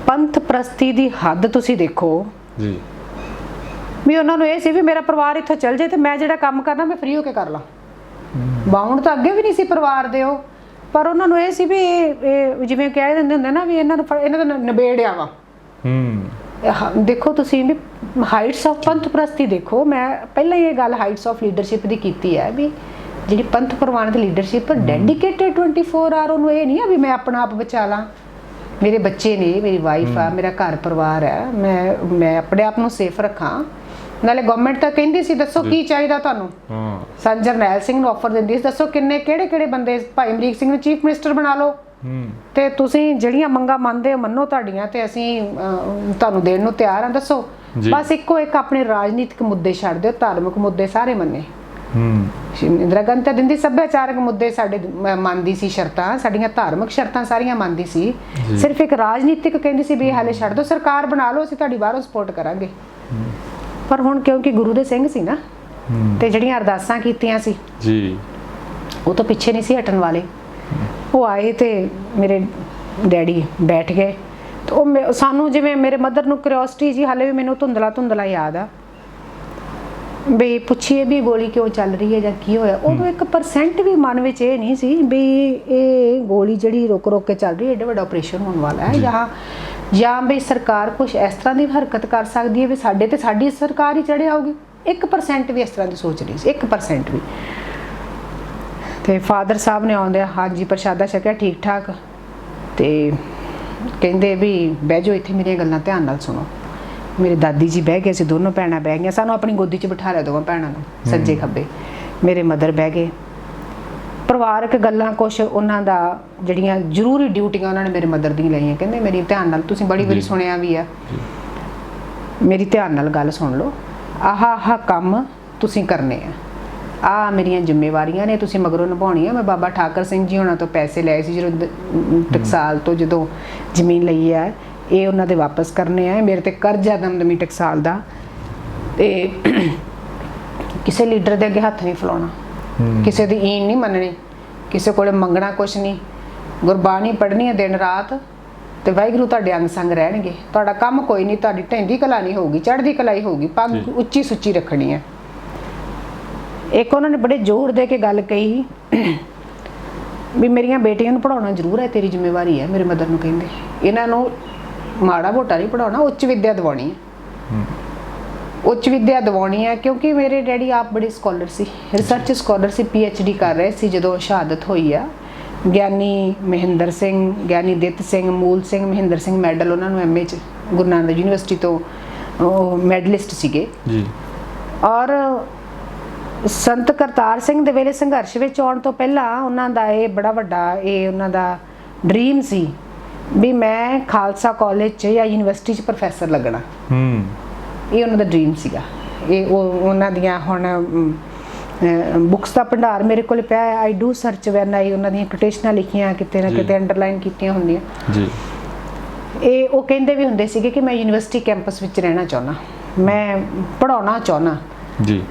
ਪੰਥ ਪ੍ਰਸਤੀ ਦੀ ਹੱਦ ਤੁਸੀਂ ਦੇਖੋ ਜੀ। ਵੀ ਉਹਨਾਂ ਨੂੰ ਇਹ ਸੀ ਵੀ ਮੇਰਾ ਪਰਿਵਾਰ ਇੱਥੋਂ ਚੱਲ ਜਾਏ ਤੇ ਮੈਂ ਜਿਹੜਾ ਕੰਮ ਕਰਨਾ ਮੈਂ ਫ੍ਰੀ ਹੋ ਕੇ ਕਰ ਲਾਂ। ਬਾਉਂਡ ਤਾਂ ਅੱਗੇ ਵੀ ਨਹੀਂ ਸੀ ਪਰਿਵਾਰ ਦੇ ਉਹ, ਪਰ ਉਹਨਾਂ ਨੂੰ ਇਹ ਸੀ ਵੀ ਇਹ ਜਿਵੇਂ ਕਹਿ ਦਿੰਦੇ ਹੁੰਦੇ ਨਾ ਵੀ ਇਹਨਾਂ ਦਾ ਨਿਬੇੜਿਆ ਵਾ। ਦੇਖੋ ਤੁਸੀਂ ਵੀ ਹਾਈਟਸ ਆਫ ਪੰਥ ਪ੍ਰਸਤੀ ਦੇਖੋ। ਮੈਂ ਪਹਿਲਾਂ ਹੀ ਇਹ ਗੱਲ ਹਾਈਟਸ ਆਫ ਲੀਡਰਸ਼ਿਪ ਦੀ ਕੀਤੀ ਹੈ ਵੀ ਜਿਹੜੀ ਪੰਥ ਪ੍ਰਵਾਨ ਦੀ ਲੀਡਰਸ਼ਿਪ ਡੈਡੀਕੇਟਡ 24 ਆਰ। ਉਹਨੂੰ ਇਹ ਨਹੀਂ ਆ ਵੀ ਮੈਂ ਆਪਣਾ ਆਪ ਬਚਾ ਲਾਂ, ਮੇਰੇ ਬੱਚੇ ਨੇ, ਮੇਰੀ ਵਾਈਫ ਆ, ਮੇਰਾ ਘਰ ਪਰਿਵਾਰ ਹੈ, ਮੈਂ ਆਪਣੇ ਆਪ ਨੂੰ ਸੇਫ ਰੱਖਾਂ। ਨਾਲੇ ਗਵਰਨਮੈਂਟ ਤਾਂ ਕਹਿੰਦੀ ਸੀ ਦੱਸੋ ਕੀ ਚਾਹੀਦਾ ਤੁਹਾਨੂੰ। ਸੰਤ ਜਰਨੈਲ ਸਿੰਘ ਨੂੰ ਆਫਰ ਦਿੰਦੀ ਸੀ, ਦੱਸੋ ਕਿਹੜੇ ਬੰਦੇ, ਭਾਈ ਅਮਰੀਕ ਸਿੰਘ ਨੂੰ ਚੀਫ ਮਿਨਿਸਟਰ ਬਣਾ ਲਓ ਤੇ ਤੁਸੀਂ ਜਿਹੜੀਆਂ ਮੰਗਾਂ ਮੰਨਦੇ ਹੋ ਮੰਨੋ ਤੁਹਾਡੀਆਂ, ਤੇ ਅਸੀਂ ਤੁਹਾਨੂੰ ਦੇਣ ਨੂੰ ਤਿਆਰ ਹਾਂ, ਦੱਸੋ। ਬਸ ਇੱਕੋ ਇੱਕ ਆਪਣੇ ਰਾਜਨੀਤਿਕ ਮੁੱਦੇ ਛੱਡ ਦਿਓ, ਧਾਰਮਿਕ ਮੁੱਦੇ ਸਾਰੇ ਮੰਨੇ। ਇੰਦਰਾ ਗਾਂਧੀ ਤਾਂ ਦਿੰਦੀ ਸੱਭਿਆਚਾਰਕ ਮੁੱਦੇ ਸਾਡੇ ਮੰਨਦੀ ਸੀ, ਸ਼ਰਤਾਂ ਸਾਡੀਆਂ ਧਾਰਮਿਕ ਸ਼ਰਤਾਂ ਸਾਰੀਆਂ ਮੰਨਦੀ ਸੀ। ਸਿਰਫ ਇੱਕ ਰਾਜਨੀਤਿਕ ਕਹਿੰਦੀ ਸੀ ਵੀ ਹਾਲੇ ਛੱਡ ਦਿਓ, ਸਰਕਾਰ ਬਣਾ ਲਓ, ਅਸੀਂ ਤੁਹਾਡੀ ਬਾਹਰੋਂ ਸਪੋਰਟ ਕਰਾਂਗੇ। ਪਰ ਹੁਣ ਕਿਉਂਕਿ ਗੁਰੂ ਦੇ ਸਿੰਘ ਸੀ ਨਾ, ਤੇ ਜਿਹੜੀਆਂ ਅਰਦਾਸਾਂ ਕੀਤੀਆਂ ਸੀ ਜੀ, ਉਹ ਤਾਂ ਪਿੱਛੇ ਨਹੀਂ ਸੀ ਹਟਣ ਵਾਲੇ। ਉਹ ਆਏ ਤੇ ਮੇਰੇ ਡੈਡੀ ਬੈਠ ਗਏ ਤੇ ਉਹ ਸਾਨੂੰ, ਜਿਵੇਂ ਮੇਰੇ ਮਦਰ ਨੂੰ ਕਿਉਰਿਓਸਿਟੀ ਜੀ ਹਾਲੇ ਵੀ ਮੈਨੂੰ ਧੁੰਦਲਾ ਯਾਦ ਆ ਵੀ ਪੁੱਛੀਏ ਵੀ ਗੋਲੀ ਕਿਉਂ ਚੱਲ ਰਹੀ ਹੈ ਜਾਂ ਕੀ ਹੋਇਆ। ਉਦੋਂ 1% ਵੀ ਮਨ ਵਿੱਚ ਇਹ ਨਹੀਂ ਸੀ ਵੀ ਇਹ ਗੋਲੀ ਜਿਹੜੀ ਰੁਕ ਕੇ ਚੱਲ ਰਹੀ ਹੈ, ਏਡਾ ਵੱਡਾ ਆਪਰੇਸ਼ਨ ਹੋਣ ਵਾਲਾ ਹੈ, ਜਾਂ ਵੀ ਸਰਕਾਰ ਕੁਝ ਇਸ ਤਰ੍ਹਾਂ ਦੀ ਹਰਕਤ ਕਰ ਸਕਦੀ ਹੈ ਵੀ ਸਾਡੇ ਤੇ ਸਾਡੀ ਸਰਕਾਰ ਹੀ ਚੜ੍ਹ ਆਊਗੀ। 1% ਵੀ ਇਸ ਤਰ੍ਹਾਂ ਦੀ ਸੋਚ ਨਹੀਂ ਸੀ, 1% ਵੀ। ਤੇ ਫਾਦਰ ਸਾਹਿਬ ਨੇ ਆਉਂਦੇ ਹਾਂਜੀ ਪ੍ਰਸ਼ਾਦਾ ਛਕਿਆ ਠੀਕ ਠਾਕ, ਤੇ ਕਹਿੰਦੇ ਵੀ ਬਹਿ ਜਾਓ ਇੱਥੇ, ਮੇਰੀਆਂ ਗੱਲਾਂ ਧਿਆਨ ਨਾਲ ਸੁਣੋ। ਮੇਰੇ ਦਾਦੀ ਜੀ ਬਹਿ ਗਏ ਸੀ, ਦੋਨੋਂ ਭੈਣਾਂ ਬਹਿ ਗਈਆਂ, ਸਾਨੂੰ ਆਪਣੀ ਗੋਦੀ 'ਚ ਬਿਠਾ ਲਿਆ ਦੋਵਾਂ ਭੈਣਾਂ ਨੂੰ, ਸੱਜੇ ਖੱਬੇ। ਮੇਰੇ ਮਦਰ ਬਹਿ ਗਏ। ਪਰਿਵਾਰਕ ਗੱਲਾਂ ਕੁਛ ਉਹਨਾਂ ਦਾ ਜਿਹੜੀਆਂ ਜ਼ਰੂਰੀ ਡਿਊਟੀਆਂ ਉਹਨਾਂ ਨੇ ਮੇਰੇ ਮਦਰ ਦੀਆਂ ਲਈਆਂ। ਕਹਿੰਦੇ ਮੇਰੀ ਧਿਆਨ ਨਾਲ, ਤੁਸੀਂ ਬੜੀ ਵਾਰੀ ਸੁਣਿਆ ਵੀ ਆ, ਮੇਰੀ ਧਿਆਨ ਨਾਲ ਗੱਲ ਸੁਣ ਲਓ। ਆਹ ਕੰਮ ਤੁਸੀਂ ਕਰਨੇ ਆ ਮੇਰੀਆਂ ਜ਼ਿੰਮੇਵਾਰੀਆਂ ਨੇ, ਤੁਸੀਂ ਮਗਰੋਂ ਨਿਭਾਉਣੀਆਂ। ਮੈਂ ਬਾਬਾ ਠਾਕਰ ਸਿੰਘ ਜੀ ਹੋਣਾ ਤੋਂ ਪੈਸੇ ਲਏ ਸੀ ਜਦੋਂ ਟਕਸਾਲ ਤੋਂ, ਜਦੋਂ ਜ਼ਮੀਨ ਲਈ ਆ, ਇਹ ਉਹਨਾਂ ਦੇ ਵਾਪਸ ਕਰਨੇ ਆ। ਮੇਰੇ ਤੇ ਕਰਜ਼ਾ ਦਮਦਮੀ ਟਕਸਾਲ ਦਾ, ਤੇ ਕਿਸੇ ਲੀਡਰ ਦੇ ਅੱਗੇ ਹੱਥ ਨਹੀਂ ਫਲਾਉਣਾ, ਕਿਸੇ ਦੀ ਈਨ ਨਹੀਂ ਮੰਨਣੀ, ਕਿਸੇ ਕੋਲੇ ਮੰਗਣਾ ਕੁਛ ਨਹੀਂ। ਗੁਰਬਾਣੀ ਪੜ੍ਹਨੀ ਹੈ ਦਿਨ ਰਾਤ, ਤੇ ਵਾਹਿਗੁਰੂ ਤੁਹਾਡੇ ਅੰਗ ਸੰਗ ਰਹਿਣਗੇ। ਤੁਹਾਡਾ ਕੰਮ ਕੋਈ ਨਹੀਂ, ਤੁਹਾਡੀ ਢਹਿੰਦੀ ਕਲਾ ਨਹੀਂ ਹੋਊਗੀ, ਚੜ੍ਹਦੀ ਕਲਾ ਹੀ ਹੋਊਗੀ। ਪੱਗ ਉੱਚੀ ਸੁੱਚੀ ਰੱਖਣੀ ਹੈ। ਇੱਕ ਉਹਨਾਂ ਨੇ ਬੜੇ ਜ਼ੋਰ ਦੇ ਕੇ ਗੱਲ ਕਹੀ ਵੀ ਮੇਰੀਆਂ ਬੇਟੀਆਂ ਨੂੰ ਪੜ੍ਹਾਉਣਾ ਜ਼ਰੂਰ ਹੈ, ਤੇਰੀ ਜ਼ਿੰਮੇਵਾਰੀ ਹੈ। ਮੇਰੇ ਮਦਰ ਨੂੰ ਕਹਿੰਦੇ ਇਹਨਾਂ ਨੂੰ ਮਾੜਾ ਮੋਟਾ ਨਹੀਂ ਪੜ੍ਹਾਉਣਾ, ਉੱਚ ਵਿੱਦਿਆ ਦਿਵਾਉਣੀ ਹੈ। ਉੱਚ ਵਿੱਦਿਆ ਦਿਵਾਉਣੀ ਹੈ ਕਿਉਂਕਿ ਮੇਰੇ ਡੈਡੀ ਆਪ ਬੜੇ ਸਕਾਲਰ ਸੀ, ਰਿਸਰਚ ਸਕਾਲਰ ਸੀ, PhD ਕਰ ਰਹੇ ਸੀ ਜਦੋਂ ਸ਼ਹਾਦਤ ਹੋਈ ਆ। ਗਿਆਨੀ ਮਹਿੰਦਰ ਸਿੰਘ, ਗਿਆਨੀ ਦਿੱਤ ਸਿੰਘ, ਮੂਲ ਸਿੰਘ, ਮਹਿੰਦਰ ਸਿੰਘ ਮੈਡਲ ਉਹਨਾਂ ਨੂੰ MA 'ਚ ਗੁਰੂ ਨਾਨਕ ਯੂਨੀਵਰਸਿਟੀ ਤੋਂ ਮੈਡਲਿਸਟ ਸੀਗੇ ਜੀ। ਔਰ ਸੰਤ ਕਰਤਾਰ ਸਿੰਘ ਦੇ ਵੇਲੇ ਸੰਘਰਸ਼ ਵਿੱਚ ਆਉਣ ਤੋਂ ਪਹਿਲਾਂ ਉਹਨਾਂ ਦਾ ਇਹ ਬੜਾ ਵੱਡਾ ਉਹਨਾਂ ਦਾ ਡ੍ਰੀਮ ਸੀ ਵੀ ਮੈਂ ਖਾਲਸਾ ਕਾਲਜ 'ਚ ਜਾਂ ਯੂਨੀਵਰਸਿਟੀ 'ਚ ਪ੍ਰੋਫੈਸਰ ਲੱਗਣਾ। ਇਹ ਉਹਨਾਂ ਦਾ ਡ੍ਰੀਮ ਸੀਗਾ। ਇਹ ਉਹਨਾਂ ਦੀਆਂ ਹੁਣ ਬੁੱਕਸ ਦਾ ਭੰਡਾਰ ਮੇਰੇ ਕੋਲ ਪਿਆ ਹੈ। ਆਈ ਡੂ ਸਰਚ ਵੈਨ ਆਈ, ਉਹਨਾਂ ਦੀਆਂ ਕੋਟੇਸ਼ਨਾਂ ਲਿਖੀਆਂ, ਕਿਤੇ ਨਾ ਕਿਤੇ ਅੰਡਰਲਾਈਨ ਕੀਤੀਆਂ ਹੁੰਦੀਆਂ ਜੀ। ਇਹ ਉਹ ਕਹਿੰਦੇ ਵੀ ਹੁੰਦੇ ਸੀਗੇ ਕਿ ਮੈਂ ਯੂਨੀਵਰਸਿਟੀ ਕੈਂਪਸ ਵਿੱਚ ਰਹਿਣਾ ਚਾਹੁੰਦਾ, ਮੈਂ ਪੜ੍ਹਾਉਣਾ ਚਾਹੁੰਦਾ ਜੀ।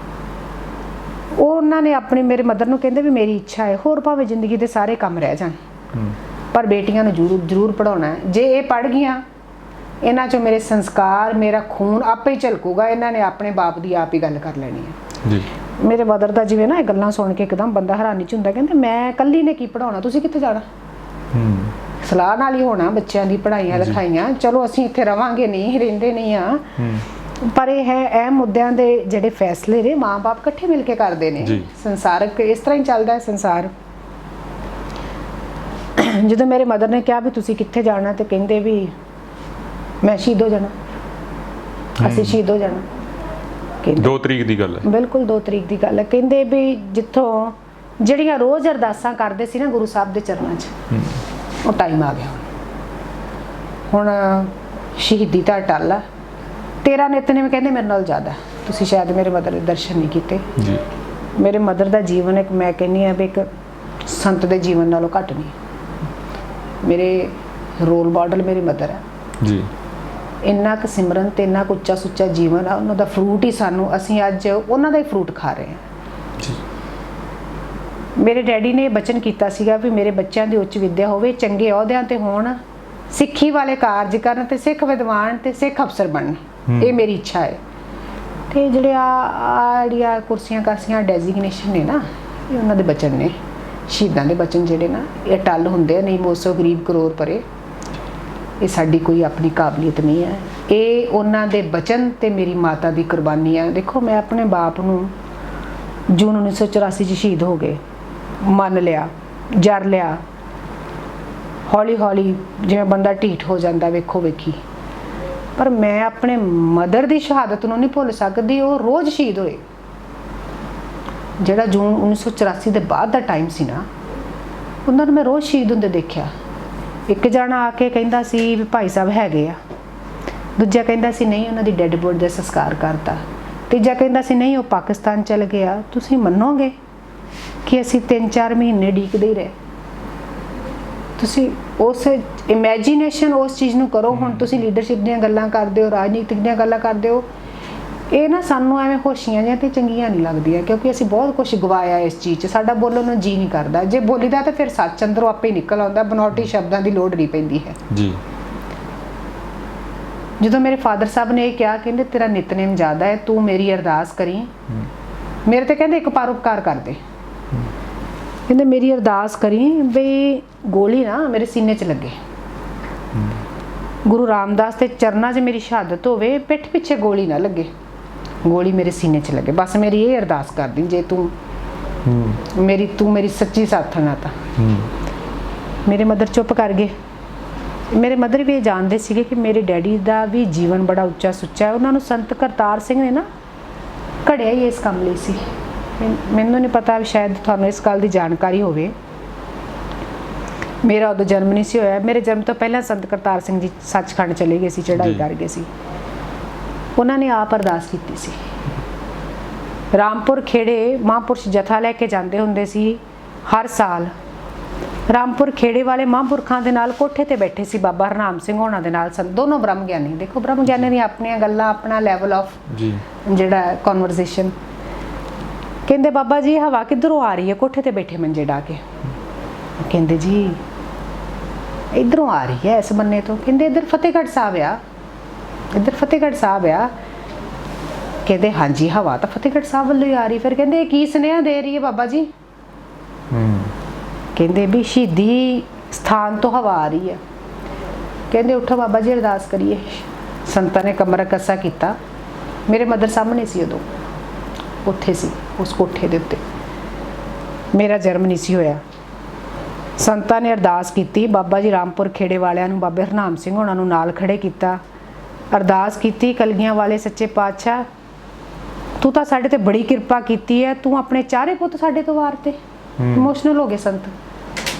ਉਹ ਉਹਨਾਂ ਨੇ ਆਪਣੀ ਮੇਰੇ ਮਦਰ ਨੂੰ ਕਹਿੰਦੇ ਵੀ ਮੇਰੀ ਇੱਛਾ ਹੈ ਹੋਰ ਭਾਵੇਂ ਜ਼ਿੰਦਗੀ ਦੇ ਸਾਰੇ ਕੰਮ ਰਹਿ ਜਾਣ, ਪਰ ਬੇਟੀਆਂ ਨੂੰ ਜ਼ਰੂਰ ਪੜ੍ਹਾਉਣਾ ਹੈ। ਜੇ ਇਹ ਪੜ੍ਹ ਗਈਆਂ, ਇਹਨਾਂ 'ਚੋਂ ਮੇਰੇ ਸੰਸਕਾਰ, ਮੇਰਾ ਖੂਨ ਆਪੇ ਹੀ ਝਲਕੂਗਾ। ਇਹਨਾਂ ਨੇ ਆਪਣੇ ਬਾਪ ਦੀ ਆਪ ਹੀ ਗੱਲ ਕਰ ਲੈਣੀ ਹੈ ਜੀ। ਮੇਰੇ ਮਦਰ ਦਾ ਜਿਵੇਂ ਨਾ ਇਹ ਗੱਲਾਂ ਸੁਣ ਕੇ ਇੱਕਦਮ ਬੰਦਾ ਹੈਰਾਨੀ 'ਚ ਹੁੰਦਾ, ਕਹਿੰਦੇ ਮੈਂ ਇਕੱਲੀ ਨੇ ਕੀ ਪੜ੍ਹਾਉਣਾ, ਤੁਸੀਂ ਕਿੱਥੇ ਜਾਣਾ, ਸਲਾਹ ਨਾਲ ਹੀ ਹੋਣਾ ਬੱਚਿਆਂ ਦੀ ਪੜ੍ਹਾਈਆਂ ਲਿਖਾਈਆਂ। ਚਲੋ ਅਸੀਂ ਇੱਥੇ ਰਵਾਂਗੇ ਨਹੀਂ, ਰਹਿੰਦੇ ਨਹੀਂ ਆ, ਪਰ ਇਹ ਹੈ ਇਹ ਮੁੱਦਿਆਂ ਦੇ ਜਿਹੜੇ ਫੈਸਲੇ ਨੇ ਮਾਂ-ਬਾਪ ਇਕੱਠੇ ਮਿਲ ਕੇ ਕਰਦੇ ਨੇ। ਸੰਸਾਰਕ ਇਸ ਤਰ੍ਹਾਂ ਹੀ ਚੱਲਦਾ ਹੈ ਸੰਸਾਰ। ਜਦੋਂ ਮੇਰੇ ਮਦਰ ਨੇ ਕਿਹਾ ਵੀ ਤੁਸੀਂ ਕਿੱਥੇ ਜਾਣਾ, ਤੇ ਕਹਿੰਦੇ ਵੀ ਮੈਂ ਸ਼ਹੀਦ ਹੋ ਜਾਣਾ, ਅਸੀਂ ਸ਼ਹੀਦ ਹੋ ਜਾਣਾ। 2 ਤਰੀਕ ਦੀ ਗੱਲ ਹੈ, ਬਿਲਕੁਲ 2 ਤਰੀਕ ਦੀ ਗੱਲ ਹੈ। ਕਹਿੰਦੇ ਵੀ ਜਿੱਥੋਂ ਜਿਹੜੀਆਂ ਰੋਜ਼ ਅਰਦਾਸਾਂ ਕਰਦੇ ਸੀ ਨਾ ਗੁਰੂ ਸਾਹਿਬ ਦੇ ਚਰਨਾਂ 'ਚ, ਉਹ ਟਾਈਮ ਆ ਗਿਆ। ਹੁਣ ਸ਼ਹੀਦੀ ਤਾਂ ਟੱਲ ਆ, 13 ਨਿਤਨੇਮ ਕਹਿੰਦੇ ਮੇਰੇ ਨਾਲ ਜ਼ਿਆਦਾ। ਤੁਸੀਂ ਸ਼ਾਇਦ ਮੇਰੇ ਮਦਰ ਦੇ ਦਰਸ਼ਨ ਨਹੀਂ ਕੀਤੇ ਜੀ। ਮੇਰੇ ਮਦਰ ਦਾ ਜੀਵਨ ਇੱਕ, ਮੈਂ ਕਹਿੰਦੀ ਹਾਂ ਵੀ ਇੱਕ ਸੰਤ ਦੇ ਜੀਵਨ ਨਾਲੋਂ ਘੱਟ ਨਹੀਂ। ਮੇਰੇ ਰੋਲ ਮਾਡਲ ਮੇਰੀ ਮਦਰ ਹੈ ਜੀ। ਇੰਨਾ ਕੁ ਸਿਮਰਨ ਤੇ ਇੰਨਾ ਕੁ ਉੱਚਾ ਸੁੱਚਾ ਜੀਵਨ ਆ, ਉਹਨਾਂ ਦਾ ਫਰੂਟ ਹੀ ਸਾਨੂੰ, ਅਸੀਂ ਅੱਜ ਉਹਨਾਂ ਦਾ ਹੀ ਫਰੂਟ ਖਾ ਰਹੇ ਹਾਂ ਜੀ। ਮੇਰੇ ਡੈਡੀ ਨੇ ਬਚਨ ਕੀਤਾ ਸੀਗਾ ਵੀ ਮੇਰੇ ਬੱਚਿਆਂ ਦੀ ਉੱਚ ਵਿੱਦਿਆ ਹੋਵੇ, ਚੰਗੇ ਅਹੁਦਿਆਂ ਤੇ ਹੋਣ, ਸਿੱਖੀ ਵਾਲੇ ਕਾਰਜ ਕਰਨ, ਤੇ ਸਿੱਖ ਵਿਦਵਾਨ ਤੇ ਸਿੱਖ ਅਫਸਰ ਬਣਨ। ਇਹ ਮੇਰੀ ਇੱਛਾ ਹੈ। ਤੇ ਜਿਹੜੀਆਂ ਕੁਰਸੀਆਂ ਕਾਸੀਆਂ ਡੈਜ਼ਿਗਨੇਸ਼ਨ ਨੇ ਨਾ, ਇਹ ਉਹਨਾਂ ਦੇ ਬਚਨ ਨੇ। ਸ਼ਹੀਦਾਂ ਦੇ ਬਚਨ ਜਿਹੜੇ ਨਾ, ਇਹ ਟੱਲ ਹੁੰਦੇ ਆ, ਨਹੀਂ ਮੋਸੋ ਗਰੀਬ ਕਰੋੜ ਪਰੇ। ਇਹ ਸਾਡੀ ਕੋਈ ਆਪਣੀ ਕਾਬਲੀਅਤ ਨਹੀਂ ਹੈ, ਇਹ ਉਹਨਾਂ ਦੇ ਬਚਨ ਤੇ ਮੇਰੀ ਮਾਤਾ ਦੀ ਕੁਰਬਾਨੀ ਹੈ। ਦੇਖੋ ਮੈਂ ਆਪਣੇ ਬਾਪ ਨੂੰ ਜੂਨ 1984 'ਚ ਸ਼ਹੀਦ ਹੋ ਗਏ, ਮੰਨ ਲਿਆ, ਜਰ ਲਿਆ। ਹੌਲੀ ਹੌਲੀ ਜਿਵੇਂ ਬੰਦਾ ਢੀਠ ਹੋ ਜਾਂਦਾ ਵੇਖੋ ਵੇਖੀ, ਪਰ ਮੈਂ ਆਪਣੇ ਮਦਰ ਦੀ ਸ਼ਹਾਦਤ ਨੂੰ ਨਹੀਂ ਭੁੱਲ ਸਕਦੀ। ਉਹ ਰੋਜ਼ ਸ਼ਹੀਦ ਹੋਏ। ਜਿਹੜਾ ਜੂਨ 1984 ਦੇ ਬਾਅਦ ਦਾ ਟਾਈਮ ਸੀ ਨਾ, ਉਹਨਾਂ ਨੂੰ ਮੈਂ ਰੋਜ਼ ਸ਼ਹੀਦ ਹੁੰਦੇ ਦੇਖਿਆ। ਇੱਕ ਜਣਾ ਆ ਕੇ ਕਹਿੰਦਾ ਸੀ ਵੀ ਭਾਈ ਸਾਹਿਬ ਹੈਗੇ ਆ, ਦੂਜਾ ਕਹਿੰਦਾ ਸੀ ਨਹੀਂ ਉਹਨਾਂ ਦੀ ਡੈੱਡ ਬੋਡੀ ਦਾ ਸੰਸਕਾਰ ਕਰਤਾ, ਤੀਜਾ ਕਹਿੰਦਾ ਸੀ ਨਹੀਂ ਉਹ ਪਾਕਿਸਤਾਨ ਚਲ ਗਿਆ। ਤੁਸੀਂ ਮੰਨੋਗੇ ਕਿ ਅਸੀਂ 3-4 ਮਹੀਨੇ ਉਡੀਕਦੇ ਹੀ ਰਹੇ। ਤੁਸੀਂ ਉਸ ਇਮੈਜੀਨੇਸ਼ਨ ਉਸ ਚੀਜ਼ ਨੂੰ ਕਰੋ। ਹੁਣ ਤੁਸੀਂ ਲੀਡਰਸ਼ਿਪ ਦੀਆਂ ਗੱਲਾਂ ਕਰਦੇ ਹੋ, ਰਾਜਨੀਤਿਕ ਦੀਆਂ ਗੱਲਾਂ ਕਰਦੇ ਹੋ, ਇਹ ਨਾ ਸਾਨੂੰ ਐਵੇਂ ਹੋਸ਼ੀਆਂ ਜਿਹੀਆਂ ਤੇ ਚੰਗੀਆਂ ਨਹੀਂ ਲੱਗਦੀਆਂ, ਕਿਉਂਕਿ ਅਸੀਂ ਬਹੁਤ ਕੁਝ ਗਵਾਇਆ ਇਸ ਚੀਜ਼ 'ਚ। ਸਾਡਾ ਬੋਲਣ ਨੂੰ ਜੀ ਨਹੀਂ ਕਰਦਾ, ਜੇ ਬੋਲੀਦਾ ਤਾਂ ਫਿਰ ਸੱਚ ਅੰਦਰੋਂ ਆਪੇ ਨਿਕਲ ਆਉਂਦਾ, ਬਨਾਵਟੀ ਸ਼ਬਦਾਂ ਦੀ ਲੋੜ ਨਹੀਂ ਪੈਂਦੀ ਹੈ ਜੀ। ਜਦੋਂ ਮੇਰੇ ਫਾਦਰ ਸਾਹਿਬ ਨੇ ਇਹ ਕਿਹਾ, ਕਹਿੰਦੇ ਤੇਰਾ ਨਿਤਨੇਮ ਜ਼ਿਆਦਾ ਹੈ, ਤੂੰ ਮੇਰੀ ਅਰਦਾਸ ਕਰੀ। ਮੇਰੇ ਤੇ ਕਹਿੰਦੇ ਇੱਕ ਪਰਉਪਕਾਰ ਕਰ ਦੇ, ਕਹਿੰਦੇ ਮੇਰੀ ਅਰਦਾਸ ਕਰੀ ਵੀ ਗੋਲੀ ਨਾ ਮੇਰੇ ਸੀਨੇ 'ਚ ਲੱਗੇ, ਗੁਰੂ ਰਾਮਦਾਸ ਦੇ ਚਰਨਾਂ 'ਚ ਮੇਰੀ ਸ਼ਹਾਦਤ ਹੋਵੇ, ਪਿੱਠ ਪਿੱਛੇ ਗੋਲੀ ਨਾ ਲੱਗੇ, ਗੋਲੀ ਮੇਰੇ ਸੀਨੇ 'ਚ ਲੱਗੇ। ਬਸ ਮੇਰੀ ਇਹ ਅਰਦਾਸ ਕਰਦੀ, ਜੇ ਤੂੰ ਮੇਰੀ ਸੱਚੀ ਸਾਥਣ ਆ ਤਾਂ। ਮੇਰੇ ਮਦਰ ਚੁੱਪ ਕਰ ਗਏ। ਮੇਰੇ ਮਦਰ ਵੀ ਇਹ ਜਾਣਦੇ ਸੀਗੇ ਕਿ ਮੇਰੇ ਡੈਡੀ ਦਾ ਵੀ ਜੀਵਨ ਬੜਾ ਉੱਚਾ ਸੁੱਚਾ ਹੈ। ਉਹਨਾਂ ਨੂੰ ਸੰਤ ਕਰਤਾਰ ਸਿੰਘ ਨੇ ਨਾ ਘੜਿਆ ਹੀ ਇਸ ਕੰਮ ਲਈ ਸੀ। ਮੈਨੂੰ ਨਹੀਂ ਪਤਾ, ਸ਼ਾਇਦ ਤੁਹਾਨੂੰ ਇਸ ਗੱਲ ਦੀ ਜਾਣਕਾਰੀ ਹੋਵੇ। ਮੇਰਾ ਉਦੋਂ ਜਨਮ ਨਹੀਂ ਸੀ ਹੋਇਆ। ਮੇਰੇ ਜਨਮ ਤੋਂ ਪਹਿਲਾਂ ਸੰਤ ਕਰਤਾਰ ਸਿੰਘ ਜੀ ਸੱਚਖੰਡ ਚਲੇ ਗਏ ਸੀ, ਚੜ੍ਹਾਈ ਕਰ ਗਏ ਸੀ। ਉਹਨਾਂ ਨੇ ਆਪ ਅਰਦਾਸ ਕੀਤੀ ਸੀ। ਰਾਮਪੁਰ ਖੇੜੇ ਮਹਾਂਪੁਰਸ਼ ਜਥਾ ਲੈ ਕੇ ਜਾਂਦੇ ਹੁੰਦੇ ਸੀ ਹਰ ਸਾਲ। ਰਾਮਪੁਰ ਖੇੜੇ ਵਾਲੇ ਮਹਾਂਪੁਰਖਾਂ ਦੇ ਨਾਲ ਕੋਠੇ ਤੇ ਬੈਠੇ ਸੀ ਬਾਬਾ ਹਰਨਾਮ ਸਿੰਘ ਹੋਣਾ ਦੇ ਨਾਲ ਸਨ, ਦੋਨੋਂ ਬ੍ਰਹਮ ਗਿਆਨੀ। ਦੇਖੋ ਬ੍ਰਹਮ ਗਿਆਨੀ ਦੀਆਂ ਆਪਣੀਆਂ ਗੱਲਾਂ, ਆਪਣਾ ਲੈਵਲ ਆਫ ਜੀ ਜਿਹੜਾ ਕਨਵਰਸੇਸ਼ਨ। ਕਹਿੰਦੇ ਬਾਬਾ ਜੀ ਹਵਾ ਕਿੱਧਰੋਂ ਆ ਰਹੀ ਹੈ? ਕੋਠੇ ਤੇ ਬੈਠੇ ਮੰਜੇ ਢਾ ਕੇ। ਕਹਿੰਦੇ ਜੀ ਇਧਰੋਂ ਆ ਰਹੀ ਹੈ, ਇਸ ਬੰਨੇ ਤੋਂ। ਕਹਿੰਦੇ ਇੱਧਰ ਫਤਿਹਗੜ੍ਹ ਸਾਹਿਬ ਆ, ਇੱਧਰ ਫਤਿਹਗੜ੍ਹ ਸਾਹਿਬ ਆ। ਕਹਿੰਦੇ ਹਾਂਜੀ ਹਵਾ ਤਾਂ ਫਤਿਹਗੜ੍ਹ ਸਾਹਿਬ ਵੱਲੋਂ ਹੀ ਆ ਰਹੀ। ਫਿਰ ਕਹਿੰਦੇ ਇਹ ਕੀ ਸੁਨੇਹਾ ਦੇ ਰਹੀ ਹੈ ਬਾਬਾ ਜੀ? ਕਹਿੰਦੇ ਵੀ ਸ਼ਹੀਦੀ ਸਥਾਨ ਤੋਂ ਹਵਾ ਆ ਰਹੀ ਹੈ। ਕਹਿੰਦੇ ਉੱਠੋ ਬਾਬਾ ਜੀ ਅਰਦਾਸ ਕਰੀਏ। ਸੰਤਾਂ ਨੇ ਕਮਰਾ ਕੱਸਾ ਕੀਤਾ। ਮੇਰੇ ਮਦਰ ਸਾਹਮਣੇ ਸੀ, ਉਦੋਂ ਉੱਥੇ ਸੀ ਉਸ ਕੋਠੇ ਦੇ ਉੱਤੇ। ਮੇਰਾ ਜਨਮ ਨਹੀਂ ਸੀ ਹੋਇਆ। ਸੰਤਾਂ ਨੇ ਅਰਦਾਸ ਕੀਤੀ। ਬਾਬਾ ਜੀ ਰਾਮਪੁਰ ਖੇੜੇ ਵਾਲਿਆਂ ਨੂੰ, ਬਾਬੇ ਹਰਨਾਮ ਸਿੰਘ ਉਹਨਾਂ ਨੂੰ ਨਾਲ ਖੜੇ ਕੀਤਾ, ਅਰਦਾਸ ਕੀਤੀ, ਕਲਗੀਆਂ ਵਾਲੇ ਸੱਚੇ ਪਾਤਸ਼ਾਹ ਤੂੰ ਤਾਂ ਸਾਡੇ ਤੇ ਬੜੀ ਕਿਰਪਾ ਕੀਤੀ ਹੈ, ਤੂੰ ਆਪਣੇ ਚਾਰੇ ਪੁੱਤ ਸਾਡੇ ਤੋਂ ਵਾਰਤੇ। ਇਮੋਸ਼ਨਲ ਹੋ ਗਏ ਸੰਤ।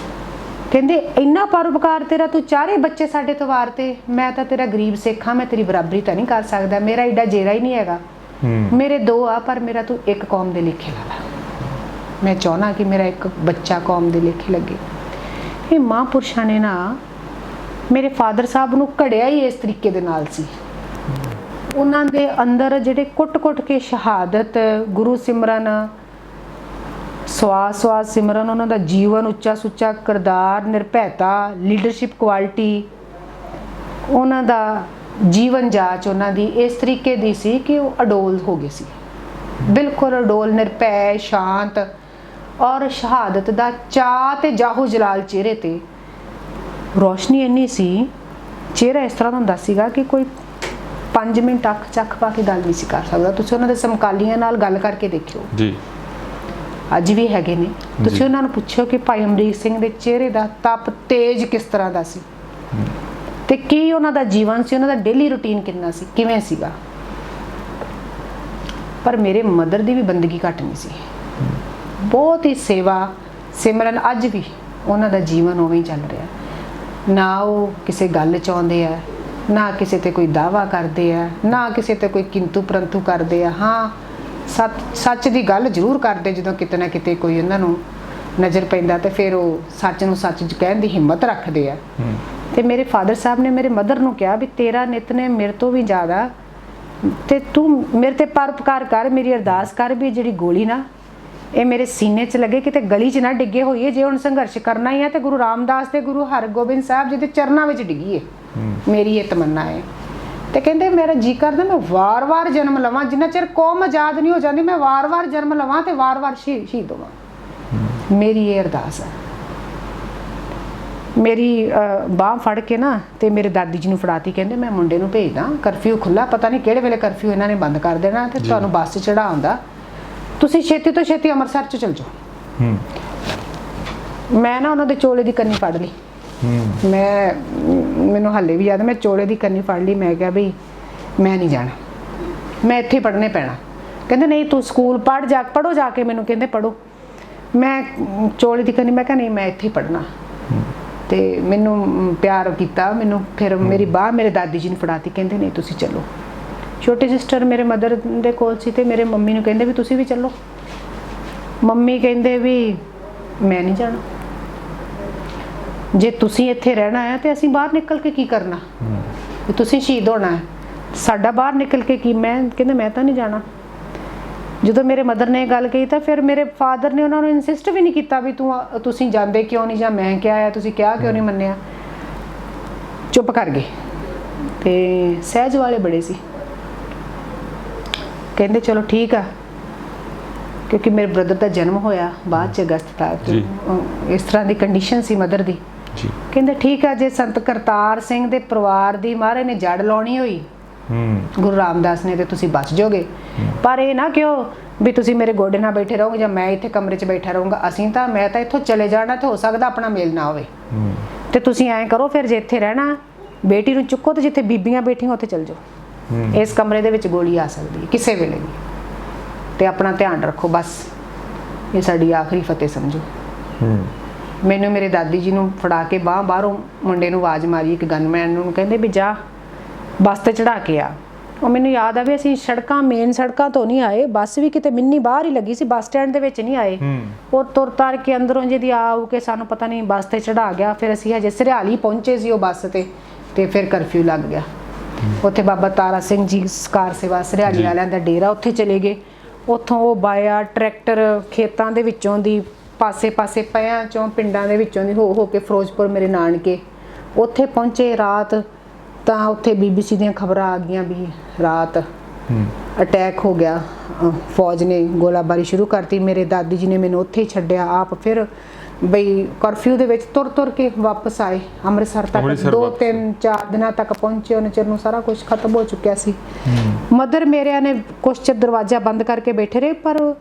ਕਹਿੰਦੇ ਇੰਨਾ ਪਰਉਪਕਾਰ ਤੇਰਾ, ਤੂੰ ਚਾਰੇ ਬੱਚੇ ਸਾਡੇ ਤੋਂ ਵਾਰਤੇ। ਮੈਂ ਤਾਂ ਤੇਰਾ ਗਰੀਬ ਸਿੱਖ ਹਾਂ, ਮੈਂ ਤੇਰੀ ਬਰਾਬਰੀ ਤਾਂ ਨਹੀਂ ਕਰ ਸਕਦਾ, ਮੇਰਾ ਏਡਾ ਜੇਰਾ ਹੀ ਨਹੀਂ ਹੈਗਾ। ਮੇਰੇ ਦੋ ਆ, ਪਰ ਮੇਰਾ ਤੂੰ ਇੱਕ ਕੌਮ ਦੇ ਲੇਖੇ ਲਾ ਲਾ। ਮੈਂ ਚਾਹੁੰਦਾ ਕਿ ਮੇਰਾ ਇੱਕ ਬੱਚਾ ਕੌਮ ਦੇ ਲੇਖੇ ਲੱਗੇ। ਇਹ ਮਹਾਂਪੁਰਸ਼ਾਂ ਨੇ ਨਾ ਮੇਰੇ ਫਾਦਰ ਸਾਹਿਬ ਨੂੰ ਘੜਿਆ ਹੀ ਇਸ ਤਰੀਕੇ ਦੇ ਨਾਲ ਸੀ। ਉਹਨਾਂ ਦੇ ਅੰਦਰ ਜਿਹੜੇ ਕੁੱਟ-ਕੁੱਟ ਕੇ ਸ਼ਹਾਦਤ, ਗੁਰੂ ਸਿਮਰਨ, ਸਵਾਸ ਸਵਾਸ ਸਿਮਰਨ, ਉਹਨਾਂ ਦਾ ਜੀਵਨ, ਉੱਚਾ ਸੁੱਚਾ ਕਿਰਦਾਰ, ਨਿਰਭੈਤਾ, ਲੀਡਰਸ਼ਿਪ ਕੁਆਲਿਟੀ, ਉਹਨਾਂ ਦਾ ਜੀਵਨ ਜਾਚ ਉਹਨਾਂ ਦੀ ਇਸ ਤਰੀਕੇ ਦੀ ਸੀ ਕਿ ਉਹ ਅਡੋਲ ਹੋ ਗਏ ਸੀ, ਬਿਲਕੁਲ ਅਡੋਲ, ਨਿਰਭੈ, ਸ਼ਾਂਤ। ਔਰ ਸ਼ਹਾਦਤ ਦਾ ਚਾਅ ਤੇ ਜਾਹੋ ਜਲਾਲ ਚਿਹਰੇ ਤੇ, ਰੋਸ਼ਨੀ ਇੰਨੀ ਸੀ, ਚਿਹਰਾ ਇਸ ਤਰ੍ਹਾਂ ਦਾ ਹੁੰਦਾ ਸੀਗਾ ਕਿ ਕੋਈ 5 ਮਿੰਟ ਅੱਖ ਚੱਖ ਪਾ ਕੇ ਗੱਲ ਨਹੀਂ ਸੀ ਕਰ ਸਕਦਾ। ਤੁਸੀਂ ਉਹਨਾਂ ਦੇ ਸਮਕਾਲੀਆਂ ਨਾਲ ਗੱਲ ਕਰਕੇ ਦੇਖਿਓ ਜੀ, ਅੱਜ ਵੀ ਹੈਗੇ ਨੇ। ਤੁਸੀਂ ਉਹਨਾਂ ਨੂੰ ਪੁੱਛੋ ਕਿ ਭਾਈ ਅਮਰੀਕ ਸਿੰਘ ਦੇ ਚਿਹਰੇ ਦਾ ਤਪ ਤੇਜ ਕਿਸ ਤਰ੍ਹਾਂ ਦਾ ਸੀ ਤੇ ਕੀ ਉਹਨਾਂ ਦਾ ਜੀਵਨ ਸੀ, ਉਹਨਾਂ ਦਾ ਡੇਲੀ ਰੂਟੀਨ ਕਿੰਨਾ ਸੀ, ਕਿਵੇਂ ਸੀਗਾ। ਪਰ ਮੇਰੇ ਮਦਰ ਦੀ ਵੀ ਬੰਦਗੀ ਘੱਟ ਨਹੀਂ ਸੀ, ਬਹੁਤ ਹੀ ਸੇਵਾ ਸਿਮਰਨ। ਅੱਜ ਵੀ ਉਹਨਾਂ ਦਾ ਜੀਵਨ ਉਵੇਂ ਹੀ ਚੱਲ ਰਿਹਾ। ਨਾ ਉਹ ਕਿਸੇ ਗੱਲ ਚਾਹੁੰਦੇ ਆ, ਨਾ ਕਿਸੇ ਤੇ ਕੋਈ ਦਾਅਵਾ ਕਰਦੇ ਆ, ਨਾ ਕਿਸੇ ਤੇ ਕੋਈ ਕਿੰਤੂ ਪਰੰਤੂ ਕਰਦੇ ਆ। ਹਾਂ ਸੱਚ ਦੀ ਗੱਲ ਜ਼ਰੂਰ ਕਰਦੇ, ਜਦੋਂ ਕਿਤੇ ਨਾ ਕਿਤੇ ਕੋਈ ਉਹਨਾਂ ਨੂੰ ਨਜ਼ਰ ਪੈਂਦਾ ਤੇ ਫਿਰ ਉਹ ਸੱਚ ਨੂੰ ਸੱਚ ਕਹਿਣ ਦੀ ਹਿੰਮਤ ਰੱਖਦੇ ਆ। ਤੇ ਮੇਰੇ ਫਾਦਰ ਸਾਹਿਬ ਨੇ ਮੇਰੇ ਮਦਰ ਨੂੰ ਕਿਹਾ ਵੀ ਤੇਰਾ ਨਿਤ ਨੇ ਮੇਰੇ ਤੋਂ ਵੀ ਜ਼ਿਆਦਾ, ਤੇ ਤੂੰ ਮੇਰੇ ਤੇ ਪਰਉਪਕਾਰ ਕਰ, ਮੇਰੀ ਅਰਦਾਸ ਕਰ ਵੀ ਜਿਹੜੀ ਗੋਲੀ ਨਾ ਇਹ ਮੇਰੇ ਸੀਨੇ 'ਚ ਲੱਗੇ, ਕਿਤੇ ਗਲੀ 'ਚ ਨਾ ਡਿੱਗੇ ਹੋਈਏ। ਜੇ ਹੁਣ ਸੰਘਰਸ਼ ਕਰਨਾ ਹੀ ਹੈ ਤੇ ਗੁਰੂ ਰਾਮਦਾਸ ਤੇ ਗੁਰੂ ਹਰਗੋਬਿੰਦ ਸਾਹਿਬ ਜੀ ਦੇ ਚਰਨਾਂ ਵਿੱਚ ਡਿੱਗੀਏ, ਮੇਰੀ ਇਹ ਤਮੰਨਾ ਹੈ। ਤੇ ਕਹਿੰਦੇ ਮੇਰਾ ਜੀ ਕਰਦਾ ਮੈਂ ਵਾਰ-ਵਾਰ ਜਨਮ ਲਵਾਂ, ਜਿੰਨਾ ਚਿਰ ਕੌਮ ਆਜ਼ਾਦ ਨਹੀਂ ਹੋ ਜਾਂਦੀ ਮੈਂ ਵਾਰ-ਵਾਰ ਜਨਮ ਲਵਾਂ ਤੇ ਵਾਰ-ਵਾਰ ਸ਼ਹੀਦ ਹੋਵਾਂ। ਮੇਰੀ ਇਹ ਅਰਦਾਸ ਹੈ। ਮੇਰੀ ਬਾਂਹ ਫੜ ਕੇ ਨਾ ਤੇ ਮੇਰੇ ਦਾਦੀ ਜੀ ਨੂੰ ਫੜਾਤੀ। ਕਹਿੰਦੇ ਮੈਂ ਮੁੰਡੇ ਨੂੰ ਭੇਜਦਾ, ਕਰਫਿਊ ਖੁੱਲਾ, ਪਤਾ ਨਹੀਂ ਕਿਹੜੇ ਵੇਲੇ ਕਰਫਿਊ ਇਹਨਾਂ ਨੇ ਬੰਦ ਕਰ ਦੇਣਾ ਤੇ ਤੁਹਾਨੂੰ ਬੱਸ 'ਚ ਚੜਾਉਂਦਾ, ਤੁਸੀਂ ਛੇਤੀ ਤੋਂ ਛੇਤੀ ਅੰਮ੍ਰਿਤਸਰ 'ਚ ਚਲ ਜਾਓ। ਮੈਂ ਨਾ ਉਹਨਾਂ ਦੇ ਚੋਲੇ ਦੀ ਕੰਨੀ ਫੜ ਲਈ। ਮੈਨੂੰ ਹਾਲੇ ਵੀ ਯਾਦ, ਮੈਂ ਚੋਲੇ ਦੀ ਕੰਨੀ ਫੜ ਲਈ। ਮੈਂ ਕਿਹਾ ਵੀ ਮੈਂ ਨਹੀਂ ਜਾਣਾ, ਮੈਂ ਇੱਥੇ ਪੜ੍ਹਨੇ ਪੈਣਾ। ਕਹਿੰਦੇ ਨਹੀਂ ਤੂੰ ਸਕੂਲ ਪੜ੍ਹੋ ਜਾ ਕੇ। ਮੈਨੂੰ ਕਹਿੰਦੇ ਪੜ੍ਹੋ। ਮੈਂ ਚੋਲੇ ਦੀ ਕੰਨੀ, ਮੈਂ ਕਿਹਾ ਨਹੀਂ ਮੈਂ ਇੱਥੇ ਹੀ ਪੜ੍ਹਨਾ। ਤੇ ਮੈਨੂੰ ਪਿਆਰ ਕੀਤਾ ਮੈਨੂੰ। ਫਿਰ ਮੇਰੀ ਬਾਂਹ ਮੇਰੇ ਦਾਦੀ ਜੀ ਨੂੰ ਫੜਾਤੀ। ਕਹਿੰਦੇ ਨਹੀਂ ਤੁਸੀਂ ਚੱਲੋ। ਛੋਟੀ ਸਿਸਟਰ ਮੇਰੇ ਮਦਰ ਦੇ ਕੋਲ ਸੀ ਤੇ ਮੇਰੇ ਮੰਮੀ ਨੂੰ ਕਹਿੰਦੇ ਵੀ ਤੁਸੀਂ ਵੀ ਚੱਲੋ। ਮੰਮੀ ਕਹਿੰਦੇ ਵੀ ਮੈਂ ਨਹੀਂ ਜਾਣਾ, ਜੇ ਤੁਸੀਂ ਇੱਥੇ ਰਹਿਣਾ ਹੈ ਤੇ ਅਸੀਂ ਬਾਹਰ ਨਿਕਲ ਕੇ ਕੀ ਕਰਨਾ, ਤੁਸੀਂ ਸ਼ਹੀਦ ਹੋਣਾ ਹੈ, ਸਾਡਾ ਬਾਹਰ ਨਿਕਲ ਕੇ ਕੀ। ਮੈਂ ਕਹਿੰਦੇ ਮੈਂ ਤਾਂ ਨਹੀਂ ਜਾਣਾ। ਜਦੋਂ ਮੇਰੇ ਮਦਰ ਨੇ ਇਹ ਗੱਲ ਕਹੀ ਤਾਂ ਫਿਰ ਮੇਰੇ ਫਾਦਰ ਨੇ ਉਹਨਾਂ ਨੂੰ ਇਨਸਿਸਟ ਵੀ ਨਹੀਂ ਕੀਤਾ ਵੀ ਤੁਸੀਂ ਜਾਂਦੇ ਕਿਉਂ ਨਹੀਂ, ਜਾਂ ਮੈਂ ਕਿਹਾ ਆ ਤੁਸੀਂ ਕਿਹਾ ਕਿਉਂ ਨਹੀਂ ਮੰਨਿਆ। ਚੁੱਪ ਕਰ ਗਏ। ਤੇ ਸਹਿਜ ਵਾਲੇ ਬੜੇ ਸੀ, ਕਹਿੰਦੇ ਚਲੋ ਠੀਕ ਆ, ਕਿਉਂਕਿ ਮੇਰੇ ਬ੍ਰਦਰ ਦਾ ਜਨਮ ਹੋਇਆ ਬਾਅਦ 'ਚ ਅਗਸਤ ਤੱਕ, ਇਸ ਤਰ੍ਹਾਂ ਦੀ ਕੰਡੀਸ਼ਨ ਸੀ ਮਦਰ ਦੀ। ਕਹਿੰਦੇ ਠੀਕ ਆ, ਜੇ ਸੰਤ ਕਰਤਾਰ ਸਿੰਘ ਦੇ ਪਰਿਵਾਰ ਦੀ ਮਹਾਰਾਜ ਨੇ ਜੜ ਲਾਉਣੀ ਹੋਈ ਗੁਰੂ ਰਾਮਦਾਸ ਨੇ ਤੇ ਤੁਸੀਂ ਬਚ ਜਾਓਗੇ, ਪਰ ਇਹ ਨਾ ਕਿਉਂ ਵੀ ਤੁਸੀਂ ਮੇਰੇ ਗੋਡੇ ਨਾਲ ਬੈਠੇ ਰਹੋਗੇ ਜਾਂ ਮੈਂ ਇੱਥੇ ਕਮਰੇ 'ਚ ਬੈਠਾ ਰਹੂੰਗਾ। ਮੈਂ ਤਾਂ ਇੱਥੋਂ ਚਲੇ ਜਾਣਾ ਤੇ ਹੋ ਸਕਦਾ ਆਪਣਾ ਮੇਲ ਨਾ ਹੋਵੇ, ਤੇ ਤੁਸੀਂ ਐਂ ਕਰੋ ਫਿਰ ਜੇ ਇੱਥੇ ਰਹਿਣਾ ਬੇਟੀ ਨੂੰ ਚੁੱਕੋ ਤੇ ਜਿੱਥੇ ਬੀਬੀਆਂ ਬੈਠੀਆਂ ਉੱਥੇ ਚਲ ਜਾਓ। ਇਸ ਕਮਰੇ ਦੇ ਵਿੱਚ ਗੋਲੀ ਆ ਸਕਦੀ ਹੈ ਕਿਸੇ ਵੇਲੇ ਵੀ, ਤੇ ਆਪਣਾ ਧਿਆਨ ਰੱਖੋ, ਬਸ ਇਹ ਸਾਡੀ ਆਖਰੀ ਫਤਿਹ ਸਮਝੋ। ਮੈਨੂੰ ਮੇਰੇ ਦਾਦੀ ਜੀ ਨੂੰ ਫੜਾ ਕੇ ਬਾਹਰੋਂ ਮੁੰਡੇ ਨੂੰ ਆਵਾਜ਼ ਮਾਰੀ, ਇੱਕ ਗਨਮੈਨ ਨੂੰ, ਕਹਿੰਦੇ ਵੀ ਜਾ ਬੱਸ ਤੇ ਚੜਾ ਕੇ ਆ। ਉਹ ਮੈਨੂੰ ਯਾਦ ਆ ਵੀ ਅਸੀਂ ਸੜਕਾਂ ਮੇਨ ਸੜਕਾਂ ਤੋਂ ਨਹੀਂ ਆਏ, ਬੱਸ ਵੀ ਕਿਤੇ ਮਿੰਨੀ ਬਾਹਰ ਹੀ ਲੱਗੀ ਸੀ, ਬੱਸ ਸਟੈਂਡ ਦੇ ਵਿੱਚ ਨਹੀਂ ਆਏ। ਉਹ ਤੁਰ ਤਾਰ ਕੇ ਅੰਦਰੋਂ ਜਿਹਦੀ ਆਉ ਕੇ ਸਾਨੂੰ ਪਤਾ ਨਹੀਂ ਬੱਸ ਤੇ ਚੜਾ ਗਿਆ। ਫਿਰ ਅਸੀਂ ਹਜੇ ਸਰਿਆਲੀ ਪਹੁੰਚੇ ਸੀ ਉਹ ਬੱਸ ਤੇ ਫਿਰ ਕਰਫਿਊ ਲੱਗ ਗਿਆ। ਉੱਥੇ ਬਾਬਾ ਤਾਰਾ ਸਿੰਘ ਜੀ ਕਾਰ ਸੇਵਾ ਸਰਿਆਲੀ ਵਾਲਿਆਂ ਦਾ ਡੇਰਾ, ਉੱਥੇ ਚਲੇ ਗਏ। ਉੱਥੋਂ ਉਹ ਬਾਇਆ ਟਰੈਕਟਰ ਖੇਤਾਂ ਦੇ ਵਿੱਚੋਂ ਦੀ ਪਾਸੇ ਪਿਆਂ ਚੋਂ ਪਿੰਡਾਂ ਦੇ ਵਿੱਚੋਂ ਦੀ ਹੋ ਕੇ ਫਿਰੋਜ਼ਪੁਰ ਮੇਰੇ ਨਾਨਕੇ ਉੱਥੇ ਪਹੁੰਚੇ। ਰਾਤ ਤਾਂ ਉੱਥੇ BBC ਦੀਆਂ ਖਬਰਾਂ ਆ ਗਈਆਂ ਵੀ ਰਾਤ ਅਟੈਕ ਹੋ ਗਿਆ, ਫੌਜ ਨੇ ਗੋਲਾਬਾਰੀ ਸ਼ੁਰੂ ਕਰਤੀ। ਮੇਰੇ ਦਾਦੀ ਜੀ ਨੇ ਮੈਨੂੰ ਉੱਥੇ ਹੀ ਛੱਡਿਆ, ਆਪ ਫਿਰ ਬਈ ਕਰਫਿਊ ਦੇ ਵਿੱਚ ਤੁਰ ਕੇ ਵਾਪਸ ਆਏ ਅੰਮ੍ਰਿਤਸਰ ਤੱਕ। 2-3-4 ਦਿਨਾਂ ਤੱਕ ਪਹੁੰਚੇ, ਉਹਨਾਂ ਚਿਰ ਨੂੰ ਸਾਰਾ ਕੁਝ ਖਤਮ ਹੋ ਚੁੱਕਿਆ ਸੀ। ਮਦਰ ਮੇਰਿਆਂ ਨੇ ਕੁਛ ਚਿਰ ਦਰਵਾਜ਼ਾ ਬੰਦ ਕਰਕੇ ਬੈਠੇ ਰਹੇ, ਪਰ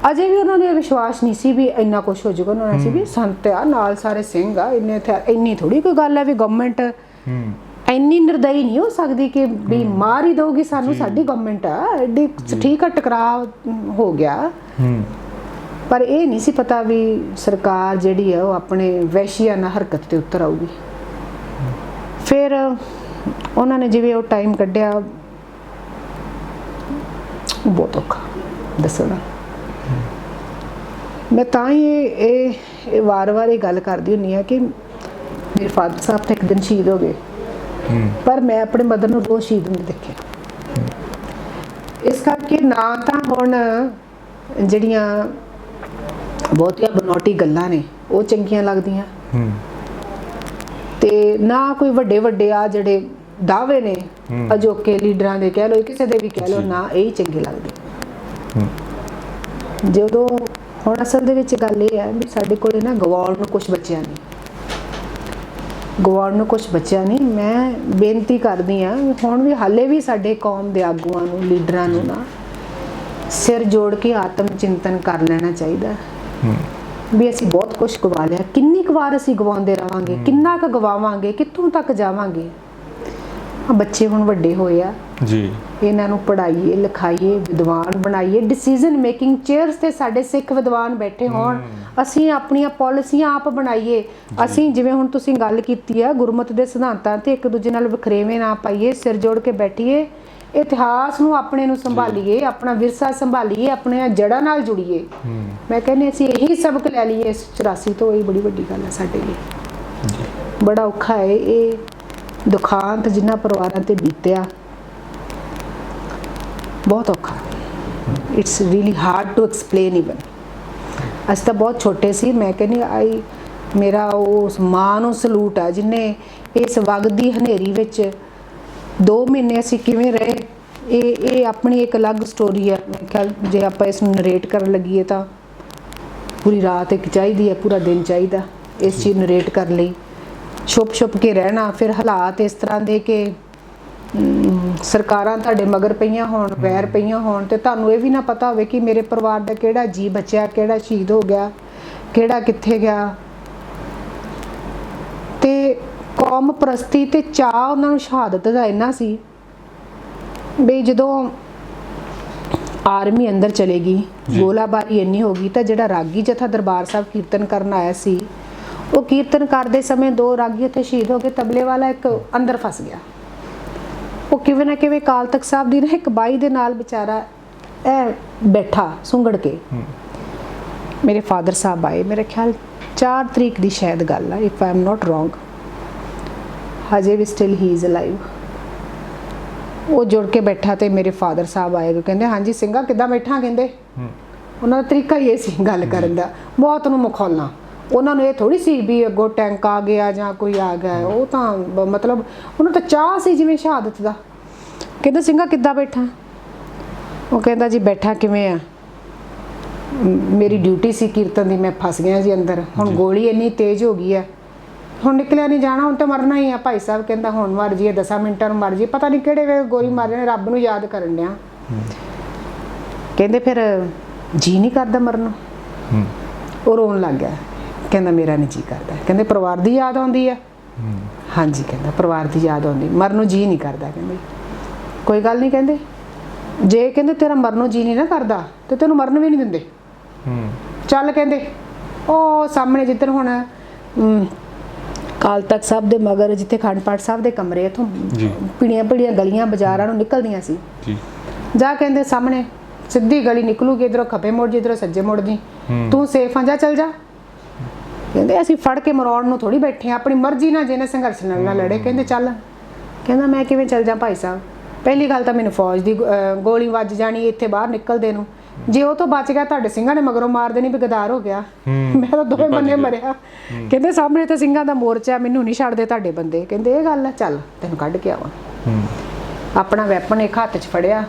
ਅਜੇ ਵੀ ਉਹਨਾਂ ਨੂੰ ਵਿਸ਼ਵਾਸ ਨਹੀਂ ਸੀ ਵੀ ਇੰਨਾ ਕੁਛ ਹੋ ਜਾਊਗਾ। ਉਹਨਾਂ ਨੇ ਸੀ ਵੀ ਸੰਤ ਆ ਨਾਲ ਸਾਰੇ ਸਿੰਘ ਆ, ਇੰਨੀ ਥੋੜੀ ਕੋਈ ਗੱਲ ਹੈ ਵੀ ਗਵਰਨਮੈਂਟ ਇੰਨੀ ਨਿਰਦਈ ਨਹੀਂ ਹੋ ਸਕਦੀ ਕਿ ਵੀ ਮਾਰ ਹੀ ਦਊਗੀ ਸਾਨੂੰ, ਸਾਡੀ ਗਵਰਨਮੈਂਟ ਆ ਐਡੀ। ਠੀਕ ਆ ਟਕਰਾਅ ਹੋ ਗਿਆ, ਪਰ ਇਹ ਨਹੀਂ ਸੀ ਪਤਾ ਵੀ ਸਰਕਾਰ ਜਿਹੜੀ ਹੈ ਉਹ ਆਪਣੇ ਵਹਿਸ਼ੀਆਨਾ ਹਰਕਤ ਤੇ ਉਤਰ ਆਊਗੀ। ਫਿਰ ਉਹਨਾਂ ਨੇ ਜਿਵੇਂ ਉਹ ਟਾਈਮ ਕੱਢਿਆ, ਬਹੁਤ ਔਖਾ ਦੱਸਣਾ। ਮੈਂ ਤਾਂ ਹੀ ਇਹ ਵਾਰ-ਵਾਰ ਇਹ ਗੱਲ ਕਰਦੀ ਹੁੰਦੀ ਹਾਂ ਕਿ ਮੇਰੇ ਫਾਦਰ ਸਾਹਿਬ ਤਾਂ ਇੱਕ ਦਿਨ ਸ਼ਹੀਦ ਹੋ ਗਏ, ਪਰ ਮੈਂ ਆਪਣੇ ਮਦਰ ਨੂੰ ਰੋਜ਼ ਸ਼ਹੀਦ ਹੁੰਦੇ ਦੇਖਿਆ। ਇਸ ਕਰਕੇ ਨਾ ਤਾਂ ਹੁਣ ਜਿਹੜੀਆਂ ਬਹੁਤੀਆਂ ਬਨੌਟੀ ਗੱਲਾਂ ਨੇ ਉਹ ਚੰਗੀਆਂ ਲੱਗਦੀਆਂ, ਤੇ ਨਾ ਕੋਈ ਵੱਡੇ ਆ ਜਿਹੜੇ ਦਾਅਵੇ ਨੇ ਅਜੋਕੇ ਲੀਡਰਾਂ ਦੇ ਕਹਿ ਲਓ, ਕਿਸੇ ਦੇ ਵੀ ਕਹਿ ਲਓ, ਨਾ ਇਹ ਚੰਗੇ ਲੱਗਦੇ। ਜਦੋਂ ਹੁਣ ਅਸਲ ਦੇ ਵਿੱਚ ਗੱਲ ਇਹ ਹੈ ਵੀ ਸਾਡੇ ਕੋਲ ਨਾ ਗਵਾਉਣ ਨੂੰ ਕੁਛ ਬਚਿਆ ਨਹੀਂ। ਮੈਂ ਬੇਨਤੀ ਕਰਦੀ ਹਾਂ ਹੁਣ ਵੀ ਹਾਲੇ ਵੀ ਸਾਡੇ ਕੌਮ ਦੇ ਆਗੂਆਂ ਨੂੰ, ਲੀਡਰਾਂ ਨੂੰ ਨਾ ਸਿਰ ਜੋੜ ਕੇ ਆਤਮ ਚਿੰਤਨ ਕਰ ਲੈਣਾ ਚਾਹੀਦਾ ਵੀ ਅਸੀਂ ਬਹੁਤ ਕੁਝ ਗਵਾ ਲਿਆ। ਕਿੰਨੀ ਕੁ ਵਾਰ ਅਸੀਂ ਗਵਾਉਂਦੇ ਰਵਾਂਗੇ, ਕਿੰਨਾ ਕੁ ਗਵਾਵਾਂਗੇ, ਕਿੱਥੋਂ ਤੱਕ ਜਾਵਾਂਗੇ। ਬੱਚੇ ਹੁਣ ਵੱਡੇ ਹੋਏ ਆ ਜੀ, ਇਹਨਾਂ ਨੂੰ ਪੜ੍ਹਾਈਏ ਲਿਖਾਈਏ, ਵਿਦਵਾਨ ਬਣਾਈਏ, ਡਿਸੀਜਨ ਮੇਕਿੰਗ ਚੇਅਰਸ ਤੇ ਸਾਡੇ ਸਿੱਖ ਵਿਦਵਾਨ ਬੈਠੇ ਹੋਣ। ਅਸੀਂ ਆਪਣੀਆਂ ਪਾਲਿਸੀਆਂ ਆਪ ਬਣਾਈਏ। ਅਸੀਂ ਜਿਵੇਂ ਹੁਣ ਤੁਸੀਂ ਗੱਲ ਕੀਤੀ ਆ ਗੁਰਮਤਿ ਦੇ ਸਿਧਾਂਤਾਂ ਤੇ ਇੱਕ ਦੂਜੇ ਨਾਲ ਵਖਰੇਵੇਂ ਨਾ ਪਾਈਏ, ਸਿਰ ਜੋੜ ਕੇ ਬੈਠੀਏ, ਇਤਿਹਾਸ ਨੂੰ ਆਪਣੇ ਨੂੰ ਸੰਭਾਲੀਏ, ਆਪਣਾ ਵਿਰਸਾ ਸੰਭਾਲੀਏ, ਆਪਣੀਆਂ ਜੜ੍ਹਾਂ ਨਾਲ ਜੁੜੀਏ। ਮੈਂ ਕਹਿੰਦੀ ਅਸੀਂ ਇਹੀ ਸਬਕ ਲੈ ਲਈਏ ਇਸ 84 ਤੋਂ, ਇਹ ਬੜੀ ਵੱਡੀ ਗੱਲ ਹੈ ਸਾਡੇ ਲਈ। ਬੜਾ ਔਖਾ ਹੈ ਇਹ ਦੁਖਾਂਤ ਜਿਨ੍ਹਾਂ ਪਰਿਵਾਰਾਂ ਤੇ ਬੀਤਿਆ, ਬਹੁਤ ਔਖਾ। It's really hard to explain even. ਅਸੀਂ ਤਾਂ ਬਹੁਤ ਛੋਟੇ ਸੀ। ਮੈਂ ਕਹਿੰਦੀ ਮੇਰਾ ਉਸ ਮਾਂ ਨੂੰ ਸਲੂਟ ਆ ਜਿਹਨੇ ਇਸ ਵਗਦੀ ਹਨੇਰੀ ਵਿੱਚ 2 ਮਹੀਨੇ ਅਸੀਂ ਕਿਵੇਂ ਰਹੇ। ਇਹ ਆਪਣੀ ਇੱਕ ਅਲੱਗ ਸਟੋਰੀ ਹੈ। ਮੈਂ ਖਿਆਲ ਜੇ ਆਪਾਂ ਇਸ ਨੂੰ ਨਰੇਟ ਕਰਨ ਲੱਗੀਏ ਤਾਂ ਪੂਰੀ ਰਾਤ ਇੱਕ ਚਾਹੀਦੀ ਹੈ, ਪੂਰਾ ਦਿਨ ਚਾਹੀਦਾ ਇਸ ਚੀਜ਼ ਨਰੇਟ ਕਰਨ ਲਈ। ਛੁਪ ਕੇ ਰਹਿਣਾ, ਫਿਰ ਹਾਲਾਤ ਇਸ ਤਰ੍ਹਾਂ ਦੇ ਕਿ ਸਰਕਾਰਾਂ ਤੁਹਾਡੇ ਮਗਰ ਪਈਆਂ ਹੋਣ, ਵੈਰ ਪਈਆਂ ਹੋਣ, ਤੇ ਤੁਹਾਨੂੰ ਇਹ ਵੀ ਨਾ ਪਤਾ ਹੋਵੇ ਕਿ ਮੇਰੇ ਪਰਿਵਾਰ ਦਾ ਕਿਹੜਾ ਜੀ ਬਚਿਆ, ਕਿਹੜਾ ਸ਼ਹੀਦ ਹੋ ਗਿਆ, ਕਿਹੜਾ ਕਿੱਥੇ ਗਿਆ। ਤੇ ਕੌਮ ਪ੍ਰਸਤੀ ਤੇ ਚਾਅ ਉਹਨਾਂ ਨੂੰ ਸ਼ਹਾਦਤ ਦਾ ਇੰਨਾ ਸੀ ਵੀ ਜਦੋਂ ਆਰਮੀ ਅੰਦਰ ਚਲੇਗੀ, ਗੋਲਾਬਾਰੀ ਇੰਨੀ ਹੋ ਗਈ, ਤਾਂ ਜਿਹੜਾ ਰਾਗੀ ਜਥਾ ਦਰਬਾਰ ਸਾਹਿਬ ਕੀਰਤਨ ਕਰਨ ਆਇਆ ਸੀ, ਉਹ ਕੀਰਤਨ ਕਰਦੇ ਸਮੇਂ 2 ਰਾਗੀ ਉੱਥੇ ਸ਼ਹੀਦ ਹੋ ਗਏ। ਤਬਲੇ ਵਾਲਾ ਇੱਕ ਅੰਦਰ ਫਸ ਗਿਆ। ਉਹ ਕਿਵੇਂ ਨਾ ਕਿਵੇਂ ਅਕਾਲ ਤਖਤ ਸਾਹਿਬ ਦੀ ਨਾ ਇੱਕ ਬਾਈ ਦੇ ਨਾਲ ਵਿਚਾਰਾ ਇਹ ਬੈਠਾ ਸੁੰਗੜ ਕੇ। ਮੇਰੇ ਫਾਦਰ ਸਾਹਿਬ ਆਏ, ਮੇਰੇ ਖਿਆਲ 4 ਤਰੀਕ ਦੀ ਸ਼ਾਇਦ ਗੱਲ ਆ, if I am not wrong. ਹਜੇ ਵੀ ਸਟਿਲ ਹੀ ਇਜ਼ ਅਲਾਈਵ। ਉਹ ਜੁੜ ਕੇ ਬੈਠਾ ਤੇ ਮੇਰੇ ਫਾਦਰ ਸਾਹਿਬ ਆਏ, ਕਹਿੰਦੇ ਹਾਂਜੀ ਸਿੰਘਾ ਕਿੱਦਾਂ ਬੈਠਾ। ਕਹਿੰਦੇ ਉਹਨਾਂ ਦਾ ਤਰੀਕਾ ਹੀ ਇਹ ਸੀ ਗੱਲ ਕਰਨ ਦਾ, ਬਹੁਤ ਨੂੰ ਮਖੌਲਣਾ। ਉਹਨਾਂ ਨੂੰ ਇਹ ਥੋੜੀ ਸੀ ਵੀ ਅੱਗੋਂ ਟੈਂਕ ਆ ਗਿਆ ਜਾਂ ਕੋਈ ਆ ਗਿਆ। ਉਹ ਤਾਂ ਮਤਲਬ ਉਹਨੂੰ ਤਾਂ ਚਾਹ ਸੀ ਜਿਵੇਂ ਸ਼ਹਾਦਤ ਦਾ। ਕਹਿੰਦਾ ਸਿੰਘਾ ਕਿੱਦਾਂ ਬੈਠਾ। ਉਹ ਕਹਿੰਦਾ ਜੀ ਬੈਠਾ ਕਿਵੇਂ ਆ, ਮੇਰੀ ਡਿਊਟੀ ਸੀ ਕੀਰਤਨ ਦੀ, ਮੈਂ ਫਸ ਗਿਆ ਜੀ ਅੰਦਰ। ਹੁਣ ਗੋਲੀ ਇੰਨੀ ਤੇਜ਼ ਹੋ ਗਈ ਹੈ, ਹੁਣ ਨਿਕਲਿਆ ਨਹੀਂ ਜਾਣਾ, ਹੁਣ ਤਾਂ ਮਰਨਾ ਹੀ ਆ। ਭਾਈ ਸਾਹਿਬ ਕਹਿੰਦਾ ਹੁਣ ਮਰ ਜੀਏ, 10 ਮਿੰਟਾਂ ਨੂੰ ਮਰ ਜੀਏ, ਪਤਾ ਨਹੀਂ ਕਿਹੜੇ ਵੇਲੇ ਗੋਲੀ ਮਾਰ ਜਾਣੇ, ਰੱਬ ਨੂੰ ਯਾਦ ਕਰਨ ਡਿਆ। ਕਹਿੰਦੇ ਫਿਰ ਜੀ ਨਹੀਂ ਕਰਦਾ ਮਰਨ ਨੂੰ। ਉਹ ਰੋਣ ਲੱਗ ਗਿਆ, ਕਹਿੰਦਾ ਮੇਰਾ ਨਹੀਂ ਜੀ ਕਰਦਾ। ਕਹਿੰਦੇ ਪਰਿਵਾਰ ਦੀ ਯਾਦ ਆਉਂਦੀ ਆ। ਹਾਂਜੀ ਕਹਿੰਦਾ ਪਰਿਵਾਰ ਦੀ ਯਾਦ ਆਉਂਦੀ, ਮਰਨ ਨੂੰ ਜੀ ਨਹੀਂ ਕਰਦਾ। ਕਹਿੰਦੇ ਕੋਈ ਗੱਲ ਨਹੀਂ, ਕਹਿੰਦੇ ਜੇ ਕਹਿੰਦੇ ਤੇਰਾ ਮਰਨ ਨੂੰ ਜੀ ਨਹੀਂ ਨਾ ਕਰਦਾ ਤੇ ਤੈਨੂੰ ਮਰਨ ਵੀ ਨਹੀਂ ਦਿੰਦੇ। ਚੱਲ ਕਹਿੰਦੇ ਉਹ ਸਾਹਮਣੇ ਜਿੱਧਰ ਹੁਣ ਅਕਾਲ ਤਖਤ ਸਾਹਿਬ ਦੇ ਮਗਰ ਜਿੱਥੇ ਅਖੰਡ ਪਾਠ ਸਾਹਿਬ ਦੇ ਕਮਰੇ ਇਥੋਂ ਜੀ ਪੀੜੀਆਂ ਪੀੜੀਆਂ ਗਲੀਆਂ ਬਾਜ਼ਾਰਾਂ ਨੂੰ ਨਿਕਲਦੀਆਂ ਸੀ। ਜੀ ਜਾ ਕਹਿੰਦੇ ਸਾਹਮਣੇ ਸਿੱਧੀ ਗਲੀ ਨਿਕਲੂਗੀ, ਇਧਰੋਂ ਖੱਬੇ ਮੁੜ ਜੀ, ਇਧਰੋਂ ਸੱਜੇ ਮੁੜ ਜੀ, ਤੂੰ ਸੇਫ ਆ, ਜਾ ਚੱਲ ਜਾ। ਕਹਿੰਦੇ ਅਸੀਂ ਫੜ ਕੇ ਮਰਾਉਣ ਨੂੰ ਥੋੜੀ ਬੈਠੇ ਆ, ਆਪਣੀ ਮਰਜ਼ੀ ਨਾਲ ਜਿਹਨੇ ਸੰਘਰਸ਼ ਨਾਲ ਨਾ ਲੜੇ। ਕਹਿੰਦੇ ਚੱਲ। ਕਹਿੰਦਾ ਮੈਂ ਕਿਵੇਂ ਚੱਲ ਜਾ ਭਾਈ ਸਾਹਿਬ, ਪਹਿਲੀ ਗੱਲ ਤਾਂ ਮੈਨੂੰ ਫੌਜ ਦੀ ਗੋਲੀ ਵੱਜ ਜਾਣੀ ਇੱਥੇ ਬਾਹਰ ਨਿਕਲਦੇ ਨੂੰ, ਜੇ ਉਹ ਤੋਂ ਬਚ ਗਿਆ ਤੁਹਾਡੇ ਸਿੰਘਾਂ ਨੇ ਮਗਰੋਂ ਮਾਰ ਦੇਣੀ ਵੀ ਗਦਾਰ ਹੋ ਗਿਆ, ਮੈਂ ਤਾਂ ਦੋਵੇਂ ਬੰਨੇ ਮਰਿਆ। ਕਹਿੰਦੇ ਸਾਹਮਣੇ ਤਾਂ ਸਿੰਘਾਂ ਦਾ ਮੋਰਚਾ, ਮੈਨੂੰ ਨਹੀਂ ਛੱਡਦੇ ਤੁਹਾਡੇ ਬੰਦੇ। ਕਹਿੰਦੇ ਇਹ ਗੱਲ ਆ, ਚੱਲ ਤੈਨੂੰ ਕੱਢ ਕੇ ਆਵਾਂ। ਆਪਣਾ ਵੈਪਨ ਇੱਕ ਹੱਥ 'ਚ ਫੜਿਆ।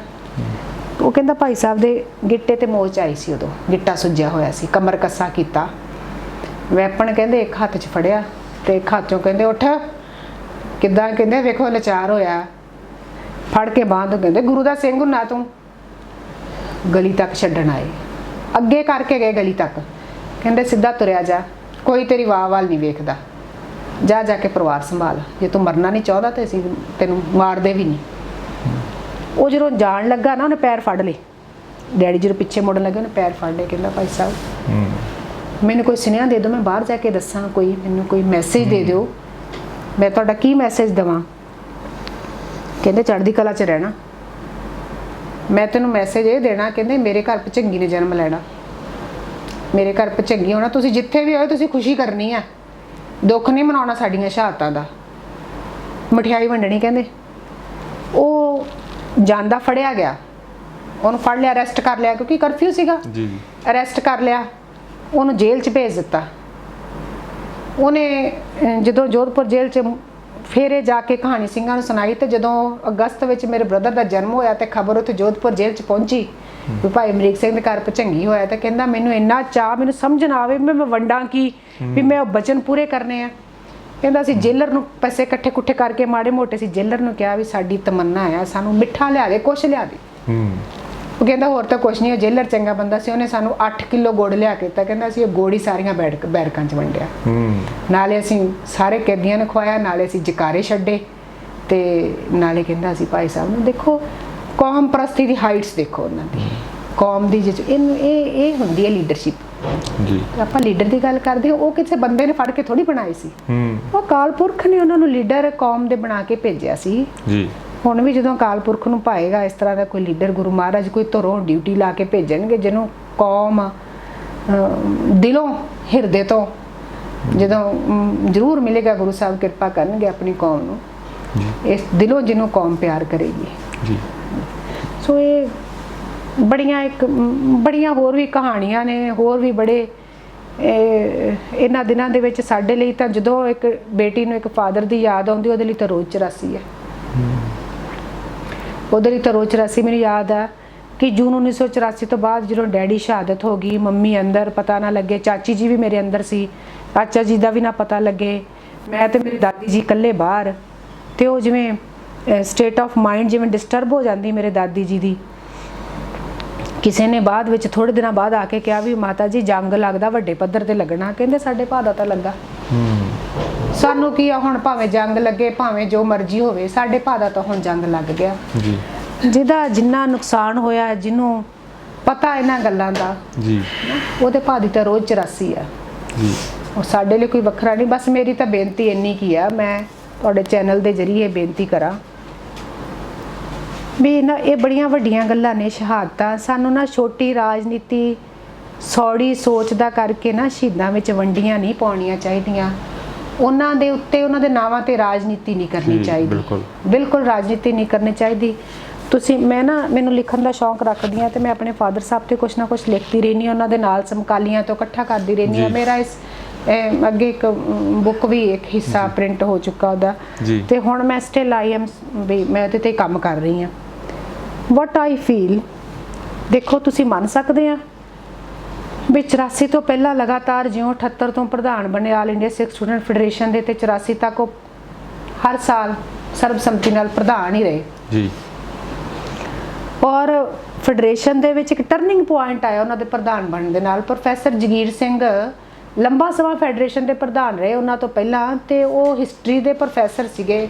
ਉਹ ਕਹਿੰਦਾ ਭਾਈ ਸਾਹਿਬ ਦੇ ਗਿੱਟੇ ਤੇ ਮੋਚ ਆਈ ਸੀ, ਉਦੋਂ ਗਿੱਟਾ ਸੁੱਜਿਆ ਹੋਇਆ ਸੀ, ਕਮਰ ਕੱਸਾ ਕੀਤਾ, ਵੈਪਨ ਕਹਿੰਦੇ ਇੱਕ ਹੱਥ 'ਚ ਫੜਿਆ ਤੇ ਇੱਕ ਹੱਥ 'ਚੋਂ ਕਹਿੰਦੇ ਉੱਠ। ਕਿੱਦਾਂ? ਕਹਿੰਦੇ ਵੇਖੋ ਲਾਚਾਰ ਹੋਇਆ, ਫੜ ਕੇ ਬਾਂਹ ਤੋਂ ਕਹਿੰਦੇ ਗੁਰੂ ਦਾ ਸਿੰਘ ਹੁੰਨਾ ਤੂੰ। ਗਲੀ ਤੱਕ ਛੱਡਣ ਆਏ, ਅੱਗੇ ਕਰਕੇ ਗਏ ਗਲੀ ਤੱਕ। ਕਹਿੰਦੇ ਸਿੱਧਾ ਤੁਰਿਆ ਜਾ, ਕੋਈ ਤੇਰੀ ਵਾਹ ਵੱਲ ਨਹੀਂ ਵੇਖਦਾ, ਜਾ ਜਾ ਕੇ ਪਰਿਵਾਰ ਸੰਭਾਲ, ਜੇ ਤੂੰ ਮਰਨਾ ਨਹੀਂ ਚਾਹੁੰਦਾ ਤੇ ਅਸੀਂ ਤੈਨੂੰ ਮਾਰਦੇ ਵੀ ਨਹੀਂ। ਉਹ ਜਦੋਂ ਜਾਣ ਲੱਗਾ ਨਾ, ਉਹਨੇ ਪੈਰ ਫੜ ਲਏ। ਡੈਡੀ ਜਦੋਂ ਪਿੱਛੇ ਮੁੜਨ ਲੱਗੇ ਉਹਨੇ ਪੈਰ ਫੜ ਲਏ। ਕਹਿੰਦਾ ਭਾਈ ਸਾਹਿਬ ਮੈਨੂੰ ਕੋਈ ਸੁਨੇਹਾ ਦੇ ਦਿਓ, ਮੈਂ ਬਾਹਰ ਜਾ ਕੇ ਦੱਸਾਂ, ਕੋਈ ਮੈਨੂੰ ਕੋਈ ਮੈਸੇਜ ਦੇ ਦਿਓ, ਮੈਂ ਤੁਹਾਡਾ ਕੀ ਮੈਸੇਜ ਦੇਵਾਂ। ਕਹਿੰਦੇ ਚੜ੍ਹਦੀ ਕਲਾ 'ਚ ਰਹਿਣਾ, ਮੈਂ ਤੈਨੂੰ ਮੈਸੇਜ ਇਹ ਦੇਣਾ, ਕਹਿੰਦੇ ਮੇਰੇ ਘਰ ਭਚੰਗੀ ਨੇ ਜਨਮ ਲੈਣਾ, ਮੇਰੇ ਘਰ ਭਚੰਗੀ ਹੋਣਾ, ਤੁਸੀਂ ਜਿੱਥੇ ਵੀ ਹੋਏ ਤੁਸੀਂ ਖੁਸ਼ੀ ਕਰਨੀ ਆ, ਦੁੱਖ ਨਹੀਂ ਮਨਾਉਣਾ ਸਾਡੀਆਂ ਸ਼ਹਾਦਤਾਂ ਦਾ, ਮਠਿਆਈ ਵੰਡਣੀ। ਕਹਿੰਦੇ ਉਹ ਜਾਂਦਾ ਫੜਿਆ ਗਿਆ, ਉਹਨੂੰ ਫੜ ਲਿਆ, ਅਰੈਸਟ ਕਰ ਲਿਆ, ਕਿਉਂਕਿ ਕਰਫਿਊ ਸੀਗਾ ਜੀ, ਅਰੈਸਟ ਕਰ ਲਿਆ, ਉਹਨੂੰ ਜੇਲ੍ਹ 'ਚ ਭੇਜ ਦਿੱਤਾ। ਉਹਨੇ ਜਦੋਂ ਜੋਧਪੁਰ ਜੇਲ੍ਹ 'ਚ ਫੇਰੇ ਜਾ ਕੇ ਕਹਾਣੀ ਸਿੰਘਾਂ ਨੂੰ ਸੁਣਾਈ, ਤੇ ਜਦੋਂ ਅਗਸਤ ਵਿੱਚ ਮੇਰੇ ਬ੍ਰਦਰ ਦਾ ਜਨਮ ਹੋਇਆ ਤੇ ਖਬਰ ਉੱਥੇ ਜੋਧਪੁਰ ਜੇਲ੍ਹ 'ਚ ਪਹੁੰਚੀ ਵੀ ਭਾਈ ਅਮਰੀਕ ਸਿੰਘ ਦੇ ਘਰ ਭਚੰਗੀ ਹੋਇਆ, ਤੇ ਕਹਿੰਦਾ ਮੈਨੂੰ ਇੰਨਾ ਚਾਅ, ਮੈਨੂੰ ਸਮਝ ਨਾ ਆਵੇ ਮੈਂ ਵੰਡਾਂ ਕੀ, ਵੀ ਮੈਂ ਉਹ ਬਚਨ ਪੂਰੇ ਕਰਨੇ ਆ। ਕਹਿੰਦਾ ਅਸੀਂ ਜੇਲਰ ਨੂੰ ਪੈਸੇ ਇਕੱਠੇ ਕੁੱਠੇ ਕਰਕੇ ਮਾੜੇ ਮੋਟੇ ਸੀ ਜੇਲਰ ਨੂੰ ਕਿਹਾ ਵੀ ਸਾਡੀ ਤਮੰਨਾ ਆ, ਸਾਨੂੰ ਮਿੱਠਾ ਲਿਆ ਦੇ, ਕੁਛ ਲਿਆ ਦੇ। ਉਹ ਕਹਿੰਦਾ ਹੋਰ ਤਾਂ ਕੁਛ ਨਹੀਂ, ਉਹ ਜੇਲਰ ਚੰਗਾ ਬੰਦਾ ਸੀ, ਉਹਨੇ ਸਾਨੂੰ 8 ਕਿਲੋ ਗੁੜ ਲਿਆ ਕੇ ਦਿੱਤਾ। ਕਹਿੰਦਾ ਅਸੀਂ ਉਹ ਗੁੜ ਹੀ ਸਾਰੀਆਂ ਬੈਰਕਾਂ 'ਚ ਵੰਡਿਆ, ਨਾਲੇ ਅਸੀਂ ਸਾਰੇ ਕੈਦੀਆਂ ਨੂੰ ਖਵਾਇਆ, ਨਾਲੇ ਅਸੀਂ ਜਕਾਰੇ ਛੱਡੇ, ਤੇ ਨਾਲੇ ਕਹਿੰਦਾ ਅਸੀਂ ਭਾਈ ਸਾਹਿਬ ਨੂੰ ਦੇਖੋ, ਕੌਮ ਪ੍ਰਸਤੀ ਦੀ ਹਾਈਟਸ ਦੇਖੋ ਉਹਨਾਂ ਦੀ, ਕੌਮ ਦੀ ਇਹ ਹੁੰਦੀ ਹੈ ਲੀਡਰਸ਼ਿਪ ਜੀ। ਆਪਾਂ ਲੀਡਰ ਦੀ ਗੱਲ ਕਰਦੇ ਹਾਂ, ਉਹ ਕਿਸੇ ਬੰਦੇ ਨੇ ਫੜ ਕੇ ਥੋੜੀ ਬਣਾਏ ਸੀ, ਉਹ ਅਕਾਲ ਪੁਰਖ ਨੇ ਉਹਨਾਂ ਨੂੰ ਲੀਡਰ ਕੌਮ ਦੇ ਬਣਾ ਕੇ ਭੇਜਿਆ ਸੀ ਜੀ। ਹੁਣ ਵੀ ਜਦੋਂ ਅਕਾਲ ਪੁਰਖ ਨੂੰ ਪਾਏਗਾ ਇਸ ਤਰ੍ਹਾਂ ਦਾ ਕੋਈ ਲੀਡਰ, ਗੁਰੂ ਮਹਾਰਾਜ ਕੋਈ ਧਰੋਂ ਡਿਊਟੀ ਲਾ ਕੇ ਭੇਜਣਗੇ, ਜਿਹਨੂੰ ਕੌਮ ਦਿਲੋਂ ਹਿਰਦੇ ਤੋਂ ਜਦੋਂ ਜ਼ਰੂਰ ਮਿਲੇਗਾ, ਗੁਰੂ ਸਾਹਿਬ ਕਿਰਪਾ ਕਰਨਗੇ ਆਪਣੀ ਕੌਮ ਨੂੰ, ਇਸ ਦਿਲੋਂ ਜਿਹਨੂੰ ਕੌਮ ਪਿਆਰ ਕਰੇਗੀ ਜੀ। ਸੋ ਇਹ ਬੜੀਆਂ ਹੋਰ ਵੀ ਕਹਾਣੀਆਂ ਨੇ, ਹੋਰ ਵੀ ਬੜੇ ਇਹਨਾਂ ਦਿਨਾਂ ਦੇ ਵਿੱਚ ਸਾਡੇ ਲਈ ਤਾਂ ਜਦੋਂ ਇੱਕ ਬੇਟੀ ਨੂੰ ਇੱਕ ਫਾਦਰ ਦੀ ਯਾਦ ਆਉਂਦੀ, ਉਹਦੇ ਲਈ ਤਾਂ ਰੋਜ਼ 84 ਹੈ, ਉਹਦੇ ਲਈ ਤਾਂ ਰੋਜ਼ 84। ਮੈਨੂੰ ਯਾਦ ਆ ਕਿ ਜੂਨ 1984 ਤੋਂ ਬਾਅਦ ਜਦੋਂ ਡੈਡੀ ਸ਼ਹਾਦਤ ਹੋ ਗਈ, ਮੰਮੀ ਅੰਦਰ, ਪਤਾ ਨਾ ਲੱਗੇ, ਚਾਚੀ ਜੀ ਵੀ ਮੇਰੇ ਅੰਦਰ ਸੀ, ਚਾਚਾ ਜੀ ਦਾ ਵੀ ਨਾ ਪਤਾ ਲੱਗੇ, ਮੈਂ ਤੇ ਮੇਰੀ ਦਾਦੀ ਜੀ ਇਕੱਲੇ ਬਾਹਰ, ਤੇ ਉਹ ਜਿਵੇਂ ਸਟੇਟ ਆਫ ਮਾਈਂਡ ਜਿਵੇਂ ਡਿਸਟਰਬ ਹੋ ਜਾਂਦੀ ਮੇਰੇ ਦਾਦੀ ਜੀ ਦੀ। ਕਿਸੇ ਨੇ ਬਾਅਦ ਵਿੱਚ ਥੋੜੇ ਦਿਨਾਂ ਬਾਅਦ ਆ ਕੇ ਕਿਹਾ ਵੀ ਮਾਤਾ ਜੀ ਜੰਗ ਲੱਗਦਾ ਵੱਡੇ ਪੱਧਰ ਤੇ ਲੱਗਣਾ। ਕਹਿੰਦੇ ਸਾਡੇ ਭਾ ਦਾ ਤਾਂ ਲੱਗਾ, ਸਾਨੂੰ ਕੀ ਆ ਹੁਣ, ਭਾਵੇਂ ਜੰਗ ਲੱਗੇ ਭਾਵੇਂ ਜੋ ਮਰਜ਼ੀ ਹੋਵੇ, ਸਾਡੇ ਭਾ ਦਾ ਤਾਂ ਹੁਣ ਜੰਗ ਲੱਗ ਗਿਆ ਜੀ। ਜਿਹਦਾ ਜਿੰਨਾ ਨੁਕਸਾਨ ਹੋਇਆ, ਜਿਹਨੂੰ ਪਤਾ ਇਹਨਾਂ ਗੱਲਾਂ ਦਾ ਜੀ, ਉਹਦੇ ਭਾ ਦੀ ਤਾਂ ਰੋਜ਼ 84 ਆ ਜੀ। ਉਹ ਸਾਡੇ ਲਈ ਕੋਈ ਵੱਖਰਾ ਨਹੀਂ। ਬਸ ਮੇਰੀ ਤਾਂ ਬੇਨਤੀ ਇੰਨੀ ਕੀ ਆ, ਮੈਂ ਤੁਹਾਡੇ ਚੈਨਲ ਦੇ ਜ਼ਰੀਏ ਬੇਨਤੀ ਕਰਾਂ ਵੀ ਨਾ, ਇਹ ਬੜੀਆਂ ਵੱਡੀਆਂ ਗੱਲਾਂ ਨੇ ਸ਼ਹਾਦਤਾਂ, ਸਾਨੂੰ ਨਾ ਛੋਟੀ ਰਾਜਨੀਤੀ ਸੌੜੀ ਸੋਚ ਦਾ ਕਰਕੇ ਨਾ ਸ਼ਹੀਦਾਂ ਵਿੱਚ ਵੰਡੀਆਂ ਨਹੀਂ ਪਾਉਣੀਆਂ ਚਾਹੀਦੀਆਂ, ਉਹਨਾਂ ਦੇ ਉੱਤੇ ਉਹਨਾਂ ਦੇ ਨਾਵਾਂ ਤੇ ਰਾਜਨੀਤੀ ਨਹੀਂ ਕਰਨੀ ਚਾਹੀਦੀ, ਬਿਲਕੁਲ ਰਾਜਨੀਤੀ ਨਹੀਂ ਕਰਨੀ ਚਾਹੀਦੀ। ਤੁਸੀਂ ਮੈਨੂੰ ਲਿਖਣ ਦਾ ਸ਼ੌਂਕ ਰੱਖਦੀ ਹਾਂ, ਤੇ ਮੈਂ ਆਪਣੇ ਫਾਦਰ ਸਾਹਿਬ ਤੇ ਕੁਛ ਨਾ ਕੁਛ ਲਿਖਦੀ ਰਹਿੰਦੀ ਹਾਂ, ਉਹਨਾਂ ਦੇ ਨਾਲ ਸਮਕਾਲੀਆਂ ਤੋਂ ਇਕੱਠਾ ਕਰਦੀ ਰਹਿੰਦੀ ਹਾਂ। ਮੇਰਾ ਇਸ ਅੱਗੇ ਇੱਕ ਬੁੱਕ ਵੀ ਇੱਕ ਹਿੱਸਾ ਪ੍ਰਿੰਟ ਹੋ ਚੁੱਕਾ ਉਹਦਾ, ਤੇ ਹੁਣ ਮੈਂ ਸਟਿਲ ਵੀ ਮੈਂ ਉਹਦੇ ਤੇ ਕੰਮ ਕਰ ਰਹੀ ਹਾਂ। ਵਟ ਆਈ ਫੀਲ, ਦੇਖੋ ਤੁਸੀਂ ਮੰਨ ਸਕਦੇ ਆ ਵੀ 84 ਤੋਂ ਪਹਿਲਾਂ ਲਗਾਤਾਰ ਜਿਉਂ 78 ਤੋਂ ਪ੍ਰਧਾਨ ਬਣੇ ਆਲ ਇੰਡੀਆ ਸਿੱਖ ਸਟੂਡੈਂਟ ਫੈਡਰੇਸ਼ਨ ਦੇ, ਤੇ 84 ਤੱਕ ਉਹ ਹਰ ਸਾਲ ਸਰਬਸੰਮਤੀ ਨਾਲ ਪ੍ਰਧਾਨ ਹੀ ਰਹੇ ਜੀ। ਔਰ ਫੈਡਰੇਸ਼ਨ ਦੇ ਵਿੱਚ ਇੱਕ ਟਰਨਿੰਗ ਪੁਆਇੰਟ ਆਇਆ ਉਹਨਾਂ ਦੇ ਪ੍ਰਧਾਨ ਬਣਨ ਦੇ ਨਾਲ। ਪ੍ਰੋਫੈਸਰ ਜਗੀਰ ਸਿੰਘ ਲੰਬਾ ਸਮਾਂ ਫੈਡਰੇਸ਼ਨ ਦੇ ਪ੍ਰਧਾਨ ਰਹੇ ਉਹਨਾਂ ਤੋਂ ਪਹਿਲਾਂ, ਤੇ ਉਹ ਹਿਸਟਰੀ ਦੇ ਪ੍ਰੋਫੈਸਰ ਸੀਗੇ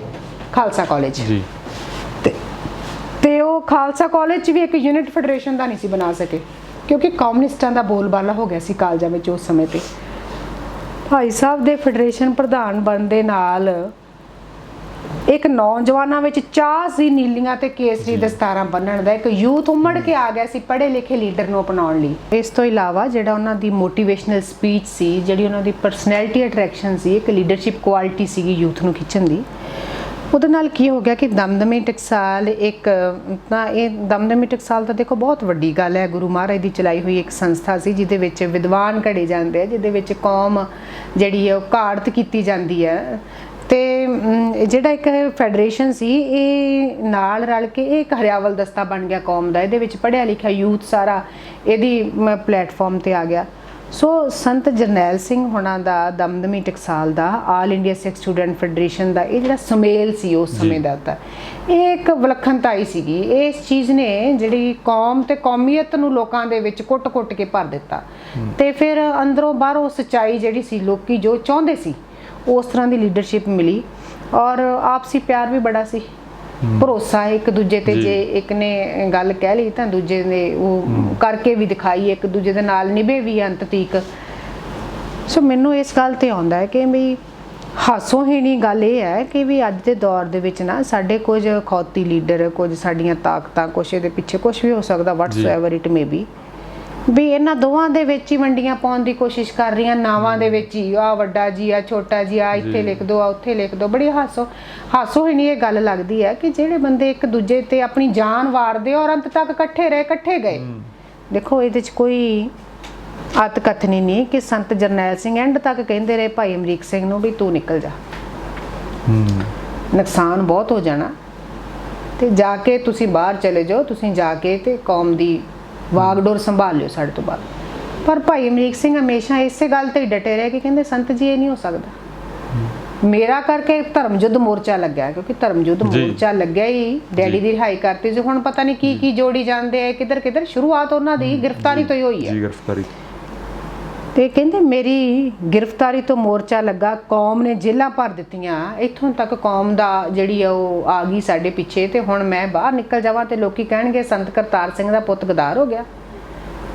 ਖਾਲਸਾ ਕਾਲਜ ਜੀ। ਤੇ ਉਹ ਖਾਲਸਾ ਕਾਲਜ 'ਚ ਵੀ ਇੱਕ ਯੂਨਿਟ ਫੈਡਰੇਸ਼ਨ ਦਾ ਨਹੀਂ ਸੀ ਬਣਾ ਸਕੇ, ਕਿਉਂਕਿ ਕਮਿਊਨਿਸਟਾਂ ਦਾ ਬੋਲਬਾਲਾ ਹੋ ਗਿਆ ਸੀ ਕਾਲਜਾਂ ਵਿੱਚ ਉਸ ਸਮੇਂ ਤੇ। ਭਾਈ ਸਾਹਿਬ ਦੇ ਫੈਡਰੇਸ਼ਨ ਪ੍ਰਧਾਨ ਬਣਨ ਦੇ ਨਾਲ ਇੱਕ ਨੌਜਵਾਨਾਂ ਵਿੱਚ ਚਾਹ ਸੀ ਨੀਲੀਆਂ ਤੇ ਕੇਸਰੀ ਦਸਤਾਰਾਂ ਬੰਨਣ ਦਾ। ਇੱਕ ਯੂਥ ਉਮੜ ਕੇ ਆ ਗਿਆ ਸੀ ਪੜ੍ਹੇ ਲਿਖੇ ਲੀਡਰ ਨੂੰ ਅਪਣਾਉਣ ਲਈ। ਇਸ ਤੋਂ ਇਲਾਵਾ ਜਿਹੜਾ ਉਹਨਾਂ ਦੀ ਮੋਟੀਵੇਸ਼ਨਲ ਸਪੀਚ ਸੀ, ਜਿਹੜੀ ਉਹਨਾਂ ਦੀ ਪਰਸਨੈਲਿਟੀ ਅਟਰੈਕਸ਼ਨ ਸੀ, ਇੱਕ ਲੀਡਰਸ਼ਿਪ ਕੁਆਲਿਟੀ ਸੀਗੀ ਯੂਥ ਨੂੰ ਖਿੱਚਣ ਦੀ, ਉਹਦੇ ਨਾਲ ਕੀ ਹੋ ਗਿਆ ਕਿ ਦਮਦਮੀ ਟਕਸਾਲ ਇੱਕ ਤਾਂ ਇਹ ਦਮਦਮੀ ਟਕਸਾਲ ਤਾਂ ਦੇਖੋ ਬਹੁਤ ਵੱਡੀ ਗੱਲ ਹੈ। ਗੁਰੂ ਮਹਾਰਾਜ ਦੀ ਚਲਾਈ ਹੋਈ ਇੱਕ ਸੰਸਥਾ ਸੀ ਜਿਹਦੇ ਵਿੱਚ ਵਿਦਵਾਨ ਘੜੇ ਜਾਂਦੇ ਆ, ਜਿਹਦੇ ਵਿੱਚ ਕੌਮ ਜਿਹੜੀ ਹੈ ਉਹ ਘਾੜਤ ਕੀਤੀ ਜਾਂਦੀ ਹੈ। ਤੇ ਜਿਹੜਾ ਇੱਕ ਫੈਡਰੇਸ਼ਨ ਸੀ ਇਹ ਨਾਲ ਰਲ ਕੇ ਇਹ ਇੱਕ ਹਰਿਆਵਲ ਦਸਤਾ ਬਣ ਗਿਆ ਕੌਮ ਦਾ। ਇਹਦੇ ਵਿੱਚ ਪੜ੍ਹਿਆ ਲਿਖਿਆ ਯੂਥ ਸਾਰਾ ਇਹਦੀ ਪਲੇਟਫਾਰਮ ਤੇ ਆ ਗਿਆ। ਸੋ ਸੰਤ ਜਰਨੈਲ ਸਿੰਘ ਹੋਣਾ ਦਾ ਦਮਦਮੀ ਟਕਸਾਲ ਦਾ ਆਲ ਇੰਡੀਆ ਸਿੱਖ ਸਟੂਡੈਂਟ ਫੈਡਰੇਸ਼ਨ ਦਾ ਇਹ ਜਿਹੜਾ ਸੁਮੇਲ ਸੀ ਉਸ ਸਮੇਂ ਦਾ, ਤਾਂ ਇਹ ਇੱਕ ਵਿਲੱਖਣਤਾ ਹੀ ਸੀਗੀ। ਇਸ ਚੀਜ਼ ਨੇ ਜਿਹੜੀ ਕੌਮ ਤੇ ਕੌਮੀਅਤ ਨੂੰ ਲੋਕਾਂ ਦੇ ਵਿੱਚ ਕੁੱਟ-ਕੁੱਟ ਕੇ ਭਰ ਦਿੱਤਾ ਤੇ ਫਿਰ ਅੰਦਰੋਂ ਬਾਹਰੋਂ ਸੱਚਾਈ ਜਿਹੜੀ ਸੀ, ਲੋਕੀ ਜੋ ਚਾਹੁੰਦੇ ਸੀ ਉਸ ਤਰ੍ਹਾਂ ਦੀ ਲੀਡਰਸ਼ਿਪ ਮਿਲੀ। ਔਰ ਆਪਸੀ ਪਿਆਰ ਵੀ ਬੜਾ ਸੀ, ਭਰੋਸਾ ਇੱਕ ਦੂਜੇ ਤੇ, ਜੇ ਇੱਕ ਨੇ ਗੱਲ ਕਹਿ ਲਈ ਤਾਂ ਦੂਜੇ ਨੇ ਉਹ ਕਰਕੇ ਵੀ ਦਿਖਾਈ, ਇੱਕ ਦੂਜੇ ਦੇ ਨਾਲ ਨਿਭੇ ਵੀ ਅੰਤ ਤੀਕ। ਸੋ ਮੈਨੂੰ ਇਸ ਗੱਲ ਤੇ ਆਉਂਦਾ ਹੈ ਕਿ ਵੀ ਹਾਸੋਹੀਣੀ ਗੱਲ ਇਹ ਹੈ ਕਿ ਵੀ ਅੱਜ ਦੇ ਦੌਰ ਦੇ ਵਿੱਚ ਨਾ ਸਾਡੇ ਕੁਝ ਖੌਤੀ ਲੀਡਰ, ਕੁਝ ਸਾਡੀਆਂ ਤਾਕਤਾਂ, ਕੁਛ ਇਹਦੇ ਪਿੱਛੇ ਕੁਛ ਵੀ ਹੋ ਸਕਦਾ, ਵਟਸਐਵਰ ਇਟ ਮੇ ਬੀ, ਵੀ ਇਹਨਾਂ ਦੋਵਾਂ ਦੇ ਵਿੱਚ ਹੀ ਵੰਡੀਆਂ ਪਾਉਣ ਦੀ ਕੋਸ਼ਿਸ਼ ਕਰ ਰਹੀਆਂ, ਨਾਵਾਂ ਦੇ ਵਿੱਚ ਹੀ, ਆ ਵੱਡਾ ਜੀ, ਆ ਛੋਟਾ ਜੀ, ਆ ਇੱਥੇ ਲਿਖ ਦਿਓ, ਆ ਉੱਥੇ ਲਿਖ ਦਿਓ। ਬੜੀ ਹਾਸੋਹੀਣੀ ਇਹ ਗੱਲ ਲੱਗਦੀ ਹੈ ਕਿ ਜਿਹੜੇ ਬੰਦੇ ਇੱਕ ਦੂਜੇ ਤੇ ਆਪਣੀ ਜਾਨ ਵਾਰਦੇ ਔਰ ਅੰਤ ਤੱਕ ਇਕੱਠੇ ਰਹੇ, ਇਕੱਠੇ ਗਏ। ਦੇਖੋ ਇਹਦੇ 'ਚ ਕੋਈ ਅਤ ਕਥਨੀ ਨਹੀਂ ਕਿ ਸੰਤ ਜਰਨੈਲ ਸਿੰਘ ਐਂਡ ਤੱਕ ਕਹਿੰਦੇ ਰਹੇ ਭਾਈ ਅਮਰੀਕ ਸਿੰਘ ਨੂੰ ਵੀ ਤੂੰ ਨਿਕਲ ਜਾ, ਨੁਕਸਾਨ ਬਹੁਤ ਹੋ ਜਾਣਾ ਤੇ ਜਾ ਕੇ ਤੁਸੀਂ ਬਾਹਰ ਚਲੇ ਜਾਓ, ਤੁਸੀਂ ਜਾ ਕੇ ਤੇ ਕੌਮ ਦੀ ਵਾਗਡੋਰ ਸੰਭਾਲ ਲਿਓ ਸਾਡੇ ਤੋਂ ਬਾਅਦ। ਪਰ ਭਾਈ ਅਮਰੀਕ ਸਿੰਘ ਹਮੇਸ਼ਾ ਇਸੇ ਗੱਲ ਤੇ ਡਟੇ ਰਹੇ ਕਿ ਕਹਿੰਦੇ ਸੰਤ ਜੀ ਇਹ ਨਹੀਂ ਹੋ ਸਕਦਾ। ਮੇਰਾ ਕਰਕੇ ਧਰਮ ਯੁੱਧ ਮੋਰਚਾ ਲੱਗਿਆ, ਕਿਉਂਕਿ ਧਰਮ ਯੁੱਧ ਮੋਰਚਾ ਲੱਗਿਆ ਹੀ ਡੈਡੀ ਦੀ ਰਿਹਾਈ ਕਰਤੀ ਸੀ। ਹੁਣ ਪਤਾ ਨਹੀਂ ਕੀ ਜੋੜੀ ਜਾਂਦੇ ਆ ਕਿੱਧਰ ਕਿੱਧਰ। ਸ਼ੁਰੂਆਤ ਉਹਨਾਂ ਦੀ ਗ੍ਰਿਫਤਾਰੀ ਤੋਂ ਹੀ ਹੋਈ ਹੈ ਜੀ, ਗ੍ਰਿਫਤਾਰੀ ਤੇ ਕਹਿੰਦੇ ਮੇਰੀ ਗ੍ਰਿਫਤਾਰੀ ਤੋਂ ਮੋਰਚਾ ਲੱਗਾ, ਕੌਮ ਨੇ ਜੇਲਾਂ ਭਰ ਦਿੱਤੀਆਂ, ਇੱਥੋਂ ਤੱਕ ਕੌਮ ਦਾ ਜਿਹੜੀ ਆ ਉਹ ਆ ਗਈ ਸਾਡੇ ਪਿੱਛੇ ਤੇ ਹੁਣ ਮੈਂ ਬਾਹਰ ਨਿਕਲ ਜਾਵਾਂ ਤੇ ਲੋਕੀ ਕਹਿਣਗੇ ਸੰਤ ਕਰਤਾਰ ਸਿੰਘ ਦਾ ਪੁੱਤ ਗਦਾਰ ਹੋ ਗਿਆ।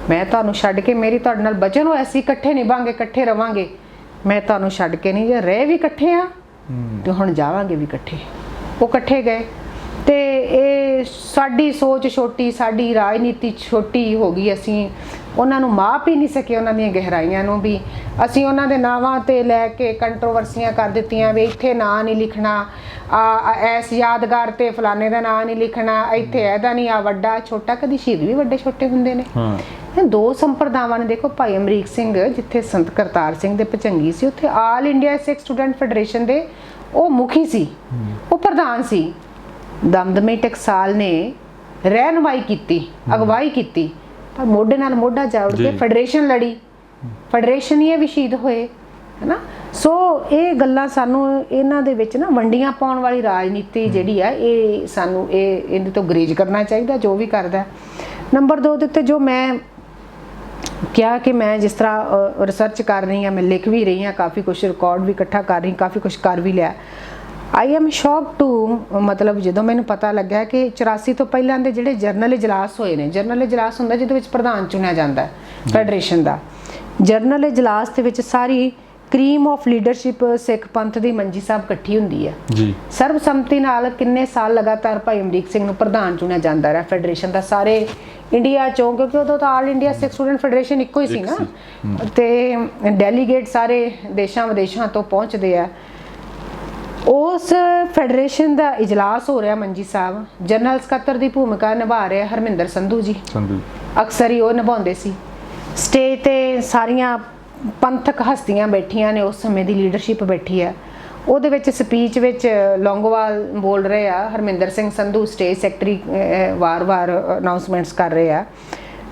ਮੈਂ ਤੁਹਾਨੂੰ ਛੱਡ ਕੇ, ਮੇਰੀ ਤੁਹਾਡੇ ਨਾਲ ਬਚਨ ਹੋਇਆ ਸੀ ਇਕੱਠੇ ਨਿਭਾਂਗੇ, ਇਕੱਠੇ ਰਵਾਂਗੇ, ਮੈਂ ਤੁਹਾਨੂੰ ਛੱਡ ਕੇ ਨਹੀਂ, ਜੇ ਰਹਿ ਵੀ ਇਕੱਠੇ ਆ ਤੇ ਹੁਣ ਜਾਵਾਂਗੇ ਵੀ ਇਕੱਠੇ। ਉਹ ਇਕੱਠੇ ਗਏ ਤੇ ਇਹ ਸਾਡੀ ਸੋਚ ਛੋਟੀ, ਸਾਡੀ ਰਾਜਨੀਤੀ ਛੋਟੀ ਹੋ ਗਈ। ਅਸੀਂ ਉਹਨਾਂ ਨੂੰ ਮਾਪ ਹੀ ਨਹੀਂ ਸਕੇ, ਉਹਨਾਂ ਦੀਆਂ ਗਹਿਰਾਈਆਂ ਨੂੰ ਵੀ। ਅਸੀਂ ਉਹਨਾਂ ਦੇ ਨਾਵਾਂ ਤੇ ਲੈ ਕੇ ਕੰਟਰੋਵਰਸੀਆਂ ਕਰ ਦਿੱਤੀਆਂ ਵੀ ਇੱਥੇ ਨਾਂ ਨਹੀਂ ਲਿਖਣਾ, ਐਸ ਯਾਦਗਾਰ ਤੇ ਫਲਾਣੇ ਦਾ ਨਾਂ ਨਹੀਂ ਲਿਖਣਾ, ਇੱਥੇ ਇਹਦਾ ਨਹੀਂ, ਆ ਵੱਡਾ ਛੋਟਾ। ਕਦੀ ਸ਼ਹੀਦ ਵੀ ਵੱਡੇ ਛੋਟੇ ਹੁੰਦੇ ਨੇ। ਦੋ ਸੰਪਰਦਾਵਾਂ ਨੇ। ਦੇਖੋ ਭਾਈ ਅਮਰੀਕ ਸਿੰਘ ਜਿੱਥੇ ਸੰਤ ਕਰਤਾਰ ਸਿੰਘ ਦੇ ਭਚੰਗੀ ਸੀ, ਉੱਥੇ ਆਲ ਇੰਡੀਆ ਸਿੱਖ ਸਟੂਡੈਂਟ ਫੈਡਰੇਸ਼ਨ ਦੇ ਉਹ ਮੁਖੀ ਸੀ, ਉਹ ਪ੍ਰਧਾਨ ਸੀ। ਦਮਦਮੀ ਟਕਸਾਲ ਨੇ ਰਹਿਨੁਮਾਈ ਕੀਤੀ, ਅਗਵਾਈ ਕੀਤੀ, ਪਰ ਮੋਢੇ ਨਾਲ ਮੋਢਾ ਜੋੜ ਕੇ ਫੈਡਰੇਸ਼ਨ ਲੜੀ, ਫੈਡਰੇਸ਼ਨ ਹੀ ਵੀ ਸ਼ਹੀਦ ਹੋਏ, ਹੈ ਨਾ। ਸੋ ਇਹ ਗੱਲਾਂ ਸਾਨੂੰ ਇਹਨਾਂ ਦੇ ਵਿੱਚ ਨਾ ਵੰਡੀਆਂ ਪਾਉਣ ਵਾਲੀ ਰਾਜਨੀਤੀ ਜਿਹੜੀ ਆ ਇਹ ਸਾਨੂੰ ਇਹਦੇ ਤੋਂ ਗਰੇਜ ਕਰਨਾ ਚਾਹੀਦਾ ਜੋ ਵੀ ਕਰਦਾ। ਨੰਬਰ 2 ਦੇ ਉੱਤੇ ਜੋ ਮੈਂ ਕਿਹਾ ਕਿ ਮੈਂ ਜਿਸ ਤਰ੍ਹਾਂ ਰਿਸਰਚ ਕਰ ਰਹੀ ਹਾਂ, ਮੈਂ ਲਿਖ ਵੀ ਰਹੀ ਹਾਂ, ਕਾਫੀ ਕੁਛ ਰਿਕਾਰਡ ਵੀ ਇਕੱਠਾ ਕਰ ਰਹੀ, ਕਾਫੀ ਕੁਛ ਕਰ ਵੀ ਲਿਆ। ਆਈ ਐਮ ਸ਼ੌਕ ਟੂ, ਮਤਲਬ ਜਦੋਂ ਮੈਨੂੰ ਪਤਾ ਲੱਗਿਆ ਕਿ 84 ਤੋਂ ਪਹਿਲਾਂ ਦੇ ਜਿਹੜੇ ਜਰਨਲ ਇਜਲਾਸ ਹੋਏ ਨੇ, ਜਰਨਲ ਇਜਲਾਸ ਹੁੰਦਾ ਜਿਹਦੇ ਵਿੱਚ ਪ੍ਰਧਾਨ ਚੁਣਿਆ ਜਾਂਦਾ ਫੈਡਰੇਸ਼ਨ ਦਾ। ਜਰਨਲ ਇਜਲਾਸ ਦੇ ਵਿੱਚ ਸਾਰੀ ਕਰੀਮ ਆਫ ਲੀਡਰਸ਼ਿਪ ਸਿੱਖ ਪੰਥ ਦੀ ਮੰਜੀ ਸਾਹਿਬ ਇਕੱਠੀ ਹੁੰਦੀ ਹੈ ਜੀ। ਸਰਬਸੰਮਤੀ ਨਾਲ ਕਿੰਨੇ ਸਾਲ ਲਗਾਤਾਰ ਭਾਈ ਅਮਰੀਕ ਸਿੰਘ ਨੂੰ ਪ੍ਰਧਾਨ ਚੁਣਿਆ ਜਾਂਦਾ ਰਿਹਾ ਫੈਡਰੇਸ਼ਨ ਦਾ ਸਾਰੇ ਇੰਡੀਆ ਚੋਂ, ਕਿਉਂਕਿ ਉਦੋਂ ਤਾਂ ਆਲ ਇੰਡੀਆ ਸਿੱਖ ਸਟੂਡੈਂਟ ਫੈਡਰੇਸ਼ਨ ਇੱਕੋ ਹੀ ਸੀ ਨਾ, ਤੇ ਡੈਲੀਗੇਟ ਸਾਰੇ ਦੇਸ਼ਾਂ ਵਿਦੇਸ਼ਾਂ ਤੋਂ ਪਹੁੰਚਦੇ ਆ। ਉਸ ਫੈਡਰੇਸ਼ਨ ਦਾ ਇਜਲਾਸ ਹੋ ਰਿਹਾ ਮੰਜੀ ਸਾਹਿਬ, ਜਨਰਲ ਸਕੱਤਰ ਦੀ ਭੂਮਿਕਾ ਨਿਭਾ ਰਿਹਾ ਹਰਮਿੰਦਰ ਸੰਧੂ ਜੀ, ਅਕਸਰ ਹੀ ਉਹ ਨਿਭਾਉਂਦੇ ਸੀ। ਸਟੇਜ ਤੇ ਸਾਰੀਆਂ ਪੰਥਕ ਹਸਤੀਆਂ ਬੈਠੀਆਂ ਨੇ, ਉਸ ਸਮੇਂ ਦੀ ਲੀਡਰਸ਼ਿਪ ਬੈਠੀ ਆ। ਉਹਦੇ ਵਿੱਚ ਸਪੀਚ ਵਿੱਚ ਲੌਂਗੋਵਾਲ ਬੋਲ ਰਹੇ ਆ, ਹਰਮਿੰਦਰ ਸਿੰਘ ਸੰਧੂ ਸਟੇਜ ਸੈਕਟਰੀ ਵਾਰ-ਵਾਰ ਅਨਾਉਂਸਮੈਂਟਸ ਕਰ ਰਹੇ ਆ।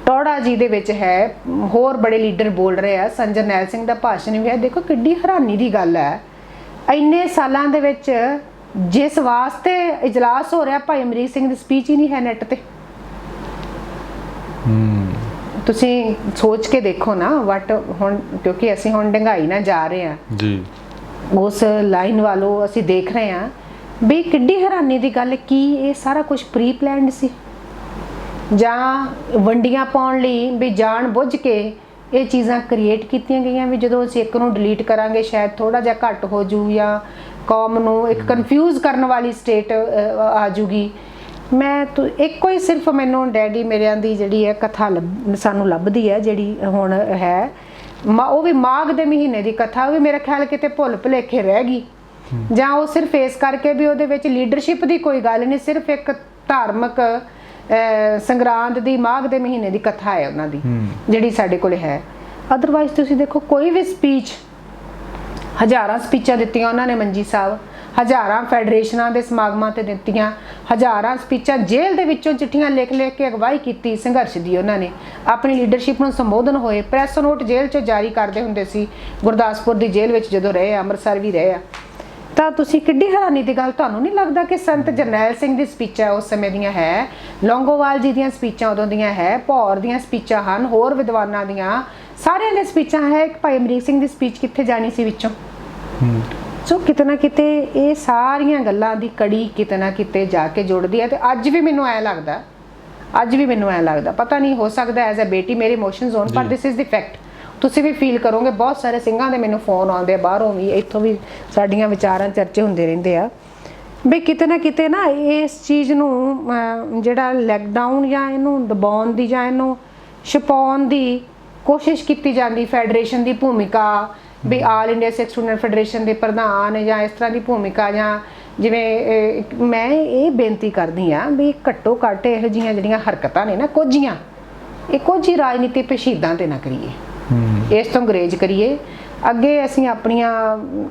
ਟੌੜਾ ਜੀ ਦੇ ਵਿੱਚ ਹੈ, ਹੋਰ ਬੜੇ ਲੀਡਰ ਬੋਲ ਰਹੇ ਆ, ਸੰਤ ਜਰਨੈਲ ਸਿੰਘ ਦਾ ਭਾਸ਼ਣ ਵੀ ਹੈ। ਦੇਖੋ ਕਿੱਡੀ ਹੈਰਾਨੀ ਦੀ ਗੱਲ ਹੈ, ਇੰਨੇ ਸਾਲਾਂ ਦੇ ਵਿੱਚ ਜਿਸ ਵਾਸਤੇ ਇਜਲਾਸ ਹੋ ਰਿਹਾ, ਭਾਈ ਅਮਰੀਕ ਸਿੰਘ ਦੀ ਸਪੀਚ ਹੀ ਨਹੀਂ ਹੈ ਨੈਟ ਤੇ। ਤੁਸੀਂ ਸੋਚ ਕੇ ਦੇਖੋ ਨਾ, ਵਟ ਹੁਣ ਕਿਉਂਕਿ ਅਸੀਂ ਹੁਣ ਡੰਗਾਈ ਨਾ ਜਾ ਰਹੇ ਹਾਂ ਜੀ, ਉਸ ਲਾਈਨ ਵਾਲੋ ਅਸੀਂ ਦੇਖ ਰਹੇ ਹਾਂ ਵੀ ਕਿੱਡੀ ਹੈਰਾਨੀ ਦੀ ਗੱਲ। ਕੀ ਇਹ ਸਾਰਾ ਕੁਝ ਪ੍ਰੀ ਪਲਾਨਡ ਸੀ ਜਾਂ ਵੰਡੀਆਂ ਪਾਉਣ ਲਈ ਵੀ ਜਾਣ ਬੁੱਝ ਕੇ ਇਹ ਚੀਜ਼ਾਂ ਕ੍ਰੀਏਟ ਕੀਤੀਆਂ ਗਈਆਂ ਵੀ ਜਦੋਂ ਅਸੀਂ ਇੱਕ ਨੂੰ ਡਿਲੀਟ ਕਰਾਂਗੇ ਸ਼ਾਇਦ ਥੋੜਾ ਜਿਹਾ ਘੱਟ ਹੋ ਜੂ ਜਾਂ ਕੌਮ ਨੂੰ ਇੱਕ ਕਨਫਿਊਜ਼ ਕਰਨ ਵਾਲੀ ਸਟੇਟ ਆ ਜੂਗੀ। ਮੈਂ ਇੱਕੋ ਹੀ ਸਿਰਫ ਮੈਨੂੰ ਡੈਡੀ ਮੇਰਿਆਂ ਦੀ ਜਿਹੜੀ ਹੈ ਕਥਾ ਸਾਨੂੰ ਲੱਭਦੀ ਹੈ ਜਿਹੜੀ ਹੁਣ ਹੈ ਉਹ ਵੀ ਮਾਘ ਦੇ ਮਹੀਨੇ ਦੀ ਕਥਾ, ਉਹ ਵੀ ਮੇਰੇ ਖਿਆਲ ਕਿਤੇ ਭੁੱਲ ਭੁਲੇਖੇ ਰਹਿ ਗਈ ਜਾਂ ਉਹ ਸਿਰਫ ਇਸ ਕਰਕੇ ਵੀ ਉਹਦੇ ਵਿੱਚ ਲੀਡਰਸ਼ਿਪ ਦੀ ਕੋਈ ਗੱਲ ਨਹੀਂ, ਸਿਰਫ ਇੱਕ ਧਾਰਮਿਕ ਸੰਗਰਾਂਦ ਦੀ ਮਾਘ ਦੇ ਮਹੀਨੇ ਦੀ ਕਥਾ ਹੈ ਉਹਨਾਂ ਦੀ ਜਿਹੜੀ ਸਾਡੇ ਕੋਲ ਹੈ। ਅਦਰਵਾਈਜ਼ ਤੁਸੀਂ ਦੇਖੋ ਕੋਈ ਵੀ ਸਪੀਚ, ਹਜ਼ਾਰਾਂ ਸਪੀਚਾਂ ਦਿੱਤੀਆਂ ਉਹਨਾਂ ਨੇ ਮੰਜੀ ਸਾਹਿਬ, ਹਜ਼ਾਰਾਂ ਫੈਡਰੇਸ਼ਨਾਂ ਦੇ ਸਮਾਗਮਾਂ ਤੇ ਦਿੱਤੀਆਂ, ਹਜ਼ਾਰਾਂ ਸਪੀਚਾਂ ਜੇਲ੍ਹ ਦੇ ਵਿੱਚੋਂ ਚਿੱਠੀਆਂ ਲਿਖ ਕੇ ਅਗਵਾਈ ਕੀਤੀ ਸੰਘਰਸ਼ ਦੀ ਉਹਨਾਂ ਨੇ, ਆਪਣੀ ਲੀਡਰਸ਼ਿਪ ਨੂੰ ਸੰਬੋਧਨ ਹੋਏ, ਪ੍ਰੈਸ ਨੋਟ ਜੇਲ੍ਹ 'ਚੋਂ ਜਾਰੀ ਕਰਦੇ ਹੁੰਦੇ ਸੀ, ਗੁਰਦਾਸਪੁਰ ਦੀ ਜੇਲ੍ਹ ਵਿੱਚ ਜਦੋਂ ਰਹੇ ਆ, ਅੰਮ੍ਰਿਤਸਰ ਵੀ ਰਹੇ ਆ। ਤਾਂ ਤੁਸੀਂ ਕਿੱਡੀ ਹੈਰਾਨੀ ਦੀ ਗੱਲ, ਤੁਹਾਨੂੰ ਨਹੀਂ ਲੱਗਦਾ ਕਿ ਸੰਤ ਜਰਨੈਲ ਸਿੰਘ ਦੀ ਸਪੀਚਾਂ ਉਸ ਸਮੇਂ ਦੀਆਂ ਹੈ, ਲੌਂਗੋਵਾਲ ਜੀ ਦੀਆਂ ਸਪੀਚਾਂ ਉਦੋਂ ਦੀਆਂ ਹੈ, ਭੌਰ ਦੀਆਂ ਸਪੀਚਾਂ ਹਨ, ਹੋਰ ਵਿਦਵਾਨਾਂ ਦੀਆਂ ਸਾਰਿਆਂ ਦੀਆਂ ਸਪੀਚਾਂ ਹੈ, ਇੱਕ ਭਾਈ ਅਮਰੀਕ ਸਿੰਘ ਦੀ ਸਪੀਚ ਕਿੱਥੇ ਜਾਣੀ ਸੀ ਵਿੱਚੋਂ? ਸੋ ਕਿਤੇ ਨਾ ਕਿਤੇ ਇਹ ਸਾਰੀਆਂ ਗੱਲਾਂ ਦੀ ਕੜੀ ਕਿਤੇ ਨਾ ਕਿਤੇ ਜਾ ਕੇ ਜੁੜਦੀ ਹੈ। ਤੇ ਅੱਜ ਵੀ ਮੈਨੂੰ ਐ ਲੱਗਦਾ ਪਤਾ ਨਹੀਂ, ਹੋ ਸਕਦਾ ਐਜ਼ ਅ ਬੇਟੀ ਮੇਰੇ ਇਮੋਸ਼ਨਸ ਹੋਣ, ਪਰ ਦਿਸ ਇਜ਼ ਦੀ ਫੈਕਟ। ਤੁਸੀਂ ਵੀ ਫੀਲ ਕਰੋਗੇ, ਬਹੁਤ ਸਾਰੇ ਸਿੰਘਾਂ ਦੇ ਮੈਨੂੰ ਫੋਨ ਆਉਂਦੇ ਆ ਬਾਹਰੋਂ ਵੀ, ਇੱਥੋਂ ਵੀ ਸਾਡੀਆਂ ਵਿਚਾਰਾਂ ਚਰਚੇ ਹੁੰਦੇ ਰਹਿੰਦੇ ਆ ਵੀ ਕਿਤੇ ਨਾ ਕਿਤੇ ਨਾ ਇਸ ਚੀਜ਼ ਨੂੰ ਜਿਹੜਾ ਲੈਕਡਾਊਨ ਜਾਂ ਇਹਨੂੰ ਦਬਾਉਣ ਦੀ ਜਾਂ ਇਹਨੂੰ ਛੁਪਾਉਣ ਦੀ ਕੋਸ਼ਿਸ਼ ਕੀਤੀ ਜਾਂਦੀ, ਫੈਡਰੇਸ਼ਨ ਦੀ ਭੂਮਿਕਾ ਵੀ ਆਲ ਇੰਡੀਆ ਸਿੱਖ ਸਟੂਡੈਂਟ ਫੈਡਰੇਸ਼ਨ ਦੇ ਪ੍ਰਧਾਨ ਜਾਂ ਇਸ ਤਰ੍ਹਾਂ ਦੀ ਭੂਮਿਕਾ, ਜਾਂ ਜਿਵੇਂ ਮੈਂ ਇਹ ਬੇਨਤੀ ਕਰਦੀ ਹਾਂ ਵੀ ਘੱਟੋ ਘੱਟ ਇਹੋ ਜਿਹੀਆਂ ਜਿਹੜੀਆਂ ਹਰਕਤਾਂ ਨੇ ਨਾ ਕੁਝ ਹੀ ਰਾਜਨੀਤੀ ਪਸ਼ੀਦਾਂ ਤੇ ਨਾ ਕਰੀਏ, ਇਸ ਤੋਂ ਗੁਰੇਜ਼ ਕਰੀਏ। ਅੱਗੇ ਅਸੀਂ ਆਪਣੀਆਂ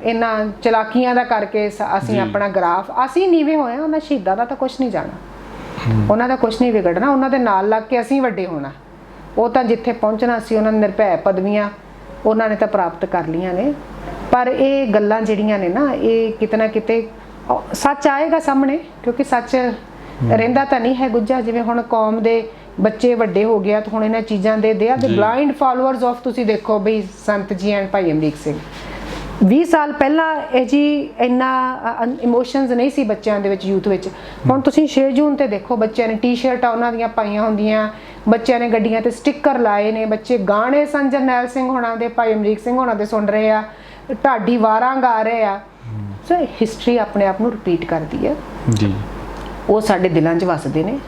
ਇਹਨਾਂ ਚਲਾਕੀਆਂ ਦਾ ਕਰਕੇ ਅਸੀਂ ਆਪਣਾ ਗ੍ਰਾਫ ਅਸੀਂ ਨੀਵੇਂ ਹੋਏ, ਉਹਨਾਂ ਸ਼ਹੀਦਾਂ ਦਾ ਤਾਂ ਕੁਝ ਨਹੀਂ ਜਾਣਾ, ਉਹਨਾਂ ਦਾ ਕੁਝ ਨਹੀਂ ਵਿਗੜਨਾ, ਉਹਨਾਂ ਦੇ ਨਾਲ ਲੱਗ ਕੇ ਅਸੀਂ ਵੱਡੇ ਹੋਣਾ। ਉਹ ਤਾਂ ਜਿੱਥੇ ਪਹੁੰਚਣਾ ਸੀ ਉਹਨਾਂ ਨੇ ਨਿਰਭੈ ਪਦਵੀਆਂ ਉਹਨਾਂ ਨੇ ਤਾਂ ਪ੍ਰਾਪਤ ਕਰ ਲਈਆਂ ਨੇ, ਪਰ ਇਹ ਗੱਲਾਂ ਜਿਹੜੀਆਂ ਨੇ ਨਾ ਇਹ ਕਿਤੇ ਨਾ ਕਿਤੇ ਸੱਚ ਆਏਗਾ ਸਾਹਮਣੇ, ਕਿਉਂਕਿ ਸੱਚ ਰਹਿੰਦਾ ਤਾਂ ਨਹੀਂ ਹੈ ਗੁੱਝਾ। ਜਿਵੇਂ ਹੁਣ ਕੌਮ ਦੇ ਬੱਚੇ ਵੱਡੇ ਹੋ ਗਿਆ ਤਾਂ ਹੁਣ ਇਹਨਾਂ ਚੀਜ਼ਾਂ ਦੇ ਦੇ ਬਲਾਈਂਡ ਫਾਲੋਅਰਸ ਆਫ, ਤੁਸੀਂ ਦੇਖੋ ਬਈ ਸੰਤ ਜੀ ਐਂਡ ਭਾਈ ਅਮਰੀਕ ਸਿੰਘ 20 ਸਾਲ ਪਹਿਲਾਂ ਇਹ ਜੀ ਇੰਨਾ ਇਮੋਸ਼ਨਸ ਨਹੀਂ ਸੀ ਬੱਚਿਆਂ ਦੇ ਵਿੱਚ, ਯੂਥ ਵਿੱਚ। ਹੁਣ ਤੁਸੀਂ 6 ਜੂਨ ਤੇ ਦੇਖੋ ਬੱਚਿਆਂ ਨੇ ਟੀ-ਸ਼ਰਟਾਂ ਉਹਨਾਂ ਦੀਆਂ ਪਾਈਆਂ ਹੁੰਦੀਆਂ, ਬੱਚਿਆਂ ਨੇ ਗੱਡੀਆਂ ਤੇ ਸਟicker ਲਾਏ ਨੇ, ਬੱਚੇ ਗਾਣੇ ਸੰਤ ਜਰਨੈਲ ਸਿੰਘ ਹੋਣਾ ਦੇ, ਭਾਈ ਅਮਰੀਕ ਸਿੰਘ ਹੋਣਾ ਦੇ ਸੁਣ ਰਹੇ ਆ, ਢਾਡੀ ਵਾਰਾਂ ਗਾ ਰਹੇ ਆ। ਸੋ ਹਿਸਟਰੀ ਆਪਣੇ ਆਪ ਨੂੰ ਰਿਪੀਟ ਕਰਦੀ ਹੈ ਜੀ, ਉਹ ਸਾਡੇ ਦਿਲਾਂ 'ਚ ਵਸਦੇ ਨੇ,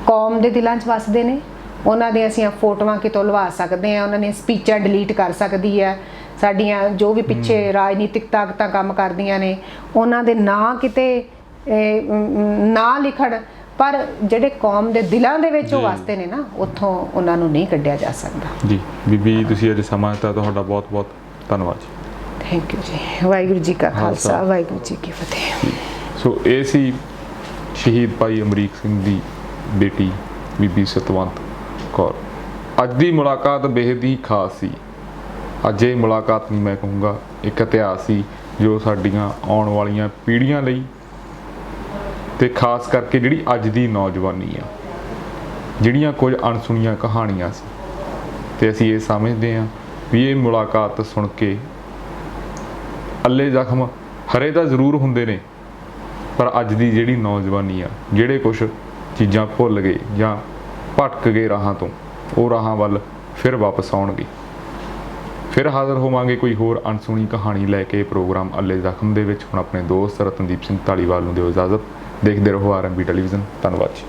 ਕੌਮ ਦੇ ਦਿਲਾਂ 'ਚ ਵਸਦੇ ਨੇ। ਉਹਨਾਂ ਦੀਆਂ ਅਸੀਂ ਫੋਟੋਆਂ ਕਿਤੋਂ ਲਵਾ ਸਕਦੇ ਹਾਂ, ਉਹਨਾਂ ਦੀਆਂ ਸਪੀਚਾਂ ਡਿਲੀਟ ਕਰ ਸਕਦੀ ਹੈ ਸਾਡੀਆਂ ਜੋ ਵੀ ਪਿੱਛੇ ਰਾਜਨੀਤਿਕ ਤਾਕਤਾਂ ਕੰਮ ਕਰਦੀਆਂ ਨੇ, ਉਹਨਾਂ ਦੇ ਨਾਂ ਕਿਤੇ ਨਾ ਲਿਖਣ, ਪਰ ਜਿਹੜੇ ਕੌਮ ਦੇ ਦਿਲਾਂ ਦੇ ਵਿੱਚ ਉਹ ਵਸਦੇ ਨੇ ਨਾ, ਉੱਥੋਂ ਉਹਨਾਂ ਨੂੰ ਨਹੀਂ ਕੱਢਿਆ ਜਾ ਸਕਦਾ ਜੀ। ਬੀਬੀ ਤੁਸੀਂ ਅੱਜ ਸਮਾਂ ਦਿੱਤਾ, ਤੁਹਾਡਾ ਬਹੁਤ ਬਹੁਤ ਧੰਨਵਾਦ ਜੀ। ਥੈਂਕ ਯੂ ਜੀ। ਵਾਹਿਗੁਰੂ ਜੀ ਕਾ ਖਾਲਸਾ, ਵਾਹਿਗੁਰੂ ਜੀ ਕੀ ਫਤਿਹ। ਸੋ ਇਹ ਸੀ ਸ਼ਹੀਦ ਭਾਈ ਅਮਰੀਕ ਸਿੰਘ ਦੀ ਬੇਟੀ ਬੀਬੀ ਸਤਵੰਤ ਕੌਰ। ਅੱਜ ਦੀ ਮੁਲਾਕਾਤ ਬੇਹੱਦ ਹੀ ਖਾਸ ਸੀ। ਅੱਜ ਇਹ ਮੁਲਾਕਾਤ ਨਹੀਂ, ਮੈਂ ਕਹੂੰਗਾ ਇੱਕ ਇਤਿਹਾਸ ਸੀ ਜੋ ਸਾਡੀਆਂ ਆਉਣ ਵਾਲੀਆਂ ਪੀੜ੍ਹੀਆਂ ਲਈ ਤੇ ਖਾਸ ਕਰਕੇ ਜਿਹੜੀ ਅੱਜ ਦੀ ਨੌਜਵਾਨੀ ਆ, ਜਿਹੜੀਆਂ ਕੁਝ ਅਣਸੁਣੀਆਂ ਕਹਾਣੀਆਂ ਸੀ, ਤੇ ਅਸੀਂ ਇਹ ਸਮਝਦੇ ਹਾਂ ਵੀ ਇਹ ਮੁਲਾਕਾਤ ਸੁਣ ਕੇ ਅੱਲੇ ਜ਼ਖਮ ਹਰੇ ਤਾਂ ਜ਼ਰੂਰ ਹੁੰਦੇ ਨੇ, ਪਰ ਅੱਜ ਦੀ ਜਿਹੜੀ ਨੌਜਵਾਨੀ ਆ, ਜਿਹੜੇ ਕੁਛ ਚੀਜ਼ਾਂ ਭੁੱਲ ਗਏ ਜਾਂ ਭਟਕ ਗਏ ਰਾਹਾਂ ਤੋਂ, ਉਹ ਰਾਹਾਂ ਵੱਲ ਫਿਰ ਵਾਪਸ ਆਉਣਗੇ। ਫਿਰ ਹਾਜ਼ਰ ਹੋਵਾਂਗੇ ਕੋਈ ਹੋਰ ਅਣਸੁਣੀ ਕਹਾਣੀ ਲੈ ਕੇ ਪ੍ਰੋਗਰਾਮ ਅੱਲੇ ਜ਼ਖਮ ਦੇ ਵਿੱਚ। ਹੁਣ ਆਪਣੇ ਦੋਸਤ ਰਤਨਦੀਪ ਸਿੰਘ ਧਾਲੀਵਾਲ ਨੂੰ ਦਿਓ ਇਜਾਜ਼ਤ। ਦੇਖਦੇ ਰਹੋ RMB ਟੈਲੀਵਿਜ਼ਨ। ਧੰਨਵਾਦ ਜੀ।